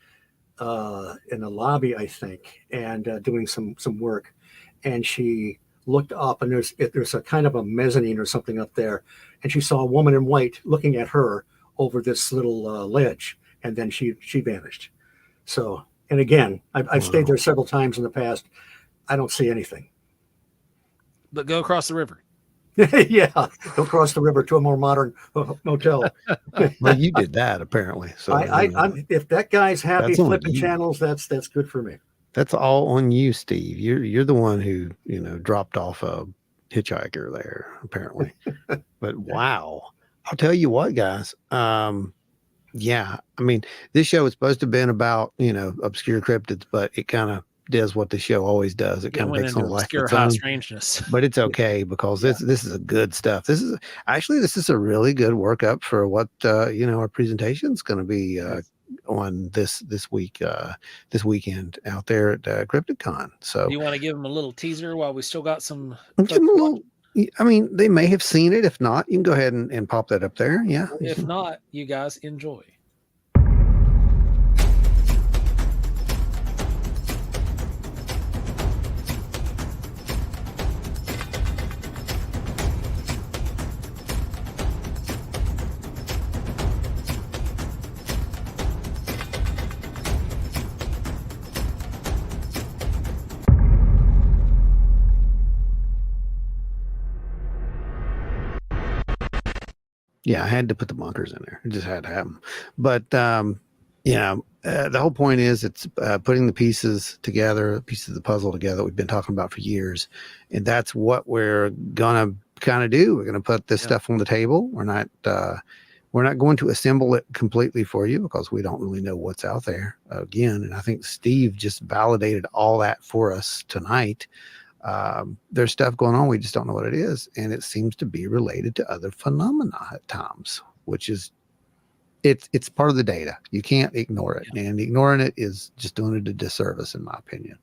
lobby, I think, and doing some work, and she looked up, and there's a kind of a mezzanine or something up there, and she saw a woman in white looking at her over this little ledge, and then she vanished. So, and again, I've stayed there several times in the past. I don't see anything. But go across the river. Yeah, go across the river to a more modern motel. Well, you did that apparently. So I'm if that guy's happy flipping channels, that's good for me. That's all on you, Steve. You're the one who dropped off a hitchhiker there apparently. But wow, I'll tell you what, guys. Yeah, I mean, this show is supposed to have been about obscure cryptids, but it kind of does what the show always does. It kind of takes on life of its own. Strangeness. But it's okay because this is a good stuff. This is a really good workup for what our presentation is going to be on this week, this weekend out there at CryptidCon. So you want to give them a little teaser while we still got some? I mean, they may have seen it. If not, you can go ahead and pop that up there. Yeah. If not, you guys enjoy. Yeah, I had to put the bunkers in there. It just had to happen. But the whole point is it's putting the pieces together, pieces of the puzzle together that we've been talking about for years, and that's what we're gonna kind of do. We're gonna put this stuff on the table. We're not going to assemble it completely for you because we don't really know what's out there again. And I think Steve just validated all that for us tonight. There's stuff going on, we just don't know what it is, and it seems to be related to other phenomena at times, which is it's part of the data. You can't ignore it, and ignoring it is just doing it a disservice, in my opinion.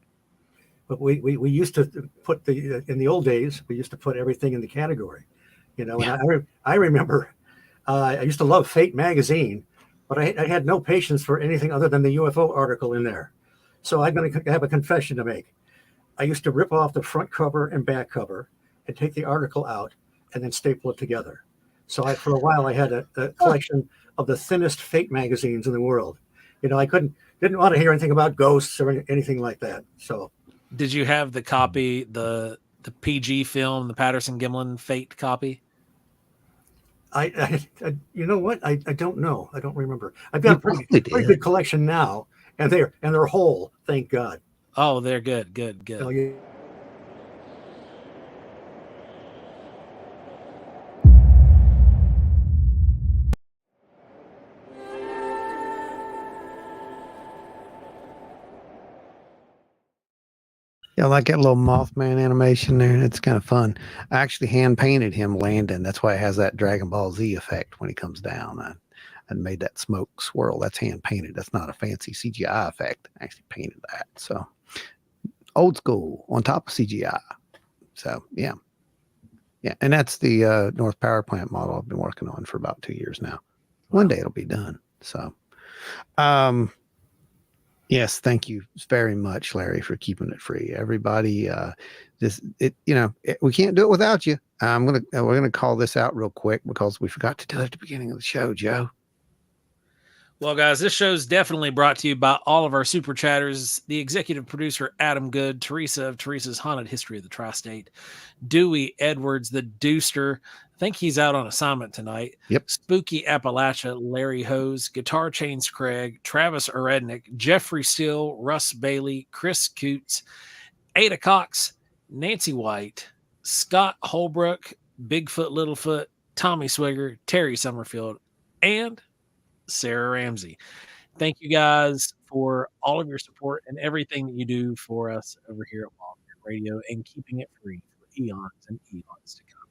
But we used to put in the old days, we used to put everything in the category, and I remember I used to love Fate magazine, but I had no patience for anything other than the UFO article in there. So I'm going to have a confession to make. I used to rip off the front cover and back cover and take the article out and then staple it together. So for a while I had a collection of the thinnest Fate magazines in the world. I didn't want to hear anything about ghosts or anything like that. So did you have the copy, the PG film, the Patterson Gimlin Fate copy? I you know what? I don't know. I don't remember. I've got a pretty good collection now, and they're whole, thank God. Oh, they're good. Oh, yeah. Yeah, I like that little Mothman animation there. It's kind of fun. I actually hand painted him landing. That's why it has that Dragon Ball Z effect when he comes down. I made that smoke swirl. That's hand painted. That's not a fancy CGI effect. I actually painted that. So old school on top of CGI. So yeah. And that's the North Power Plant model I've been working on for about 2 years now. One day it'll be done. So, Yes, thank you very much, Larry, for keeping it free. Everybody, we can't do it without you. We're gonna call this out real quick because we forgot to do it at the beginning of the show, Joe. Well, guys, this show is definitely brought to you by all of our super chatters, the executive producer, Adam Good, Teresa of Teresa's Haunted History of the Tri-State, Dewey Edwards, the Deuster. I think he's out on assignment tonight. Yep. Spooky Appalachia, Larry Hose, Guitar Chains Craig, Travis Erednick, Jeffrey Steele, Russ Bailey, Chris Coots, Ada Cox, Nancy White, Scott Holbrook, Bigfoot Littlefoot, Tommy Swigger, Terry Summerfield, and Sarah Ramsey. Thank you guys for all of your support and everything that you do for us over here at Mothman Radio and keeping it free for eons and eons to come.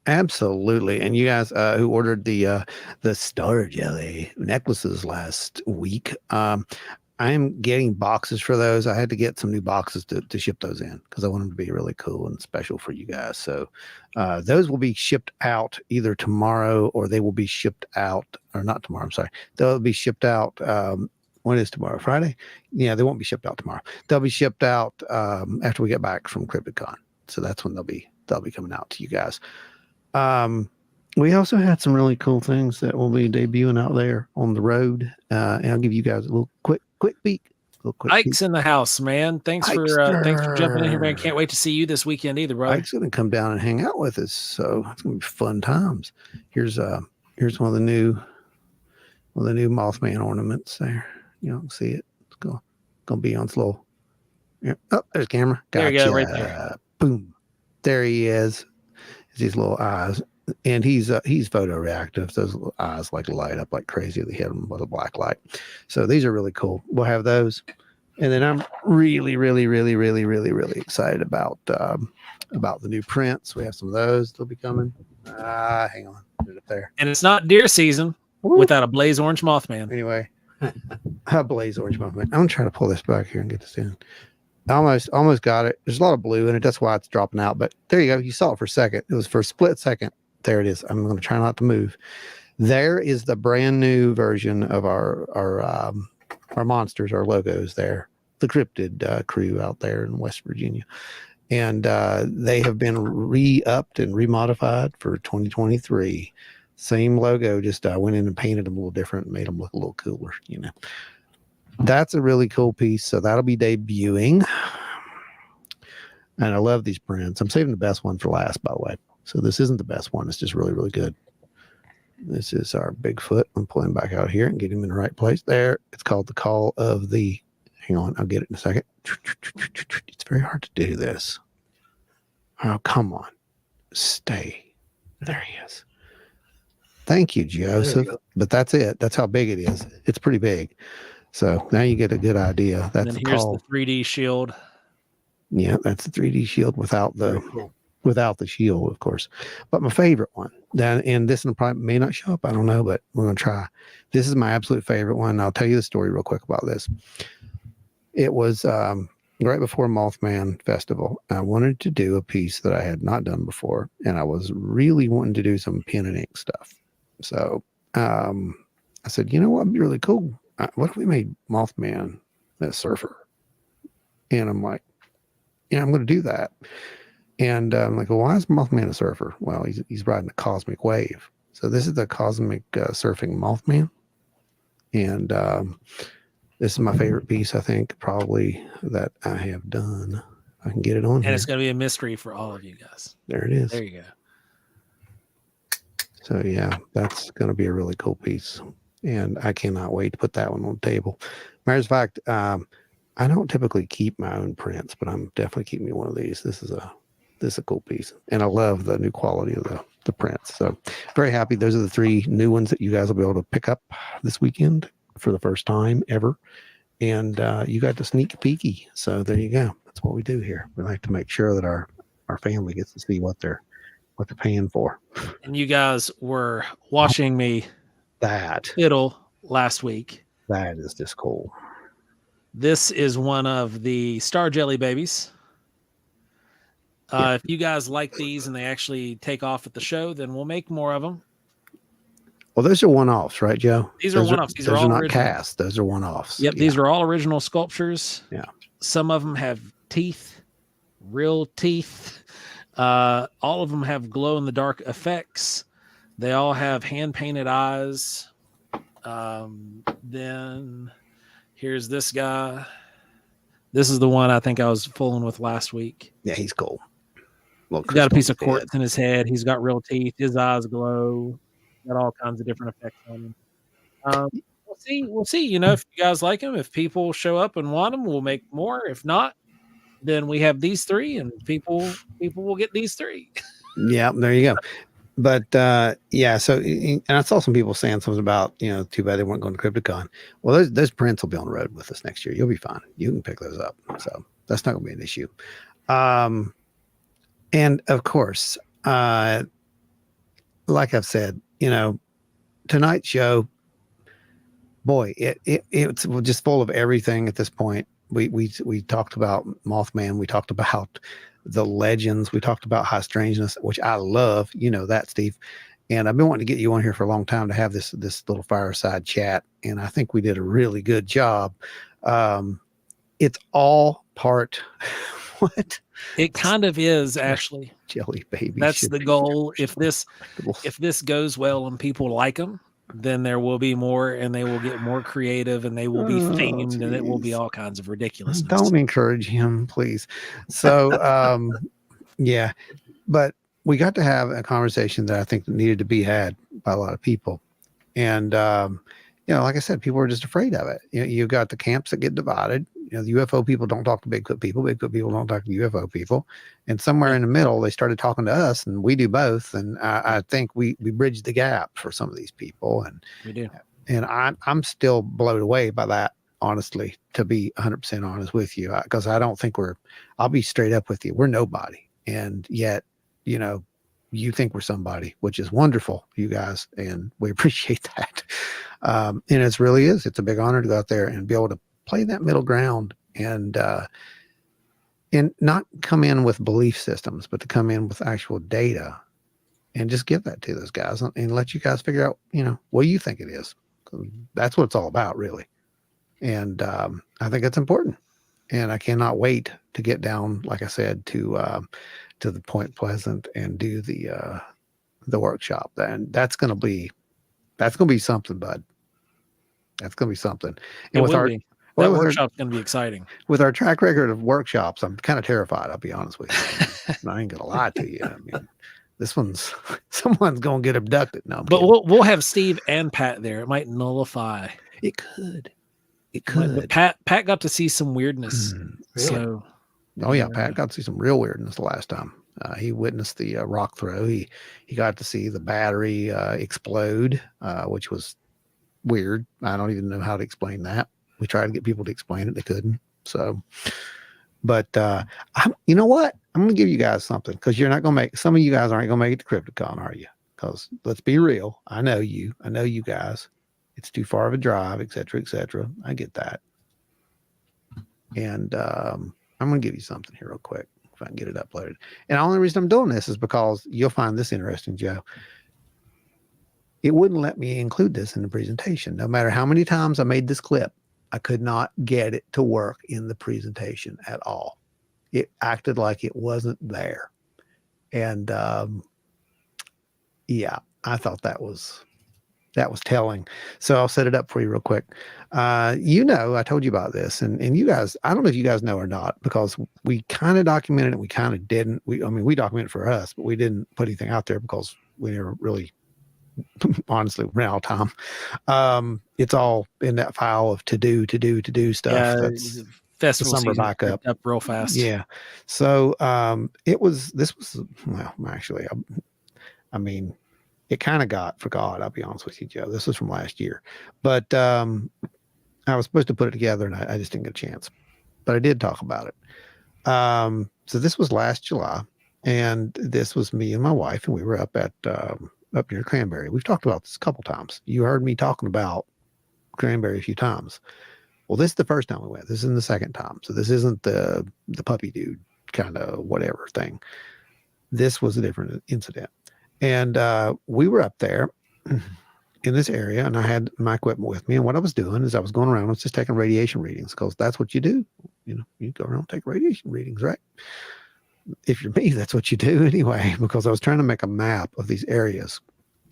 Absolutely. And you guys who ordered the Star Jelly necklaces last week, I am getting boxes for those. I had to get some new boxes to ship those in because I want them to be really cool and special for you guys. So those will be shipped out either tomorrow or they will be shipped out, or not tomorrow, I'm sorry. They'll be shipped out. When is tomorrow? Friday? Yeah, they won't be shipped out tomorrow. They'll be shipped out after we get back from CryptidCon. So that's when they'll be coming out to you guys. We also had some really cool things that will be debuting out there on the road. And I'll give you guys a little quick peek. Ike's in the house, man. Thanks for jumping in here, man. Can't wait to see you this weekend either, bro. Ike's gonna come down and hang out with us, so it's gonna be fun times. Here's one of the new Mothman ornaments there. You don't see it. It's gonna be on slow. Yeah. Oh, there's the camera. Gotcha. There you go, right there. Boom. There he is. It's his little eyes. And he's photoreactive. Those little eyes like light up like crazy. They hit them with a black light. So these are really cool. We'll have those. And then I'm really, really, really, really, really, really excited about the new prints. We have some of those. They'll be coming. Hang on. Put it up there. And it's not deer season without a blaze orange Mothman. Anyway, a blaze orange Mothman. I'm gonna try to pull this back here and get this in. Almost got it. There's a lot of blue in it. That's why it's dropping out. But there you go. You saw it for a second. It was for a split second. There it is. I'm going to try not to move. There is the brand new version of our monsters, our logos there. The Cryptid crew out there in West Virginia. And they have been re-upped and remodified for 2023. Same logo, just went in and painted them a little different and made them look a little cooler, you know. That's a really cool piece. So that'll be debuting. And I love these prints. I'm saving the best one for last, by the way. So this isn't the best one. It's just really, really good. This is our Bigfoot. I'm pulling back out here and get him in the right place. There. It's called the Call of the... Hang on. I'll get it in a second. It's very hard to do this. Oh, come on. Stay. There he is. Thank you, Joseph. But that's it. That's how big it is. It's pretty big. So now you get a good idea. That's and here's the 3D shield. Yeah, that's the 3D shield without the shield, of course. But my favorite one, and this one probably may not show up, I don't know, but we're going to try. This is my absolute favorite one. I'll tell you the story real quick about this. It was right before Mothman Festival. I wanted to do a piece that I had not done before, and I was really wanting to do some pen and ink stuff. So I said, you know what would be really cool? What if we made Mothman a surfer? And I'm like, yeah, I'm going to do that. And I'm like, well, why is Mothman a surfer? Well, he's riding a cosmic wave. So this is the cosmic surfing Mothman. And this is my favorite piece, I think, probably that I have done. I can get it on here. And it's going to be a mystery for all of you guys. There it is. There you go. So, yeah, that's going to be a really cool piece. And I cannot wait to put that one on the table. Matter of fact, I don't typically keep my own prints, but I'm definitely keeping me one of these. This is a cool piece. And I love the new quality of the prints. So very happy. Those are the 3 new ones that you guys will be able to pick up this weekend for the first time ever. And you got the sneak peeky. So there you go. That's what we do here. We like to make sure that our family gets to see what they're paying for. And you guys were watching me fiddle last week. That is just cool. This is one of the Star Jelly babies. If you guys like these and they actually take off at the show, then we'll make more of them. Well, those are one-offs, right, Joe? These are one-offs. These are those all not original. cast. Those are one-offs. Yep, these are all original sculptures. Yeah. Some of them have teeth, real teeth. All of them have glow-in-the-dark effects. They all have hand-painted eyes. Then here's this guy. This is the one I think I was fooling with last week. Yeah, he's cool. He's got a piece of quartz in his head. He's got real teeth. His eyes glow. Got all kinds of different effects on him. We'll see. You know, if you guys like him, if people show up and want them, we'll make more. If not, then we have these three, and people will get these three. Yeah, there you go. But yeah, so and I saw some people saying something about, you know, too bad they weren't going to CryptiCon. Well, those prints will be on the road with us next year. You'll be fine. You can pick those up. So that's not going to be an issue. And of course, like I've said, you know, tonight's show, boy, it's just full of everything at this point. We talked about Mothman. We talked about the legends. We talked about high strangeness, which I love. You know that, Steve. And I've been wanting to get you on here for a long time to have this little fireside chat. And I think we did a really good job. It's all part. What? It kind of is, Ashley. Jelly baby. That's the goal. If this goes well and people like them, then there will be more, and they will get more creative, and they will be themed, and it will be all kinds of ridiculousness. Don't encourage him, please. So, yeah, but we got to have a conversation that I think needed to be had by a lot of people. And, you know, like I said, people are just afraid of it. You know, you've got the camps that get divided. You know, the UFO people don't talk to Bigfoot people. Bigfoot people don't talk to UFO people. And somewhere in the middle, they started talking to us, and we do both. And I think we bridged the gap for some of these people. And we do. And I'm still blown away by that, honestly, to be 100% honest with you, because I don't think I'll be straight up with you. We're nobody. And yet, you know, you think we're somebody, which is wonderful, you guys. And we appreciate that. And it really is. It's a big honor to go out there and be able to play that middle ground and not come in with belief systems, but to come in with actual data and just give that to those guys and let you guys figure out, you know, what you think it is. That's what it's all about, really. And I think it's important. And I cannot wait to get down, like I said, to the Point Pleasant and do the workshop. And that's going to be something, bud. That's going to be something. And that workshop's going to be exciting. With our track record of workshops, I'm kind of terrified. I'll be honest with you. I ain't going to lie to you. I mean, someone's going to get abducted. No, but we'll have Steve and Pat there. It might nullify. It could. But Pat got to see some weirdness. Really? So, oh yeah, Pat got to see some real weirdness the last time. He witnessed the rock throw. He got to see the battery explode, which was weird. I don't even know how to explain that. We tried to get people to explain it. They couldn't. So, but you know what? I'm going to give you guys something, because some of you guys aren't going to make it to CryptiCon, are you? Because let's be real. I know you guys. It's too far of a drive, et cetera, et cetera. I get that. And I'm going to give you something here real quick, if I can get it uploaded. And the only reason I'm doing this is because you'll find this interesting, Joe. It wouldn't let me include this in the presentation. No matter how many times I made this clip, I could not get it to work in the presentation at all. It acted like it wasn't there. And yeah, I thought that was telling. So I'll set it up for you real quick. You know, I told you about this, and you guys, I don't know if you guys know or not, because we kind of documented it. We kind of didn't. We documented for us, but we didn't put anything out there because we never really, honestly, ran out of time. It's all in that file of to do stuff. Yeah, that's festival summer season backup up real fast. Yeah. So this was well, actually, I mean, it kind of forgot. I'll be honest with you, Joe. This was from last year, but I was supposed to put it together, and I just didn't get a chance. But I did talk about it. So this was last July, and this was me and my wife, and we were up near Cranberry. We've talked about this a couple times. You heard me talking about Cranberry a few times. Well, this is the first time we went. This isn't the second time. So this isn't the puppy dude kind of whatever thing. This was a different incident. And we were up there, in this area, and I had my equipment with me. And what I was doing is I was going around, I was just taking radiation readings, because that's what you do. You go around and take radiation readings, right? If you're me, that's what you do anyway, because I was trying to make a map of these areas.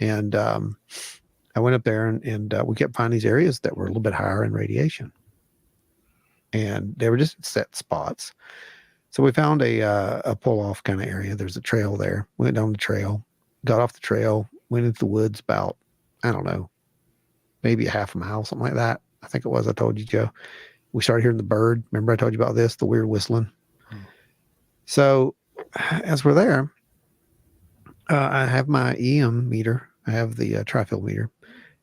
And I went up there and we kept finding these areas that were a little bit higher in radiation. And they were just set spots. So we found a pull-off kind of area. There's a trail there. Went down the trail, got off the trail, went into the woods about, I don't know, maybe a half a mile, something like that. I think it was. I told you, Joe. We started hearing the bird. Remember I told you about this, the weird whistling? So as we're there, I have my EM meter. I have the trifield meter,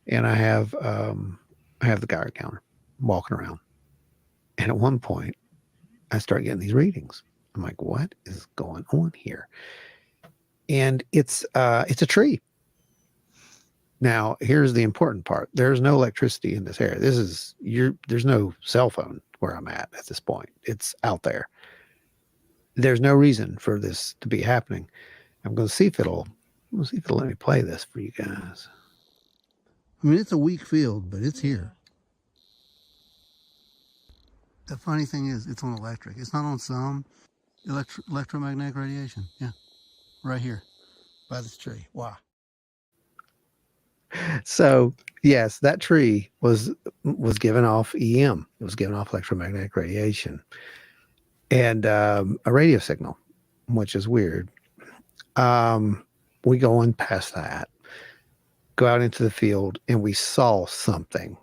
and I have the Geiger counter. I'm walking around. And at one point, I start getting these readings. I'm like, what is going on here? And it's a tree. Now, here's the important part. There's no electricity in this area. There's no cell phone where I'm at this point. It's out there. There's no reason for this to be happening. I'm going to see if it'll let me play this for you guys. I mean, it's a weak field, but it's here. The funny thing is, it's on electric. It's not on some electromagnetic radiation. Yeah, right here by this tree. Wow. So yes, that tree was giving off EM. It was giving off electromagnetic radiation, and a radio signal, which is weird. We go on past that, go out into the field, and we saw something,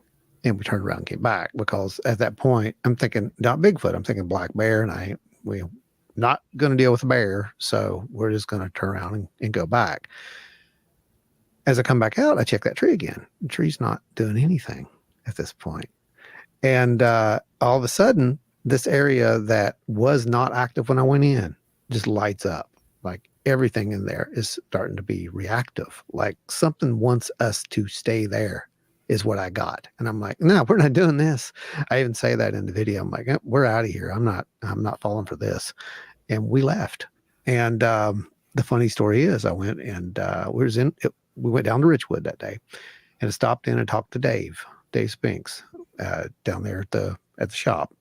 and we turned around and came back, because at that point I'm thinking not Bigfoot, I'm thinking black bear, and we're not going to deal with a bear, so we're just going to turn around and go back. As I come back out, I check that tree again. The tree's not doing anything at this point. And all of a sudden, this area that was not active when I went in just lights up. Like everything in there is starting to be reactive. Like something wants us to stay there is what I got. And I'm like, no, we're not doing this. I even say that in the video. I'm like, we're out of here. I'm not falling for this. And we left. And the funny story is I went and we went down to Richwood that day, and I stopped in and talked to Dave Spinks, down there at the shop.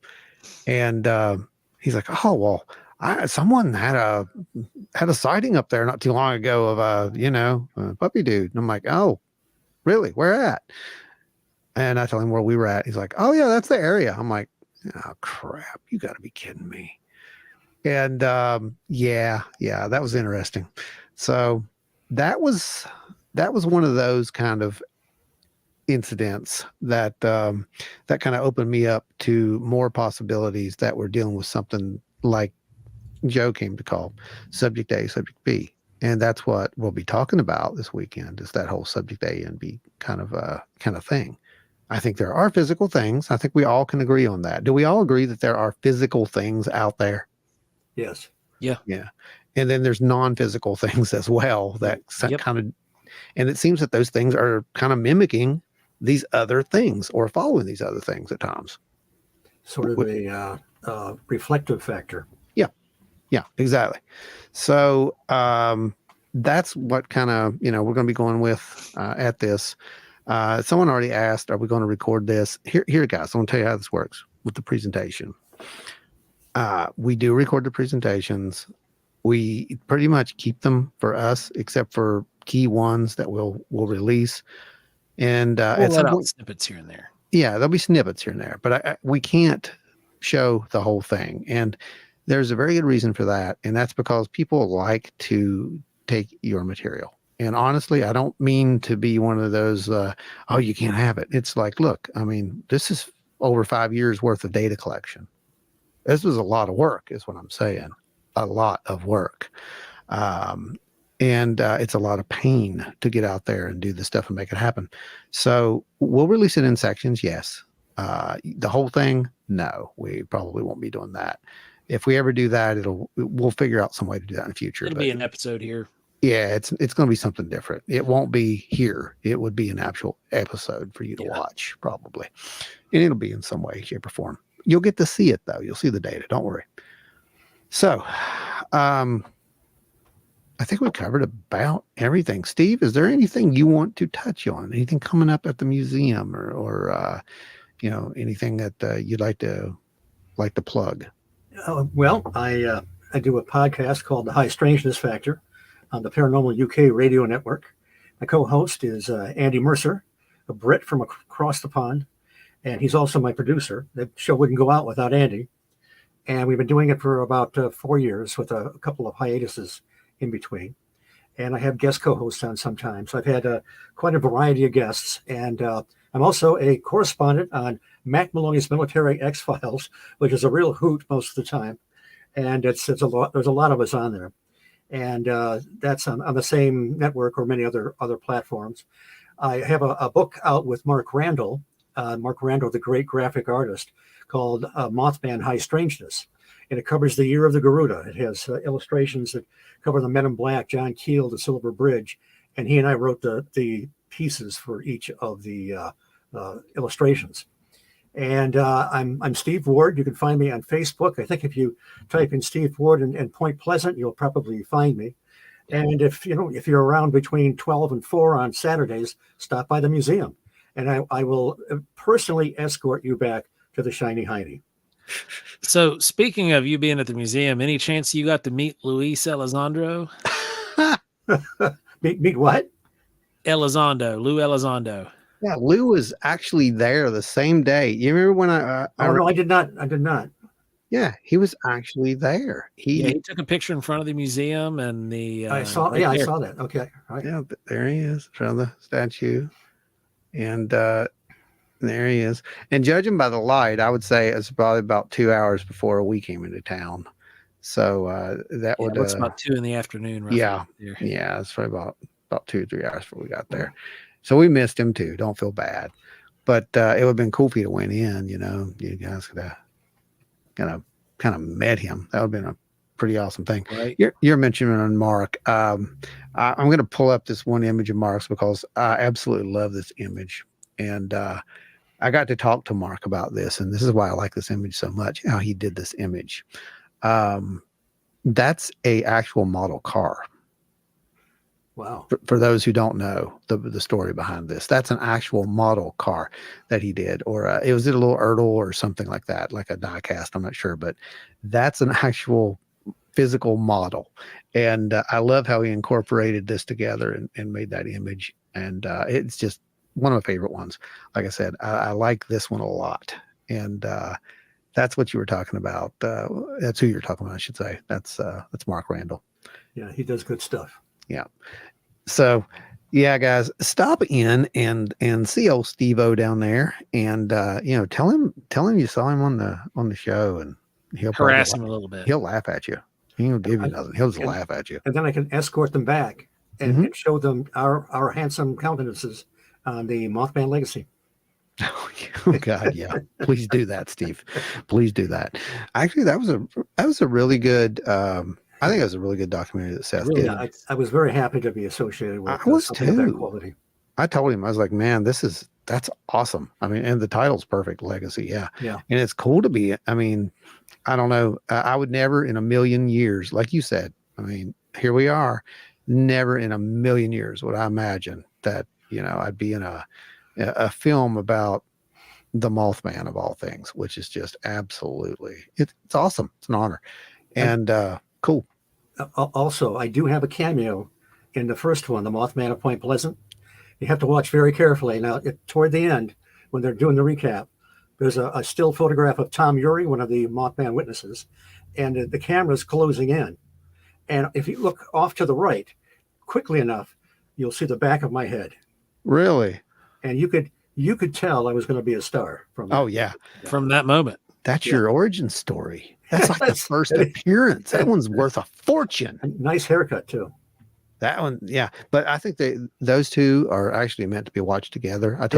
And he's like, oh, well, someone had a sighting up there not too long ago of a puppy dude. And I'm like, oh, really? Where at? And I told him where we were at. He's like, oh yeah, that's the area. I'm like, oh crap, you got to be kidding me. And yeah, that was interesting. So that was one of those kind of incidents that kind of opened me up to more possibilities that we're dealing with something like Joe came to call subject A, subject B. And that's what we'll be talking about this weekend, is that whole subject A and B kind of thing. I think there are physical things. I think we all can agree on that. Do we all agree that there are physical things out there? Yes. Yeah. Yeah. And then there's non-physical things as well that kind of, and it seems that those things are kind of mimicking these other things or following these other things at times. Sort of a reflective factor. Yeah, exactly. So that's what kind of, we're going to be going with at this. Someone already asked, are we going to record this? Here, guys, I'm going to tell you how this works with the presentation. We do record the presentations. We pretty much keep them for us, except for key ones that we'll release. And we'll let out snippets here and there. Yeah, there'll be snippets here and there, but we can't show the whole thing. And there's a very good reason for that. And that's because people like to take your material. And honestly, I don't mean to be one of those, oh, you can't have it. It's like, look, I mean, this is over 5 years worth of data collection. This was a lot of work, is what I'm saying. A lot of work. And it's a lot of pain to get out there and do this stuff and make it happen. So we'll release it in sections, yes. The whole thing, no, we probably won't be doing that. If we ever do that, we'll figure out some way to do that in the future. It'll be an episode here. Yeah, it's going to be something different. It won't be here. It would be an actual episode for you to watch, probably. And it'll be in some way, shape, or form. You'll get to see it, though. You'll see the data. Don't worry. So, I I think we covered about everything. Steve, is there anything you want to touch on? Anything coming up at the museum, or anything that you'd like to plug? Well, I do a podcast called The High Strangeness Factor on the Paranormal UK radio network. My co-host is Andy Mercer, a Brit from across the pond, and he's also my producer. The show wouldn't go out without Andy, and we've been doing it for about 4 years with a couple of hiatuses in between. And I have guest co-hosts on sometimes. I've had quite a variety of guests, and I'm also a correspondent on Mac Maloney's Military X-Files, which is a real hoot most of the time. And it's a lot. There's a lot of us on there, and that's on the same network or many other platforms. I have a book out with Mark Randall, the great graphic artist, called Mothman High Strangeness, and it covers the year of the Garuda. It has illustrations that cover the Men in Black, John Keel, the Silver Bridge, and he and I wrote the pieces for each of the illustrations. And I'm Steve Ward. You can find me on Facebook. I think if you type in Steve Ward and Point Pleasant, you'll probably find me. And if you're around between 12 and 4 on Saturdays, stop by the museum, and I will personally escort you back to the Shiny Heidi. So speaking of you being at the museum, any chance you got to meet Luis Elizondo? meet what? Lou Elizondo. Yeah, Lou was actually there the same day. You remember when no, I did not. Yeah, he was actually there. He took a picture in front of the museum, and I saw that. Okay, right. Yeah, there he is in front of the statue, and there he is. And judging by the light, I would say it's probably about 2 hours before we came into town. So that would it's about 2 in the afternoon. Yeah, it's probably about 2 or 3 hours before we got there. So we missed him too. Don't feel bad, but it would have been cool if he'd have went in. You guys could have kind of met him. That would have been a pretty awesome thing. Right. You're mentioning on Mark. I'm going to pull up this one image of Mark's because I absolutely love this image, and I got to talk to Mark about this, and this is why I like this image so much. How he did this image. That's a actual model car. Wow. For those who don't know the story behind this, that's an actual model car that he did, or it was a little Ertl or something like that, like a die cast. I'm not sure, but that's an actual physical model. And I love how he incorporated this together and made that image. And it's just one of my favorite ones. Like I said, I like this one a lot. And that's what you were talking about. That's who you're talking about, I should say. That's Mark Randall. Yeah, he does good stuff. Yeah. So, yeah, guys, stop in and see old Steve-O down there, and tell him you saw him on the show, and he'll harass him a little bit. He'll laugh at you. He won't give you nothing. He'll just laugh at you. And then I can escort them back and show them our handsome countenances on the Mothman Legacy. Oh God, yeah. Please do that, Steve. Please do that. Actually, that was a really good. I think it was a really good documentary that Seth did. I was very happy to be associated with. I was something of too. that quality. I told him, I was like, man, that's awesome. I mean, and the title's perfect, Legacy. Yeah. And it's cool to be. I mean, I don't know. I would never in a million years, like you said. I mean, here we are. Never in a million years would I imagine that I'd be in a film about the Mothman of all things, which is just absolutely it's awesome. It's an honor. And cool. Also, I do have a cameo in the first one, the Mothman of Point Pleasant. You have to watch very carefully. Now, toward the end, when they're doing the recap, there's a still photograph of Tom Urey, one of the Mothman witnesses, and the camera's closing in. And if you look off to the right, quickly enough, you'll see the back of my head. Really? And you could tell I was going to be a star from that. Oh, yeah. From that moment. That's your origin story. That's like the first appearance. That one's worth a fortune. Nice haircut too. That one, yeah. But I think those two are actually meant to be watched together. I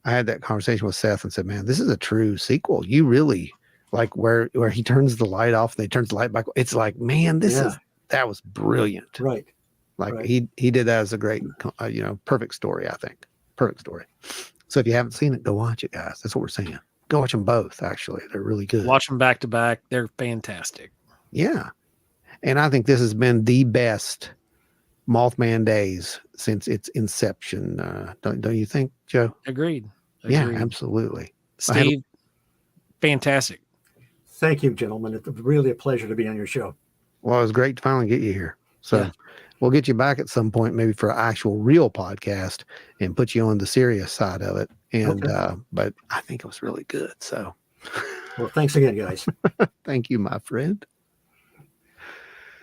had that conversation with Seth and said, "Man, this is a true sequel. You really like where he turns the light off, and he turns the light back. It's like, man, that was brilliant. Right. Like he did that as a great, perfect story. I think perfect story. So if you haven't seen it, go watch it, guys. That's what we're saying. Go watch them both. Actually, they're really good. Watch them back to back. They're fantastic. Yeah. And I think this has been the best Mothman Days since its inception. Don't you think, Joe? Agreed. Yeah, absolutely. Steve, fantastic. Thank you, gentlemen. It's really a pleasure to be on your show. Well, it was great to finally get you here. So we'll get you back at some point, maybe for an actual real podcast and put you on the serious side of it. And, but I think it was really good. So, well, thanks again, guys. Thank you, my friend.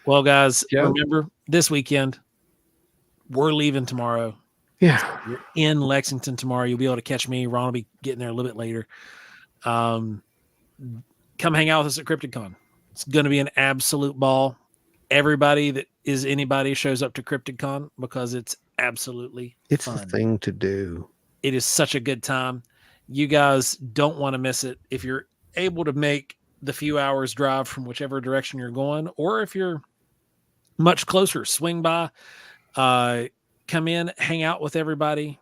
Well, guys, remember this weekend, we're leaving tomorrow. Yeah. You're in Lexington tomorrow. You'll be able to catch me. Ron will be getting there a little bit later. Come hang out with us at CryptidCon. It's going to be an absolute ball. Everybody that is anybody shows up to CryptidCon because it's absolutely fun. The thing to do. It is such a good time. You guys don't want to miss it. If you're able to make the few hours drive from whichever direction you're going, or if you're much closer, swing by, come in, hang out with everybody,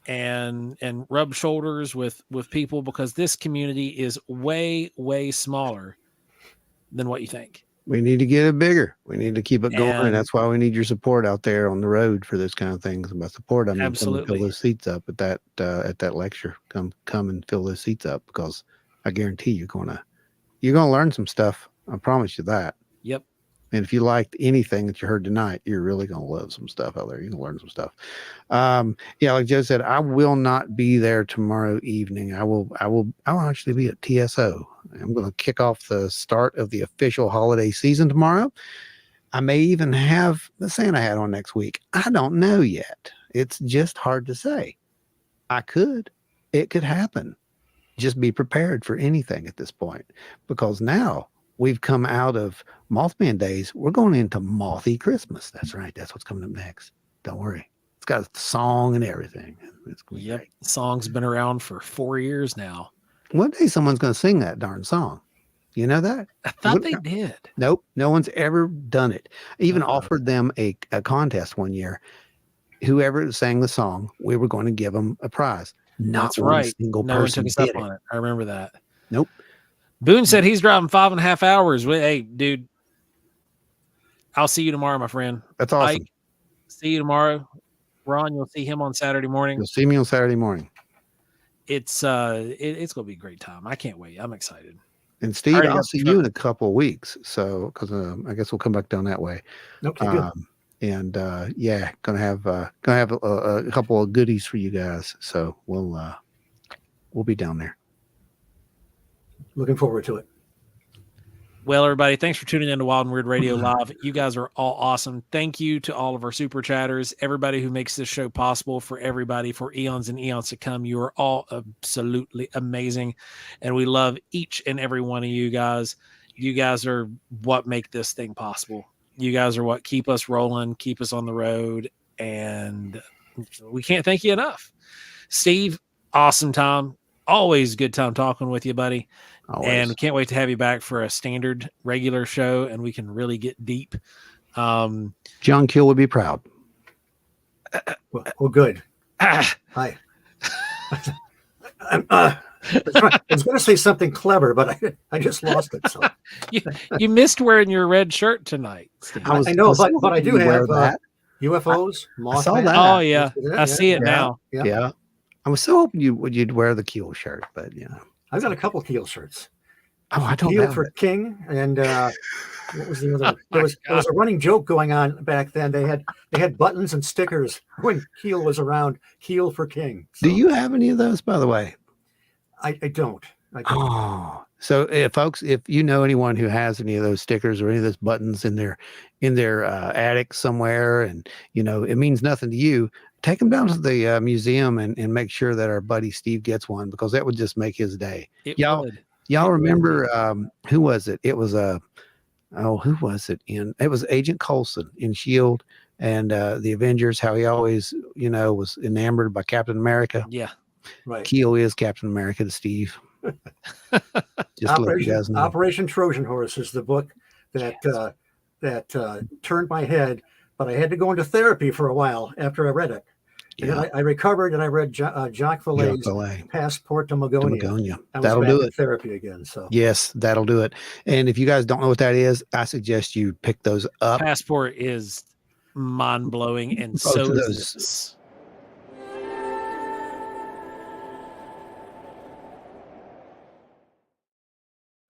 and rub shoulders with people, because this community is way, way smaller than what you think. We need to get it bigger. We need to keep it going. And that's why we need your support out there on the road for this kind of things. And by support, I mean, come fill those seats up at that lecture. Come and fill those seats up, because I guarantee you're gonna learn some stuff. I promise you that. Yep. And if you liked anything that you heard tonight, you're really going to love some stuff out there. You can learn some stuff. Like Joe said, I will not be there tomorrow evening. I'll actually be at TSO. I'm going to kick off the start of the official holiday season tomorrow. I may even have the Santa hat on next week. I don't know yet. It's just hard to say. It could happen. Just be prepared for anything at this point, because now we've come out of Mothman Days. We're going into MOTHIE Christmas. That's right. That's what's coming up next. Don't worry. It's got a song and everything. It's great. The song's been around for 4 years now. One day someone's going to sing that darn song. You know that? I thought they did. Nope. No one's ever done it. I even offered them a contest one year. Whoever sang the song, we were going to give them a prize. That's right. Single no person one took us up on it. I remember that. Nope. Boone said he's driving 5.5 hours. Hey, dude, I'll see you tomorrow, my friend. That's awesome. Ike, see you tomorrow. Ron, you'll see him on Saturday morning. You'll see me on Saturday morning. It's going to be a great time. I can't wait. I'm excited. And Steve, I'll see you in a couple of weeks. So, because I guess we'll come back down that way. Okay, good. And gonna have a couple of goodies for you guys. So we'll be down there. Looking forward to it. Well, everybody, thanks for tuning in to Wild and Weird Radio Live. You guys are all awesome. Thank you to all of our super chatters, everybody who makes this show possible, for everybody for eons and eons to come. You are all absolutely amazing, and we love each and every one of you guys. You guys are what make this thing possible. You guys are what keep us rolling, keep us on the road, and we can't thank you enough. Steve, awesome time. Always good time talking with you, buddy. Always. And we can't wait to have you back for a standard regular show, and we can really get deep. John Keel would be proud. Well, good. Hi. I was going to say something clever, but I just lost it. So you missed wearing your red shirt tonight, Steve. I know, but I do have that. UFOs. I saw that. Oh yeah, I see it now. Yeah. I was so hoping you'd wear the Keel shirt, but I've got a couple Keel shirts. Oh, I don't Keel have for it. King, and what was the other? There was a running joke going on back then. They had buttons and stickers when Keel was around. Keel for King. So, do you have any of those, by the way? I don't. Oh, so folks, if you know anyone who has any of those stickers or any of those buttons in their attic somewhere, and it means nothing to you, take them down to the museum and make sure that our buddy Steve gets one, because that would just make his day. Y'all remember who was it? It was who was it? It was Agent Coulson in S.H.I.E.L.D. and the Avengers. How he always was enamored by Captain America. Yeah, right. Keel is Captain America to Steve. Just to let you guys know. Operation Trojan Horse is the book that turned my head, but I had to go into therapy for a while after I read it. And then I recovered and I read Jacques Vallée's Passport to Magonia. I was That'll back do in it. therapy again. So yes, that'll do it. And if you guys don't know what that is, I suggest you pick those up. Passport is mind blowing, and Both so of is those. this.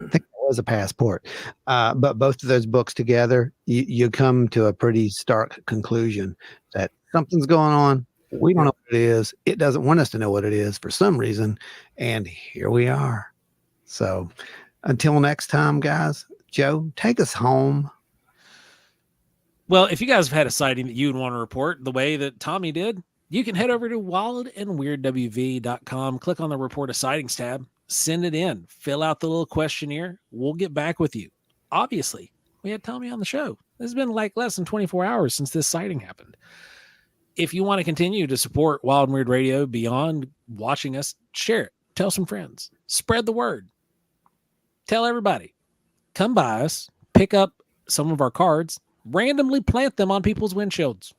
I think it was a passport. But both of those books together, you come to a pretty stark conclusion that something's going on. We don't know what it is. It doesn't want us to know what it is for some reason. And here we are. So until next time, guys, Joe, take us home. Well, if you guys have had a sighting that you'd want to report the way that Tommy did, you can head over to wildandweirdwv.com, click on the report a sightings tab, send it in, fill out the little questionnaire. We'll get back with you. Obviously, we had Tommy on the show. It's been like less than 24 hours since this sighting happened. If you want to continue to support Wild and Weird Radio beyond watching us, share it. Tell some friends. Spread the word. Tell everybody. Come by us. Pick up some of our cards. Randomly plant them on people's windshields.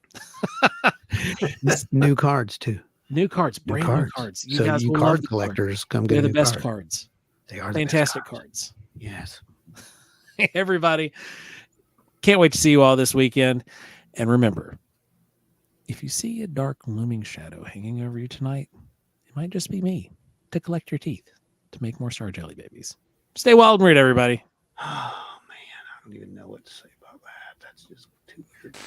New cards, too. New cards. Brand new cards. You guys will card collectors come get They're the best cards. They are fantastic cards. Yes. Everybody. Can't wait to see you all this weekend. And remember, if you see a dark looming shadow hanging over you tonight, it might just be me to collect your teeth to make more star jelly babies. Stay wild and weird, everybody. Oh, man. I don't even know what to say about that. That's just too weird.